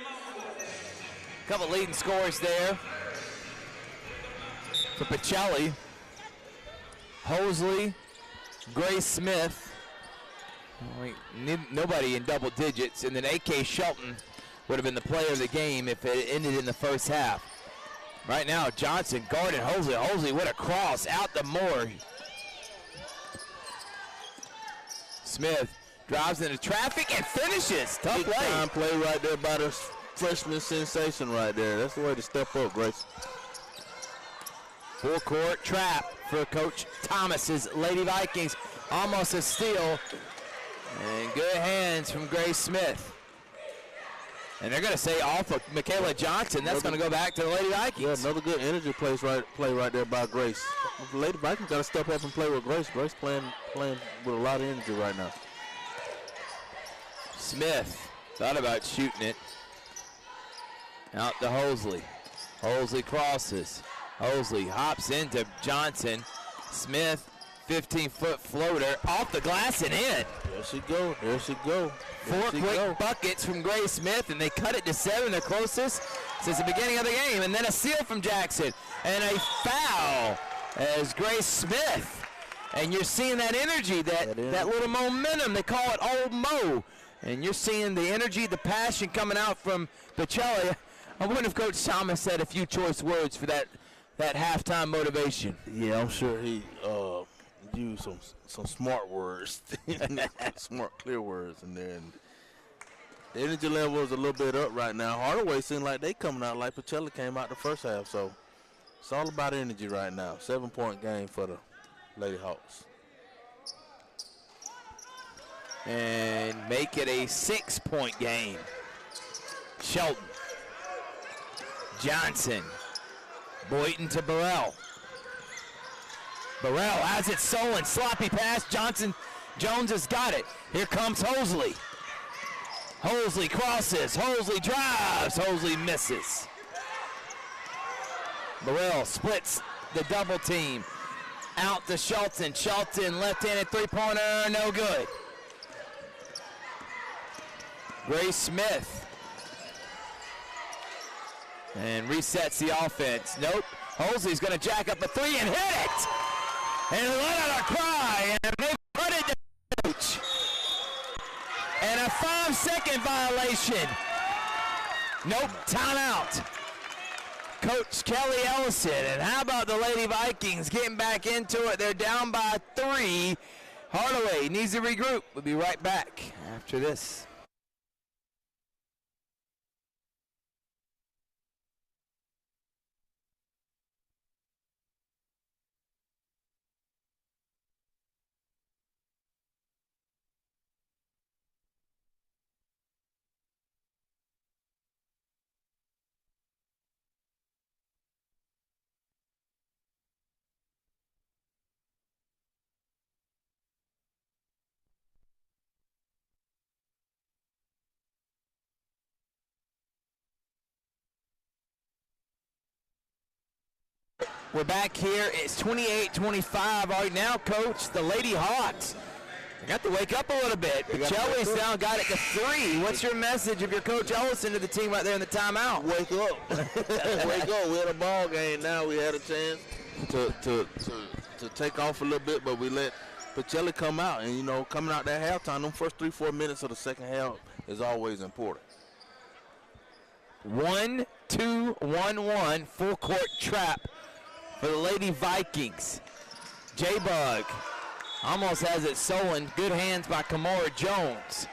Couple leading scores there for Pacelli. Hosley, Grace Smith. Nobody in double digits. And then A.K. Shelton would have been the player of the game if it ended in the first half. Right now, Johnson guarding Hosley. Hosley, what a cross out the Moore. Smith drives into traffic and finishes. Tough Big play. time play right there by the freshman sensation right there. That's the way to step up, Grace. Full court trap for Coach Thomas's Lady Vikings. Almost a steal. And good hands from Grace Smith. And they're going to say off of Michaela Johnson. That's going to go back to the Lady Vikings. Yeah, another good energy play right there by Grace. The Lady Vikings got to step up and play with Grace. Grace playing with a lot of energy right now. Smith thought about shooting it. Out to Hosley. Hosley crosses. Hosley hops into Johnson. Smith, 15-foot floater off the glass and in. There she go. There she go. Four quick buckets from Grace Smith, and they cut it to 7, their closest since the beginning of the game. And then a steal from Jackson. And a foul as Grace Smith. And you're seeing that energy, that little momentum. They call it Old Mo. And you're seeing the energy, the passion coming out from Pacelli. I wonder if Coach Thomas said a few choice words for that halftime motivation. Yeah, I'm sure he used some smart words, smart, clear words in there. And the energy level is a little bit up right now. Hardaway seems like they coming out like Pacelli came out the first half. So it's all about energy right now. 7-point game for the Lady Hawks. And make it a 6-point game. Shelton. Johnson. Boynton to Burrell. Burrell has it stolen. Sloppy pass. Jones has got it. Here comes Hosley. Hosley crosses. Hosley drives. Hosley misses. Burrell splits the double team. Out to Shelton. Shelton left-handed three-pointer. No good. Grace Smith. And resets the offense. Nope. Hosley's going to jack up a three and hit it. And let out a cry. And they put it to coach. And a 5-second violation. Nope. Timeout. Coach Kelly Ellison. And how about the Lady Vikings getting back into it? They're down by 3. Hardaway needs to regroup. We'll be right back after this. We're back here. It's 28-25 right now, Coach. The Lady Hawks got to wake up a little bit. Pacelli's now got it to 3. What's your message of your Coach Ellison to the team right there in the timeout? Wake up. Wake up. We had a ball game now. We had a chance to take off a little bit, but we let Pacelli come out. And, you know, coming out that halftime, them first 3-4 minutes of the second half is always important. 1-2-1-1 full court trap for the Lady Vikings. J-Bug almost has it stolen. Good hands by Kamora Jones.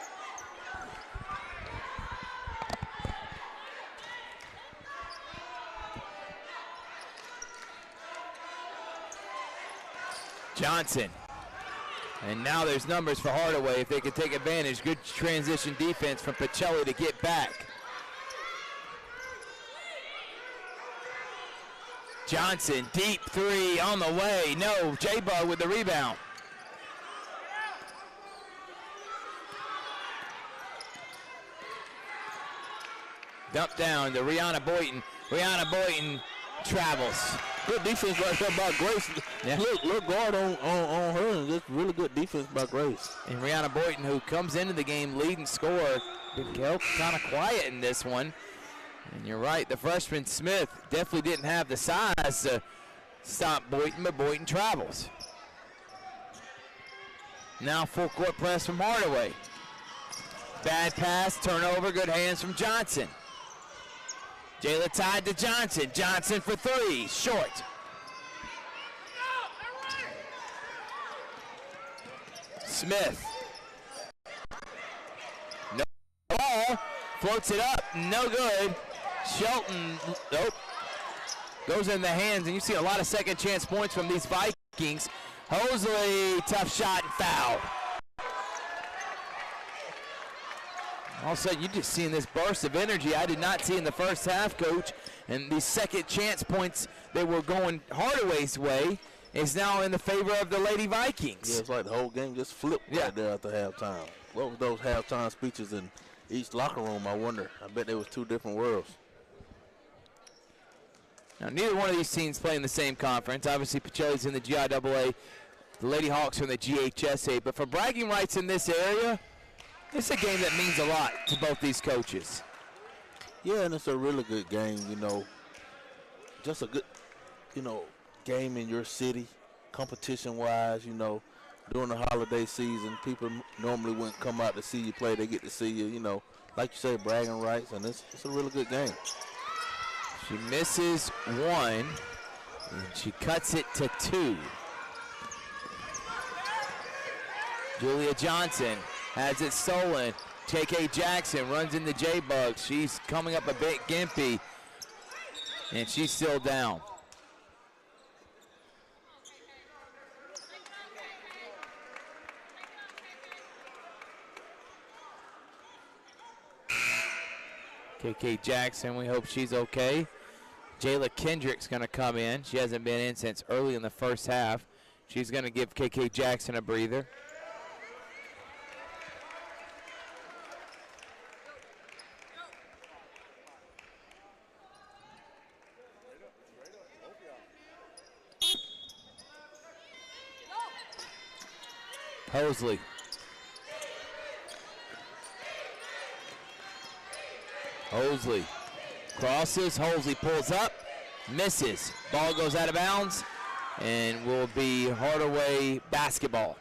Johnson And now there's numbers for Hardaway if they can take advantage. Good transition defense from Pacelli to get back. Johnson, deep three on the way. No, J-Bug with the rebound. Dump down to Rihanna Boynton. Rihanna Boynton travels. Good defense right there by Grace. Yeah. Look guard on her, and just really good defense by Grace. And Rihanna Boynton, who comes into the game leading scorer, kind of quiet in this one. And you're right, the freshman Smith definitely didn't have the size to stop Boynton, but Boynton travels. Now full court press from Hardaway. Bad pass, turnover, good hands from Johnson. Jayla tied to Johnson. Johnson for three, short. Smith. No ball, floats it up, no good. Shelton, nope. Goes in the hands, and you see a lot of second chance points from these Vikings. Hosley, tough shot and foul. All of a sudden, you're just seeing this burst of energy I did not see in the first half, Coach. And these second chance points that were going Hardaway's way is now in the favor of the Lady Vikings. Yeah, it's like the whole game just flipped right there after halftime. What was those halftime speeches in each locker room, I wonder? I bet there was two different worlds. Now, neither one of these teams play in the same conference. Obviously, Pacelli's in the GIAA. The Lady Hawks are in the GHSA. But for bragging rights in this area, it's a game that means a lot to both these coaches. Yeah, and it's a really good game, you know. Just a good, you know, game in your city, competition-wise, you know. During the holiday season, people normally wouldn't come out to see you play. They get to see you, you know, like you say, bragging rights, and it's a really good game. She misses one, and she cuts it to two. Julia Johnson has it stolen. KK Jackson runs into J-Bug. She's coming up a bit gimpy, and she's still down. KK Jackson, we hope she's okay. Jayla Kendrick's going to come in. She hasn't been in since early in the first half. She's going to give KK Jackson a breather. Hosley. Hosley crosses. Hosley pulls up, misses. Ball goes out of bounds and will be Hardaway basketball.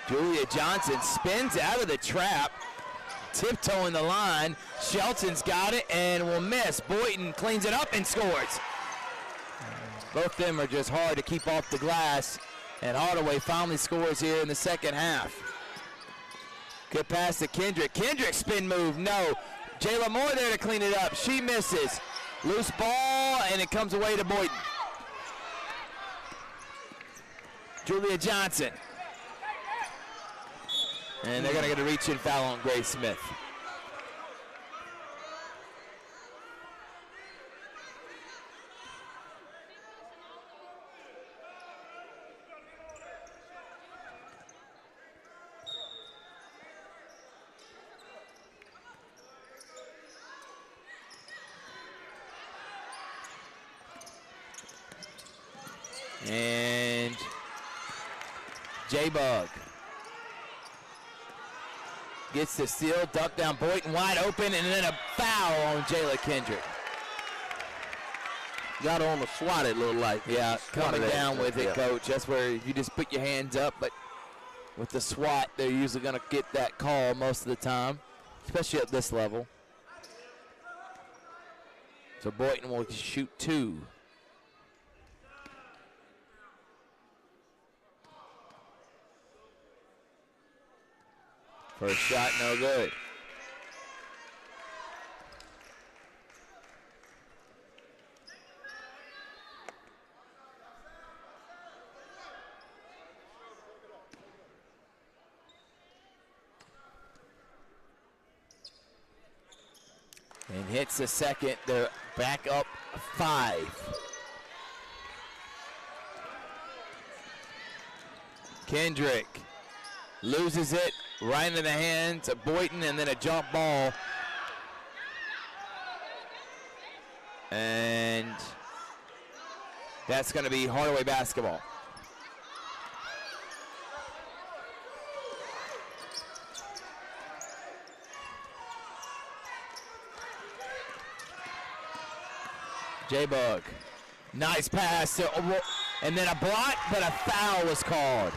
Julia Johnson spins out of the trap, tiptoeing the line. Shelton's got it and will miss. Boynton cleans it up and scores. Both of them are just hard to keep off the glass, and Hardaway finally scores here in the second half. Good pass to Kendrick. Kendrick spin move, no. Jayla Moore there to clean it up. She misses. Loose ball, and it comes away to Boynton. Julia Johnson. And they're going to get a reach-in foul on Grace Smith. And J-Bug gets the steal, duck down Boynton, wide open, and then a foul on Jayla Kendrick. Got on the swat, it looked like. Yeah, coming down with it, Coach. That's where you just put your hands up, but with the swat, they're usually going to get that call most of the time, especially at this level. So Boynton will shoot two. First shot, no good. And hits the second. They're back up 5. Kendrick loses it right into the hands of Boynton, and then a jump ball. And that's going to be Hardaway basketball. J-Bug, nice pass, and then a block, but a foul was called.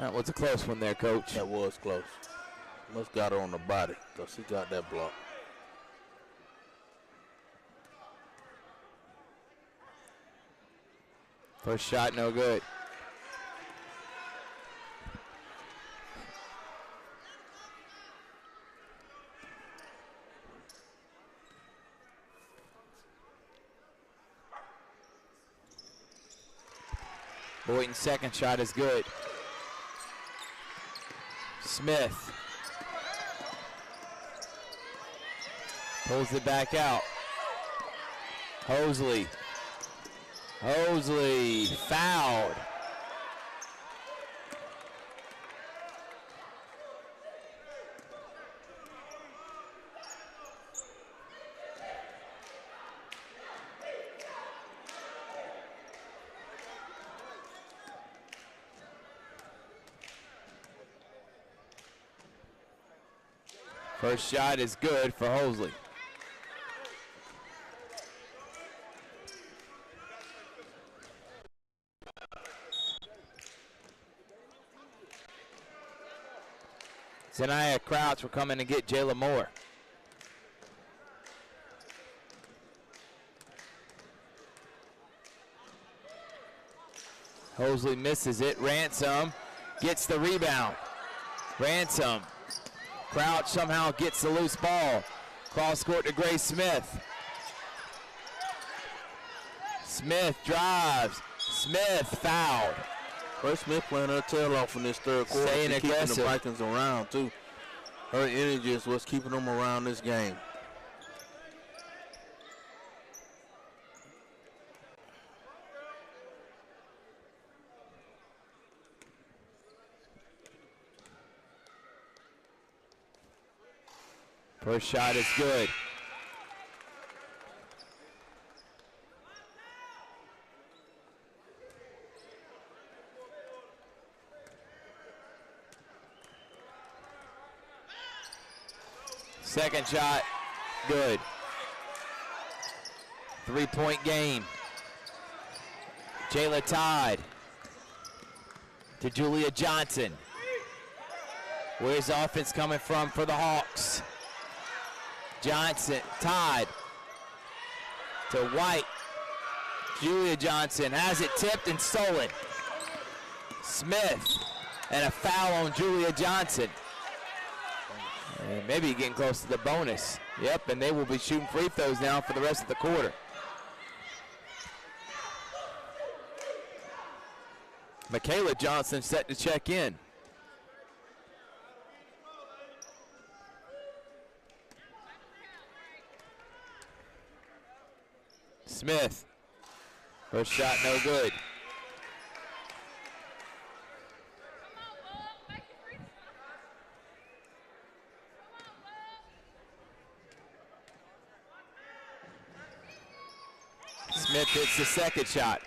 That was a close one there, Coach. That was close. Must got her on the body, because he got that block. First shot, no good. Boynton's second shot is good. Smith pulls it back out. Hosley fouled. First shot is good for Hosley. Zaniah Crouch will come in and get Jayla Moore. Hosley misses it. Ransom gets the rebound. Ransom. Crouch somehow gets the loose ball. Cross court to Grace Smith. Smith drives. Smith fouled. Grace Smith playing her tail off in this third quarter. Staying keeping aggressive. the Vikings around too. Her energy is what's keeping them around this game. First shot is good. Second shot, good. 3-point game. Jayla Todd to Julia Johnson. Where's the offense coming from for the Hawks? Johnson, Todd to White. Julia Johnson has it tipped and stolen. Smith, and a foul on Julia Johnson. And maybe getting close to the bonus. Yep, and they will be shooting free throws now for the rest of the quarter. Michaela Johnson set to check in. Smith, first shot no good. Smith hits the second shot.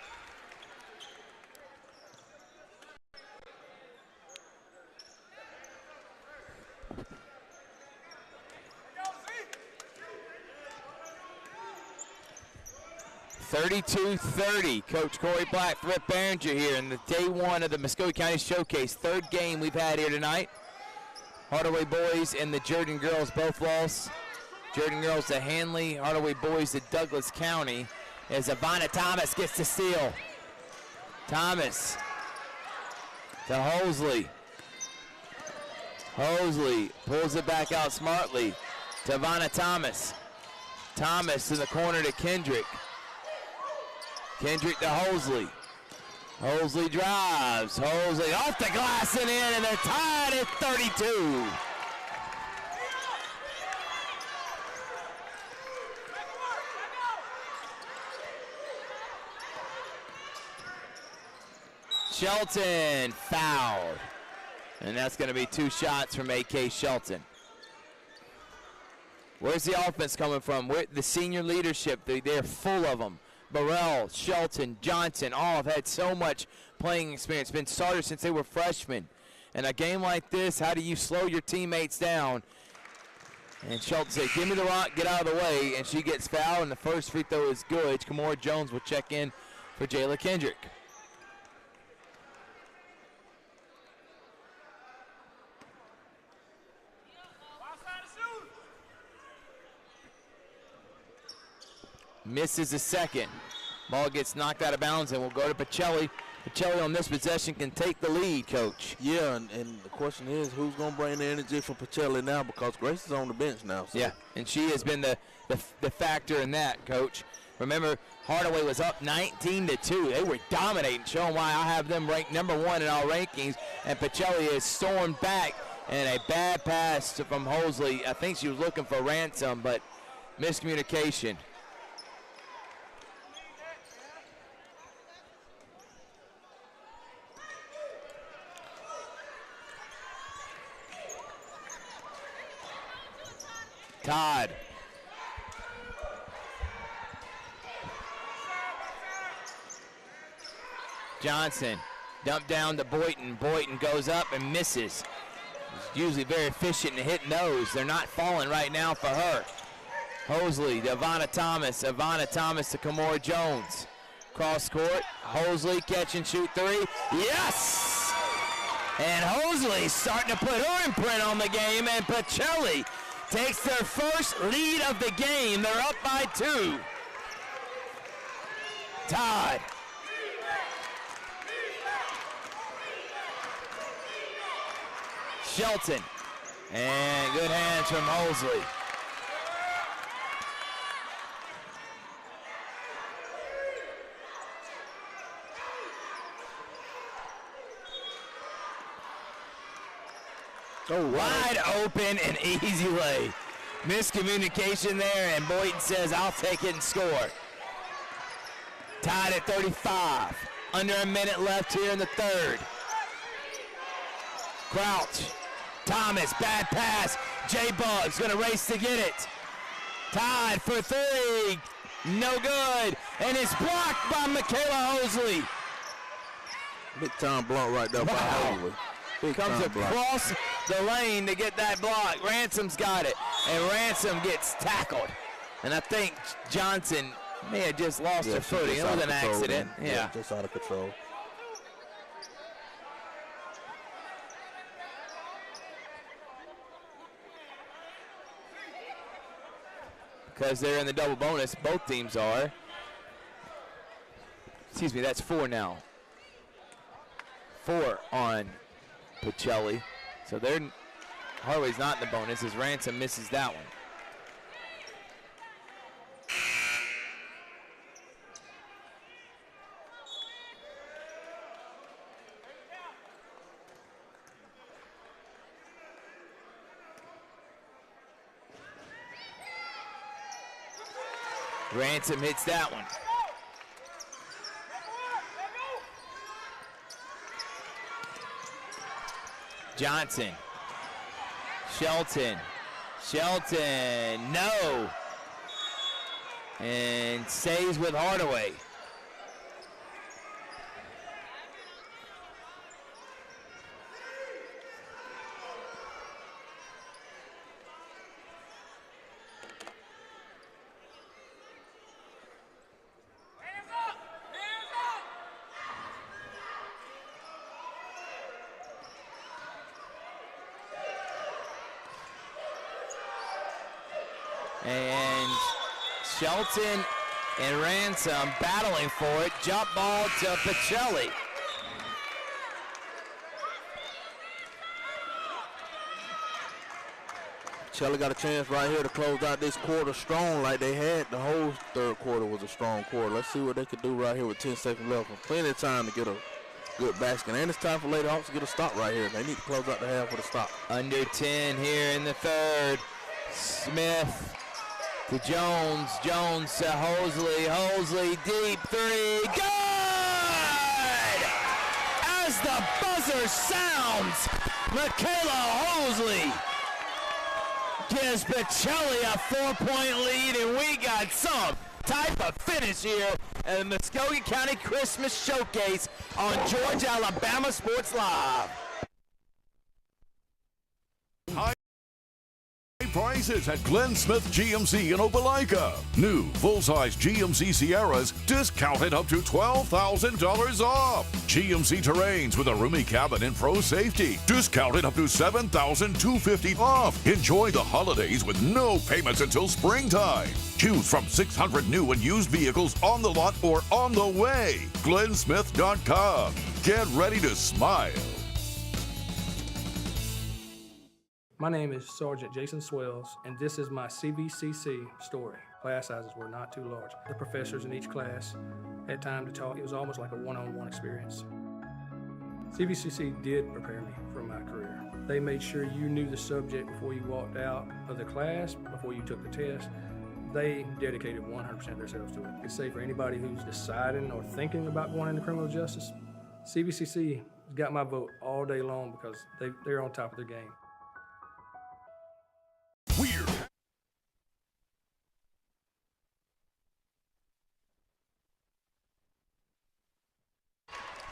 (32-30). Coach Corey Black, Rip Behringer here in the day one of the Muscogee County Showcase. Third game we've had here tonight. Hardaway boys and the Jordan girls both lost. Jordan girls to Hanley, Hardaway boys to Douglas County. As Ivana Thomas gets the steal. Thomas to Hosley. Hosley pulls it back out smartly to Vanna Thomas. Thomas in the corner to Kendrick. Kendrick to Hosley. Hosley drives. Hosley off the glass and in, and they're tied at 32. Shelton fouled. And that's going to be 2 shots from A.K. Shelton. Where's the offense coming from? The senior leadership, they're full of them. Burrell, Shelton, Johnson, all have had so much playing experience, been starters since they were freshmen. And a game like this, how do you slow your teammates down? And Shelton said, give me the rock, get out of the way. And she gets fouled, and the first free throw is good. Kamora Jones will check in for Jayla Kendrick. Misses the second. Ball gets knocked out of bounds and will go to Pacelli. Pacelli on this possession can take the lead, Coach. Yeah, and the question is who's going to bring the energy for Pacelli now, because Grace is on the bench now. So. Yeah, and she has been the factor in that, Coach. Remember, Hardaway was up 19-2. They were dominating, showing why I have them ranked number 1 in our rankings. And Pacelli has stormed back, and a bad pass from Hosley. I think she was looking for Ransom, but miscommunication. Todd. Johnson, dump down to Boynton. Boynton goes up and misses. She's usually very efficient in hitting those. They're not falling right now for her. Hosley to Ivana Thomas. Ivana Thomas to Kamora Jones. Cross court. Hosley catch and shoot 3. Yes! And Hosley starting to put her imprint on the game, and Pacelli takes their first lead of the game. They're up by 2. Todd. Shelton. And good hands from Hosley. Oh, wide open and easy lay. Miscommunication there, and Boynton says, I'll take it and score. Tied at 35. Under a minute left here in the third. Crouch. Thomas, bad pass. J-Bug's going to race to get it. Tied for 3. No good. And it's blocked by Michaela Hosley. Big time block right there by Hosley. Comes across the lane to get that block. Ransom's got it, and Ransom gets tackled. And I think Johnson may have just lost her footing. It was an accident. Yeah, just out of control. Because they're in the double bonus. Both teams are. Excuse me, that's 4 now. 4 on Pacelli. So Hardaway's not in the bonus as Ransom misses that one. Ransom hits that one. Johnson. Shelton. Shelton, no. And stays with Hardaway. And Shelton and Ransom battling for it. Jump ball to Pacelli. Pacelli got a chance right here to close out this quarter strong like they had. The whole third quarter was a strong quarter. Let's see what they can do right here with 10 seconds left. Plenty of time to get a good basket. And it's time for Lady Hawks to get a stop right here. They need to close out the half with a stop. Under 10 here in the third. Smith to Jones. Jones to Hosley. Hosley deep three. Good! As the buzzer sounds, Michaela Hosley gives Pacelli a 4-point lead, and we got some type of finish here at the Muscogee County Christmas Showcase on Georgia Alabama Sports Live. High prices at Glenn Smith GMC in Opelika. New full-size GMC Sierras discounted up to $12,000 off. GMC Terrains with a roomy cabin and pro safety discounted up to $7,250 off. Enjoy the holidays with no payments until springtime. Choose from 600 new and used vehicles on the lot or on the way. GlennSmith.com. Get ready to smile. My name is Sergeant Jason Swells, and this is my CVCC story. Class sizes were not too large. The professors in each class had time to talk. It was almost like a one-on-one experience. CVCC did prepare me for my career. They made sure you knew the subject before you walked out of the class, before you took the test. They dedicated 100% of themselves to it. I could say for anybody who's deciding or thinking about going into criminal justice, CVCC got my vote all day long because they're on top of their game. Weird.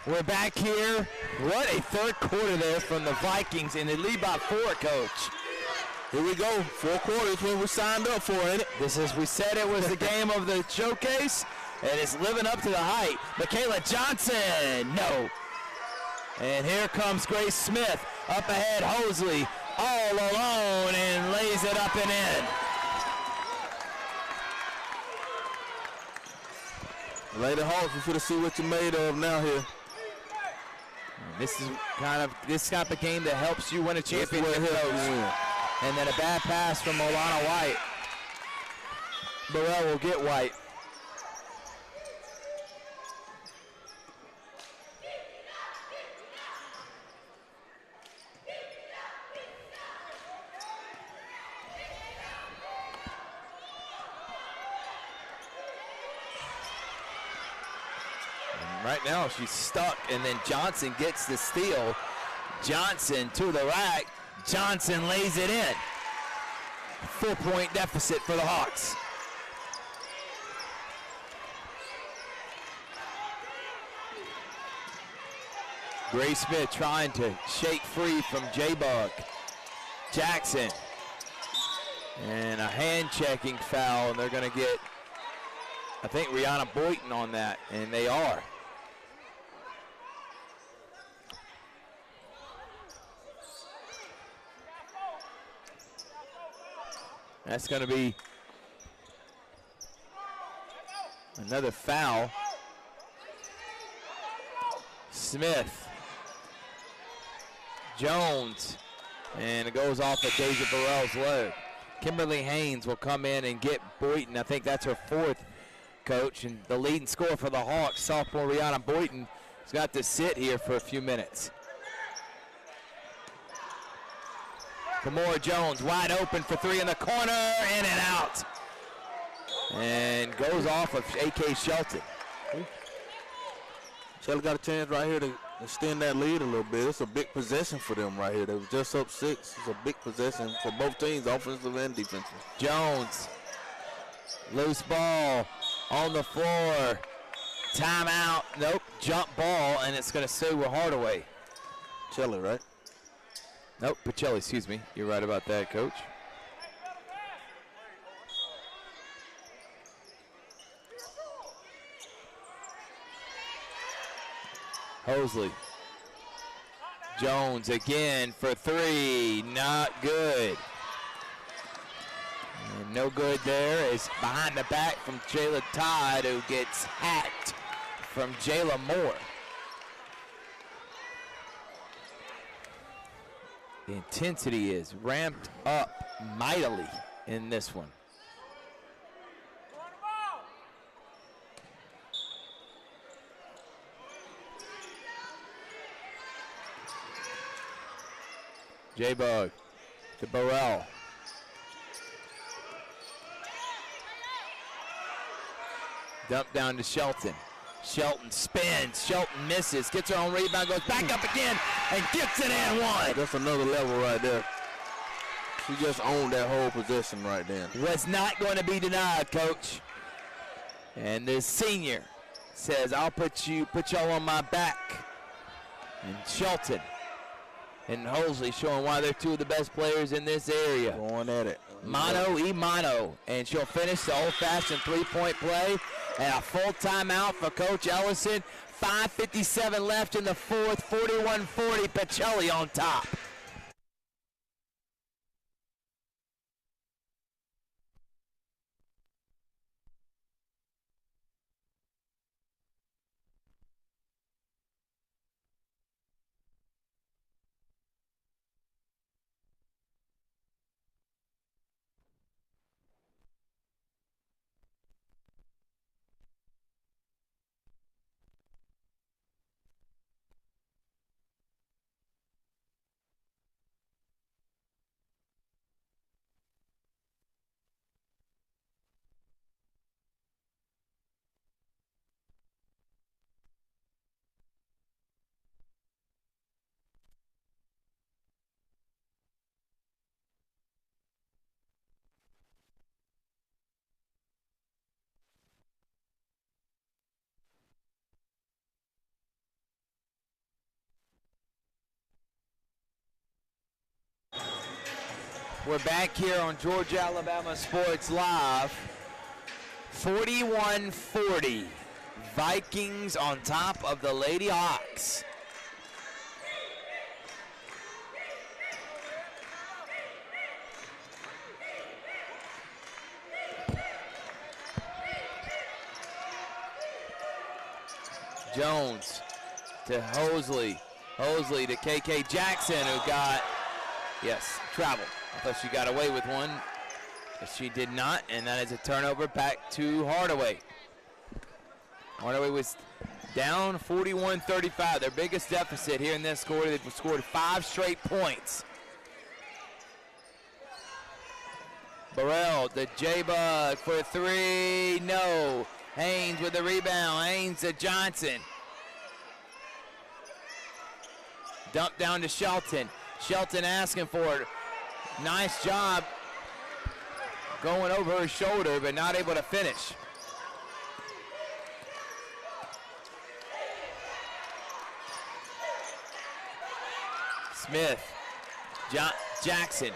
We're back here. What a third quarter there from the Vikings, and they lead by 4, Coach. Here we go. 4 quarters when we signed up for it. This is, we said it was the game of the showcase, and it's living up to the hype. Michaela Johnson, no. And here comes Grace Smith. Up ahead, Hosley, all alone, and lays it up and in. Lady Hawks, we're going to see what you're made of now here. This is this type of game that helps you win a championship. And then a bad pass from Molana White. Burrell will get White. Right now she's stuck, and then Johnson gets the steal. Johnson to the rack. Johnson lays it in. 4-point deficit for the Hawks. Grace Smith trying to shake free from J-Bug. Jackson. And a hand-checking foul, and they're going to get, I think, Rihanna Boynton on that, and they are. That's going to be another foul. Smith. Jones. And it goes off of Deja Burrell's leg. Kimberly Haynes will come in and get Boynton. I think that's her 4th, Coach. And the leading scorer for the Hawks, sophomore Rihanna Boynton, has got to sit here for a few minutes. Kamora Jones wide open for 3 in the corner, in and out. And goes off of A.K. Shelton. Shelton got a chance right here to extend that lead a little bit. It's a big possession for them right here. They were just up 6. It's a big possession for both teams, offensive and defensive. Jones, loose ball on the floor. Timeout, nope, jump ball, and it's going to stay with Hardaway. Pacelli, right? Nope, Pacelli, excuse me. You're right about that, Coach. Hosley. Jones again for 3, not good. And no good there is behind the back from Jayla Todd, who gets hacked from Jayla Moore. The intensity is ramped up mightily in this one. J-Bug to Burrell. Dump down to Shelton. Shelton spins, Shelton misses, gets her own rebound, goes back up again, and gets it in one. That's another level right there. She just owned that whole possession right there. Was not going to be denied, Coach. And the senior says, I'll put y'all on my back. And Shelton and Hosley showing why they're two of the best players in this area. Going at it. Mano y mano. And she'll finish the old-fashioned three-point play. And a full timeout for Coach Ellison. 5:57 left in the fourth. 41-40. Pacelli on top. We're back here on Georgia Alabama Sports Live. 41-40. Vikings on top of the Lady Hawks. Jones to Hosley. Hosley to KK Jackson, who got, yes, travel. I thought she got away with one, but she did not, and that is a turnover back to Hardaway. Hardaway was down 41-35, their biggest deficit here in this quarter. They've scored 5 straight points. Burrell to J-Bug for 3, no. Haynes with the rebound, Haynes to Johnson. Dump down to Shelton. Shelton asking for it. Nice job going over her shoulder, but not able to finish. Smith, Jackson.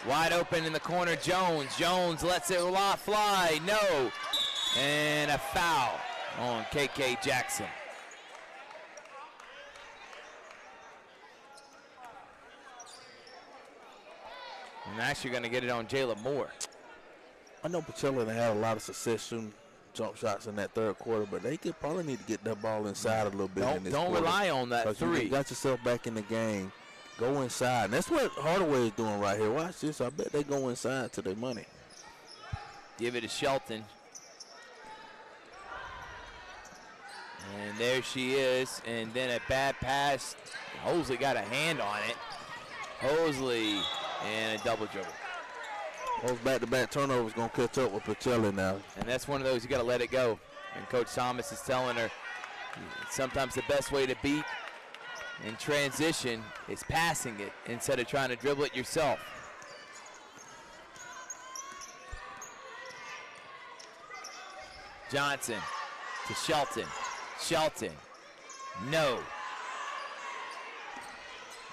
Wide open in the corner, Jones. Jones lets it fly, no. And a foul on KK Jackson. And actually going to get it on Jayla Moore. I know Pacelli had a lot of success shooting jump shots in that third quarter, but they could probably need to get that ball inside a little bit in this Don't quarter. rely on that three. You got yourself back in the game. Go inside. And that's what Hardaway is doing right here. Watch this. I bet they go inside to their money. Give it to Shelton. And there she is. And then a bad pass. Hosley got a hand on it. Hosley and a double dribble. Those back-to-back turnovers going to catch up with Pacelli now. And that's one of those you got to let it go. And Coach Thomas is telling her sometimes the best way to beat in transition is passing it instead of trying to dribble it yourself. Johnson to Shelton. Shelton, no.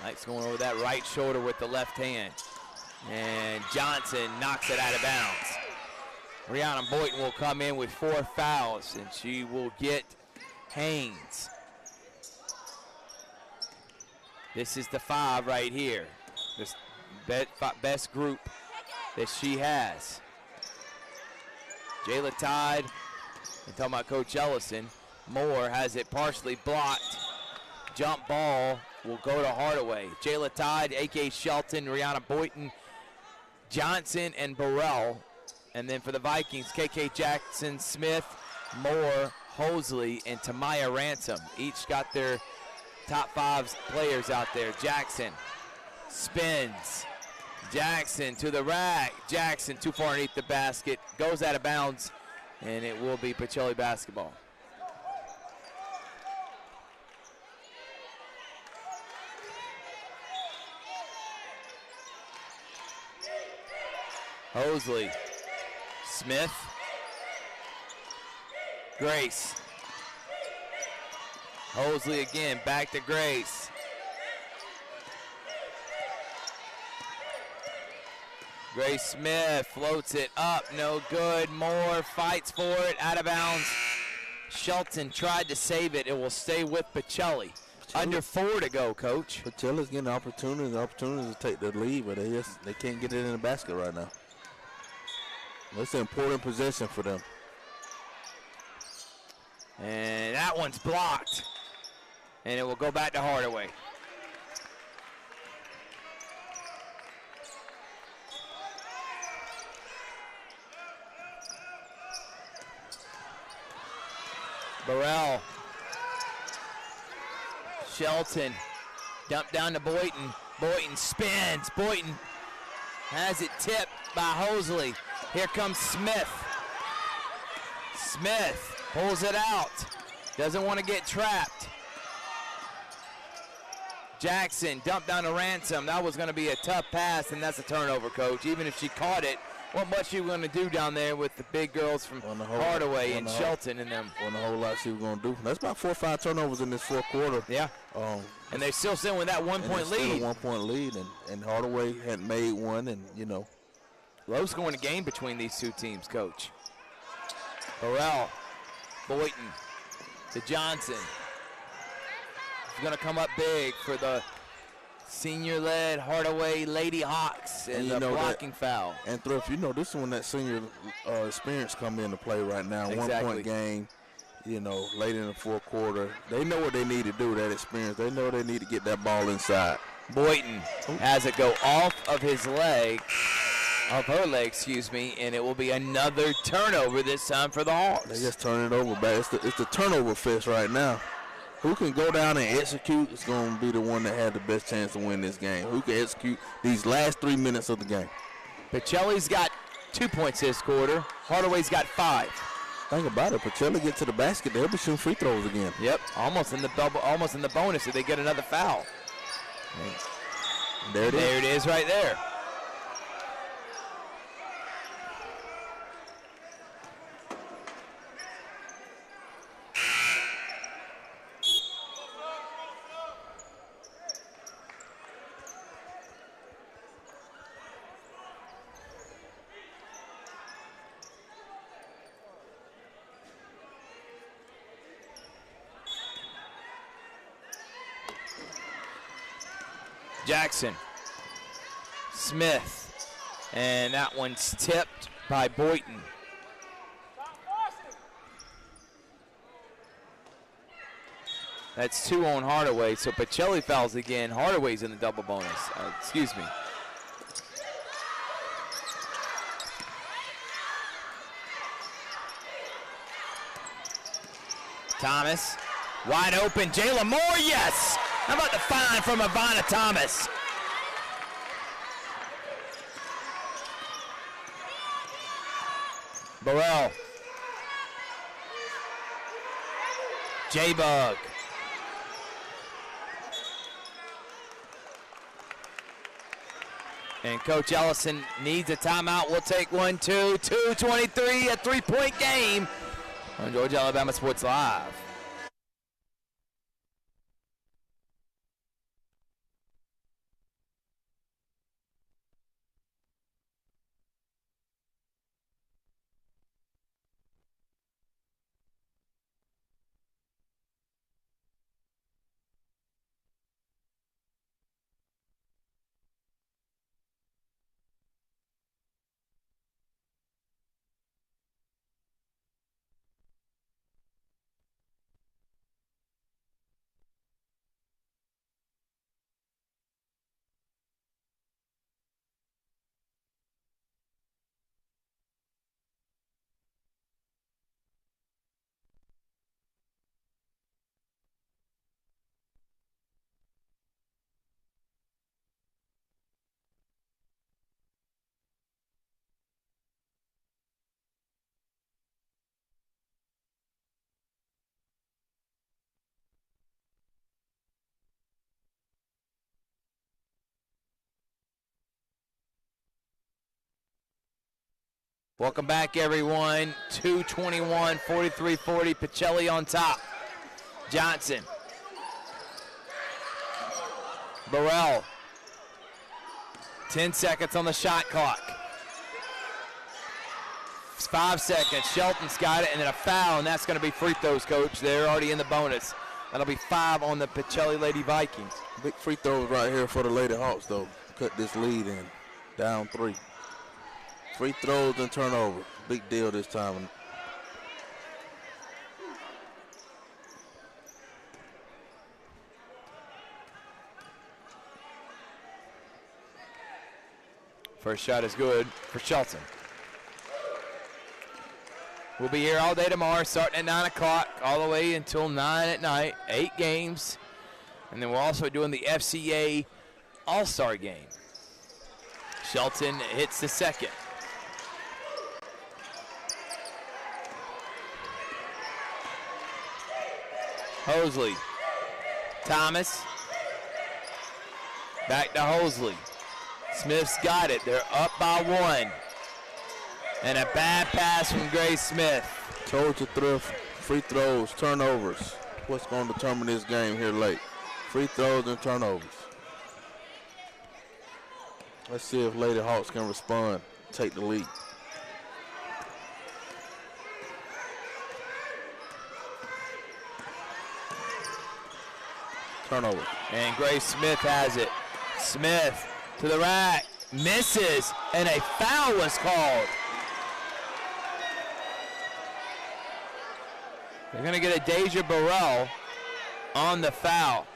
Knight's going over that right shoulder with the left hand. And Johnson knocks it out of bounds. Brianna Boynton will come in with 4 fouls, and she will get Haynes. This is the 5 right here. This best group that she has. Jayla Tide, and talking about Coach Ellison, Moore has it partially blocked. Jump ball will go to Hardaway. Jayla Tide, A.K. Shelton, Rihanna Boynton, Johnson, and Burrell. And then for the Vikings, K.K. Jackson, Smith, Moore, Hosley, and Tamaya Ransom. Each got their top 5 players out there. Jackson spins. Jackson to the rack. Jackson too far underneath the basket. Goes out of bounds, and it will be Pacelli basketball. Hosley, Smith, Grace. Hosley again, back to Grace. Grace Smith floats it up, no good. Moore fights for it, out of bounds. Shelton tried to save it. It will stay with Pacelli. Under 4 to go, Coach. Pacelli's getting opportunities to take the lead, but they can't get it in the basket right now. It's an important possession for them. And that one's blocked. And it will go back to Hardaway. Burrell. Shelton. Dump down to Boynton. Boynton spins. Boynton has it tipped by Hosley. Here comes Smith. Smith pulls it out. Doesn't want to get trapped. Jackson dumped down to Ransom. That was going to be a tough pass, and that's a turnover, Coach. Even if she caught it, what much she was going to do down there with the big girls from Hardaway and Shelton and them? Wasn't a whole lot she was going to do. That's about 4 or 5 turnovers in this fourth quarter. Yeah. And they're still sitting with that 1 point lead. Still a 1 point lead, and Hardaway hadn't made one, and you know. Low scoring game between these two teams, Coach. Burrell, Boynton to Johnson. He's going to come up big for the senior-led Hardaway Lady Hawks and the blocking foul. And Thrift, you know, this is when that senior experience come into play right now. Exactly. 1 point game, you know, late in the fourth quarter. They know what they need to do, that experience. They know they need to get that ball inside. Boynton has it go off of his leg. Of her leg, excuse me, and it will be another turnover this time for the Hawks. They just turn it over back. It's the turnover fest right now. Who can go down and execute is going to be the one that had the best chance to win this game. Who can execute these last 3 minutes of the game? Pacelli's got 2 points this quarter. Hardaway's got 5. Think about it. Pacelli get to the basket, they'll be shooting free throws again. Yep, almost in the bonus if they get another foul. There it is. There it is right there. Jackson, Smith, and that one's tipped by Boynton. That's 2 on Hardaway, so Pacelli fouls again. Hardaway's in the double bonus. Excuse me. Thomas, wide open. Jayla Moore, yes! How about the find from Ivana Thomas? Burrell. J-Bug. And Coach Ellison needs a timeout. We'll take 1, 2, 2:23, a 3-point game on Georgia Alabama Sports Live. Welcome back, everyone. 2:21, 43-40. Pacelli on top. Johnson. Burrell. 10 seconds on the shot clock. 5 seconds. Shelton's got it, and then a foul, and that's going to be free throws, Coach. They're already in the bonus. That'll be 5 on the Pacelli Lady Vikings. Big free throws right here for the Lady Hawks, though. Cut this lead in. Down 3. Free throws and turnovers. Big deal this time. First shot is good for Shelton. We'll be here all day tomorrow, starting at 9 o'clock, all the way until 9 at night. 8 games. And then we're also doing the FCA All-Star game. Shelton hits the second. Hosley. Thomas. Back to Hosley. Smith's got it. They're up by 1. And a bad pass from Grace Smith. Told you thrift, free throws, turnovers. What's going to determine this game here late? Free throws and turnovers. Let's see if Lady Hawks can respond, take the lead. Turnover. And Grace Smith has it. Smith to the rack, misses, and a foul was called. They're going to get a Deja Burrell on the foul.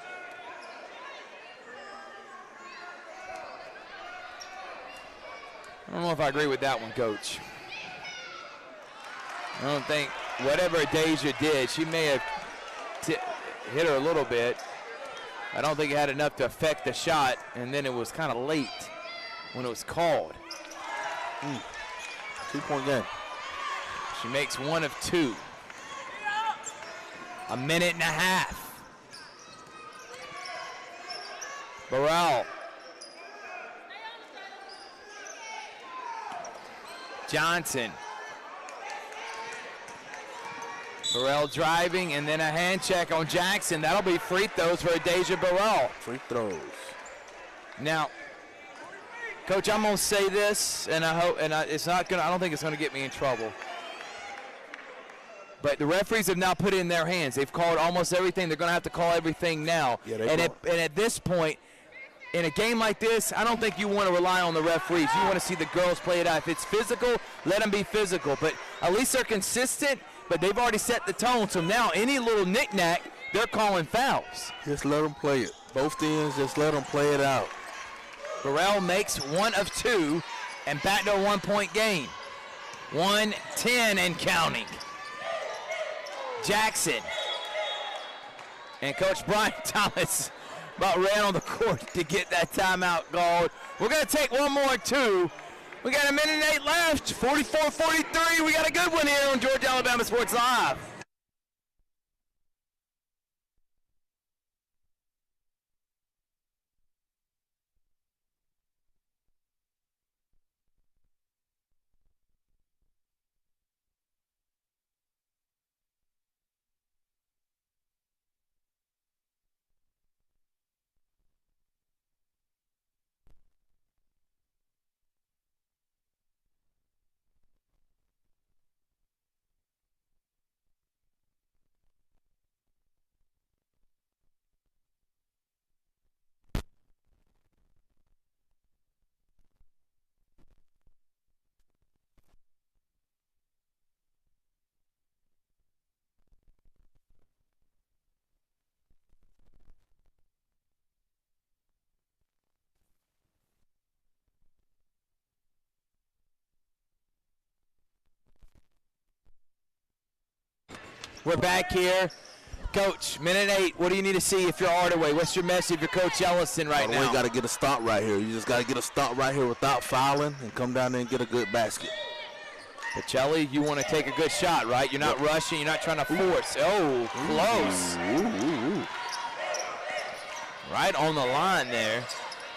I don't know if I agree with that one, Coach. I don't think whatever Deja did, she may have hit her a little bit. I don't think it had enough to affect the shot, and then it was kind of late when it was called. 2-point game. She makes 1 of 2. A minute and a half. Burrell. Johnson. Burrell driving, and then a hand check on Jackson. That'll be free throws for Deja Burrell. Free throws. Now, Coach, I'm gonna say this, and I hope, and it's not gonna. I don't think it's gonna get me in trouble. But the referees have now put it in their hands. They've called almost everything. They're gonna have to call everything now. Yeah, and at this point, in a game like this, I don't think you want to rely on the referees. You want to see the girls play it out. If it's physical, let them be physical. But at least they're consistent. But they've already set the tone. So now any little knick-knack, they're calling fouls. Just let them play it. Both ends, just let them play it out. Burrell makes 1 of 2 and back to a 1-point game. 1-10 and counting. Jackson. And Coach Brian Thomas about ran on the court to get that timeout called. We're going to take one more, 2. We got a minute and 8 left. 44-43. We got a good one here on Georgia Alabama Sports Live. We're back here. Coach, minute 8, what do you need to see if you're Hardaway? What's your message if you're Coach Ellison right now? You got to get a stop right here. You just got to get a stop right here without fouling and come down there and get a good basket. Pacelli, you want to take a good shot, right? You're not rushing. You're not trying to force. Oh, close. Right on the line there.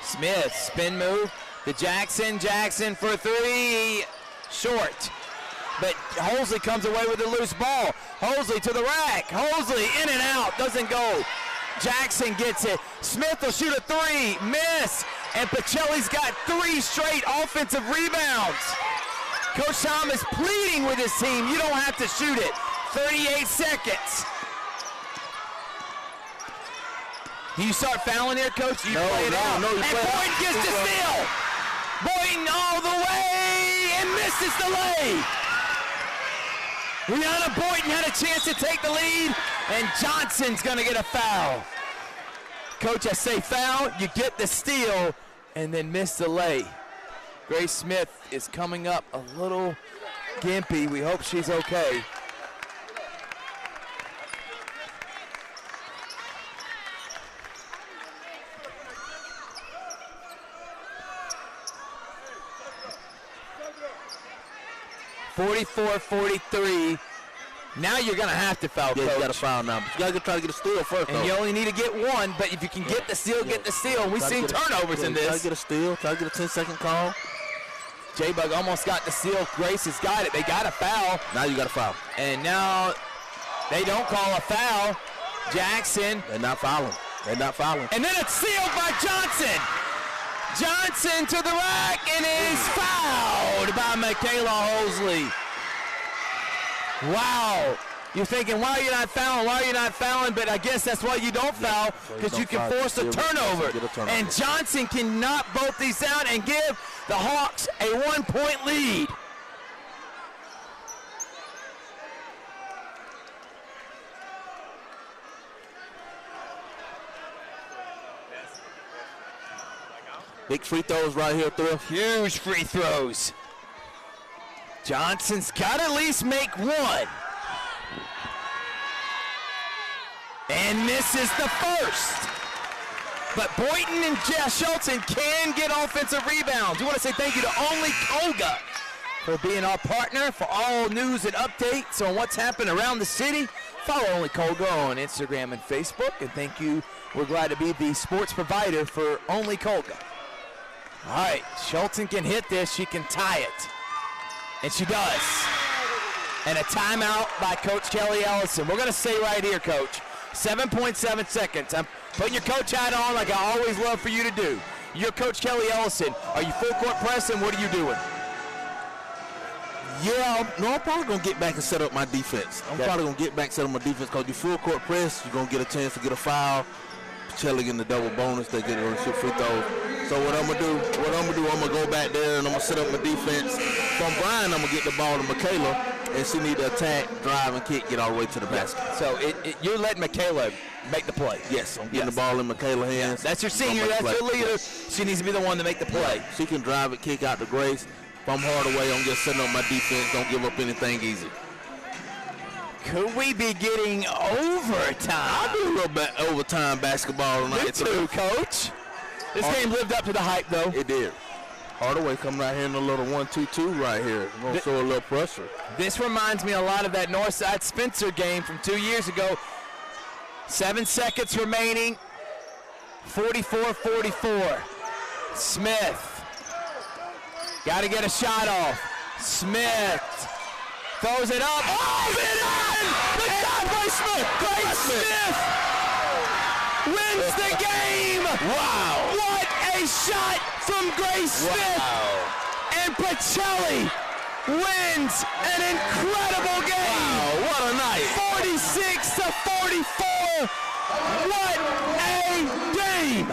Smith, spin move to Jackson. Jackson for 3. short. But Hosley comes away with a loose ball. Hosley to the rack. Hosley in and out, doesn't go. Jackson gets it. Smith will shoot a three, miss. And Pacelli's got 3 straight offensive rebounds. Coach Thomas pleading with his team, you don't have to shoot it. 38 seconds. Do you start fouling here, Coach? You play it out. And Boynton gets the steal. Boynton all the way and misses the lay. Rihanna Boynton had a chance to take the lead, and Johnson's going to get a foul. Coach, I say foul, you get the steal, and then miss the lay. Grace Smith is coming up a little gimpy. We hope she's okay. (44-43). Now you're going to have to foul, Coach. You got to foul now. But you got to try to get a steal first, and though. you only need to get one, but if you can get the steal, get the steal. And we've seen turnovers in this. Try to get a steal. Try to get a 10-second call. J-Bug almost got the steal. Grace has got it. They got a foul. Now you got a foul. And now they don't call a foul. Jackson. They're not fouling. They're not fouling. And then it's sealed by Johnson. Johnson to the rack, and it is fouled by Michaela Hosley. Wow. You're thinking, why are you not fouling? Why are you not fouling? But I guess that's why you don't foul, because you can force a turnover. And Johnson can knock both these down and give the Hawks a 1-point lead. Big free throws right here, Thrill. Huge free throws. Johnson's got to at least make one. And misses the first. But Boynton and Shelton can get offensive rebounds. We want to say thank you to Only Koga for being our partner for all news and updates on what's happened around the city. Follow Only Koga on Instagram and Facebook. And thank you. We're glad to be the sports provider for Only Koga. All right, Shelton can hit this. She can tie it. And she does. And a timeout by Coach Kelly Ellison. We're going to stay right here, Coach. 7.7 seconds. I'm putting your coach hat on like I always love for you to do. You're Coach Kelly Ellison. Are you full court pressing? What are you doing? Yeah, I'm probably going to get back and set up my defense. I'm probably going to get back and set up my defense because you full court press, you're going to get a chance to get a foul. Pacelli getting the double bonus. They get it shoot free throws. So what I'm going to do, I'm going to go back there and I'm going to set up my defense. From Brian, I'm going to get the ball to Michaela, and she need to attack, drive, and kick, get all the way to the basket. So you're letting Michaela make the play. Yes, I'm getting the ball in Michaela's hands. That's your senior, that's your leader. She needs to be the one to make the play. Yeah, she can drive it, kick out to Grace. If I'm Hardaway, I'm just setting up my defense. Don't give up anything easy. Could we be getting overtime? I do a little overtime basketball tonight. Me too, Coach. This game lived up to the hype, though. It did. Hardaway coming out here in a little 1-2-2 right here. We're going to show a little pressure. This reminds me a lot of that Northside Spencer game from 2 years ago. 7 seconds remaining. 44-44. Smith. Got to get a shot off. Smith throws it up. Oh, it in! The shot by Smith. Grace Smith wins the game. Wow. What a shot from Grace Smith. Wow. And Pacelli wins an incredible game. Wow, what a night. 46-44. What a game.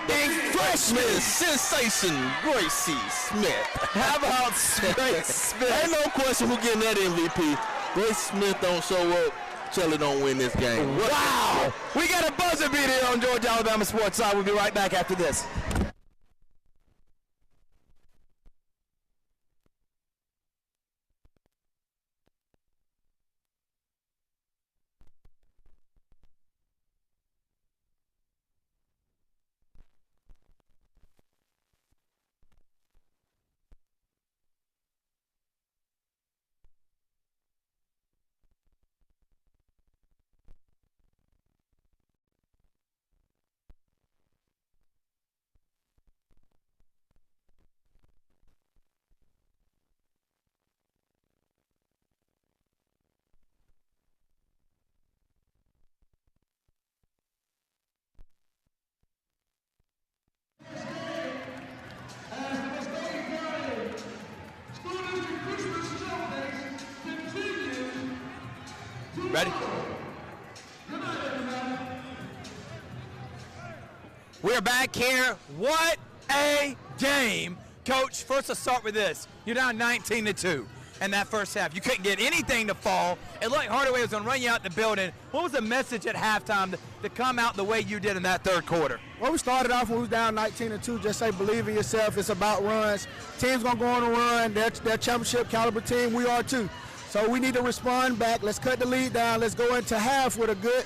Big freshman sensation, Gracie Smith. How about Grace Smith? Ain't no question who getting that MVP. Grace Smith don't show up, Pacelli don't win this game. Wow. We got a buzzer beater here on Georgia Alabama Sports Side. We'll be right back after this. Ready? We're back here. What a game. Coach, first let's start with this. You're down 19-2 in that first half. You couldn't get anything to fall. It looked like Hardaway was going to run you out the building. What was the message at halftime to come out the way you did in that third quarter? Well, we started off when we was down 19-2. Just say believe in yourself. It's about runs. Team's going to go on a run. They're championship caliber team. We are too. So we need to respond back. Let's cut the lead down. Let's go into half with a good,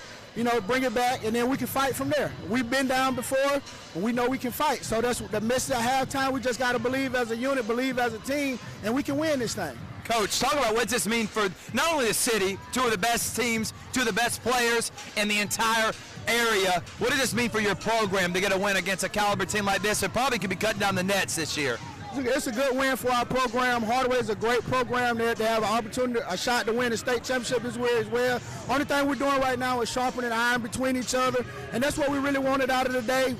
bring it back, and then we can fight from there. We've been down before, and we know we can fight. So that's the message at halftime. We just got to believe as a unit, believe as a team, and we can win this thing. Coach, talk about what does this mean for not only the city, two of the best teams, two of the best players in the entire area. What does this mean for your program to get a win against a caliber team like this? It probably could be cutting down the nets this year. It's a good win for our program. Hardaway is a great program. They have an opportunity, a shot to win the state championship as well. Only thing we're doing right now is sharpening iron between each other, and that's what we really wanted out of the day.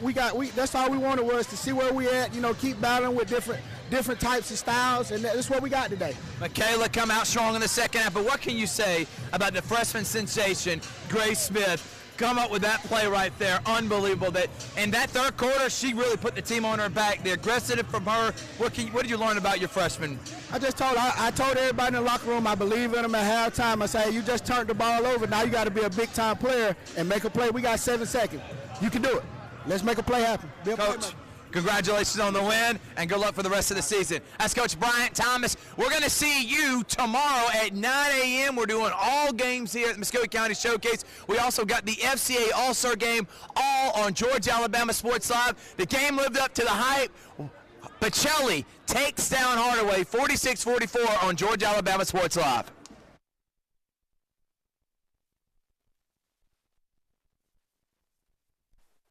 That's all we wanted was to see where we at. Keep battling with different types of styles, and that's what we got today. Michaela come out strong in the second half, but what can you say about the freshman sensation, Grace Smith? Come up with that play right there, unbelievable. That in that third quarter, she really put the team on her back. The aggressiveness from her. What did you learn about your freshman? I told everybody in the locker room I believe in them at halftime. I say you just turned the ball over. Now you got to be a big time player and make a play. We got 7 seconds. You can do it. Let's make a play happen. Coach, congratulations on the win, and good luck for the rest of the season. That's Coach Bryant Thomas. We're going to see you tomorrow at 9 a.m. We're doing all games here at the Muscogee County Showcase. We also got the FCA All-Star Game all on Georgia Alabama Sports Live. The game lived up to the hype. Pacelli takes down Hardaway 46-44 on Georgia Alabama Sports Live.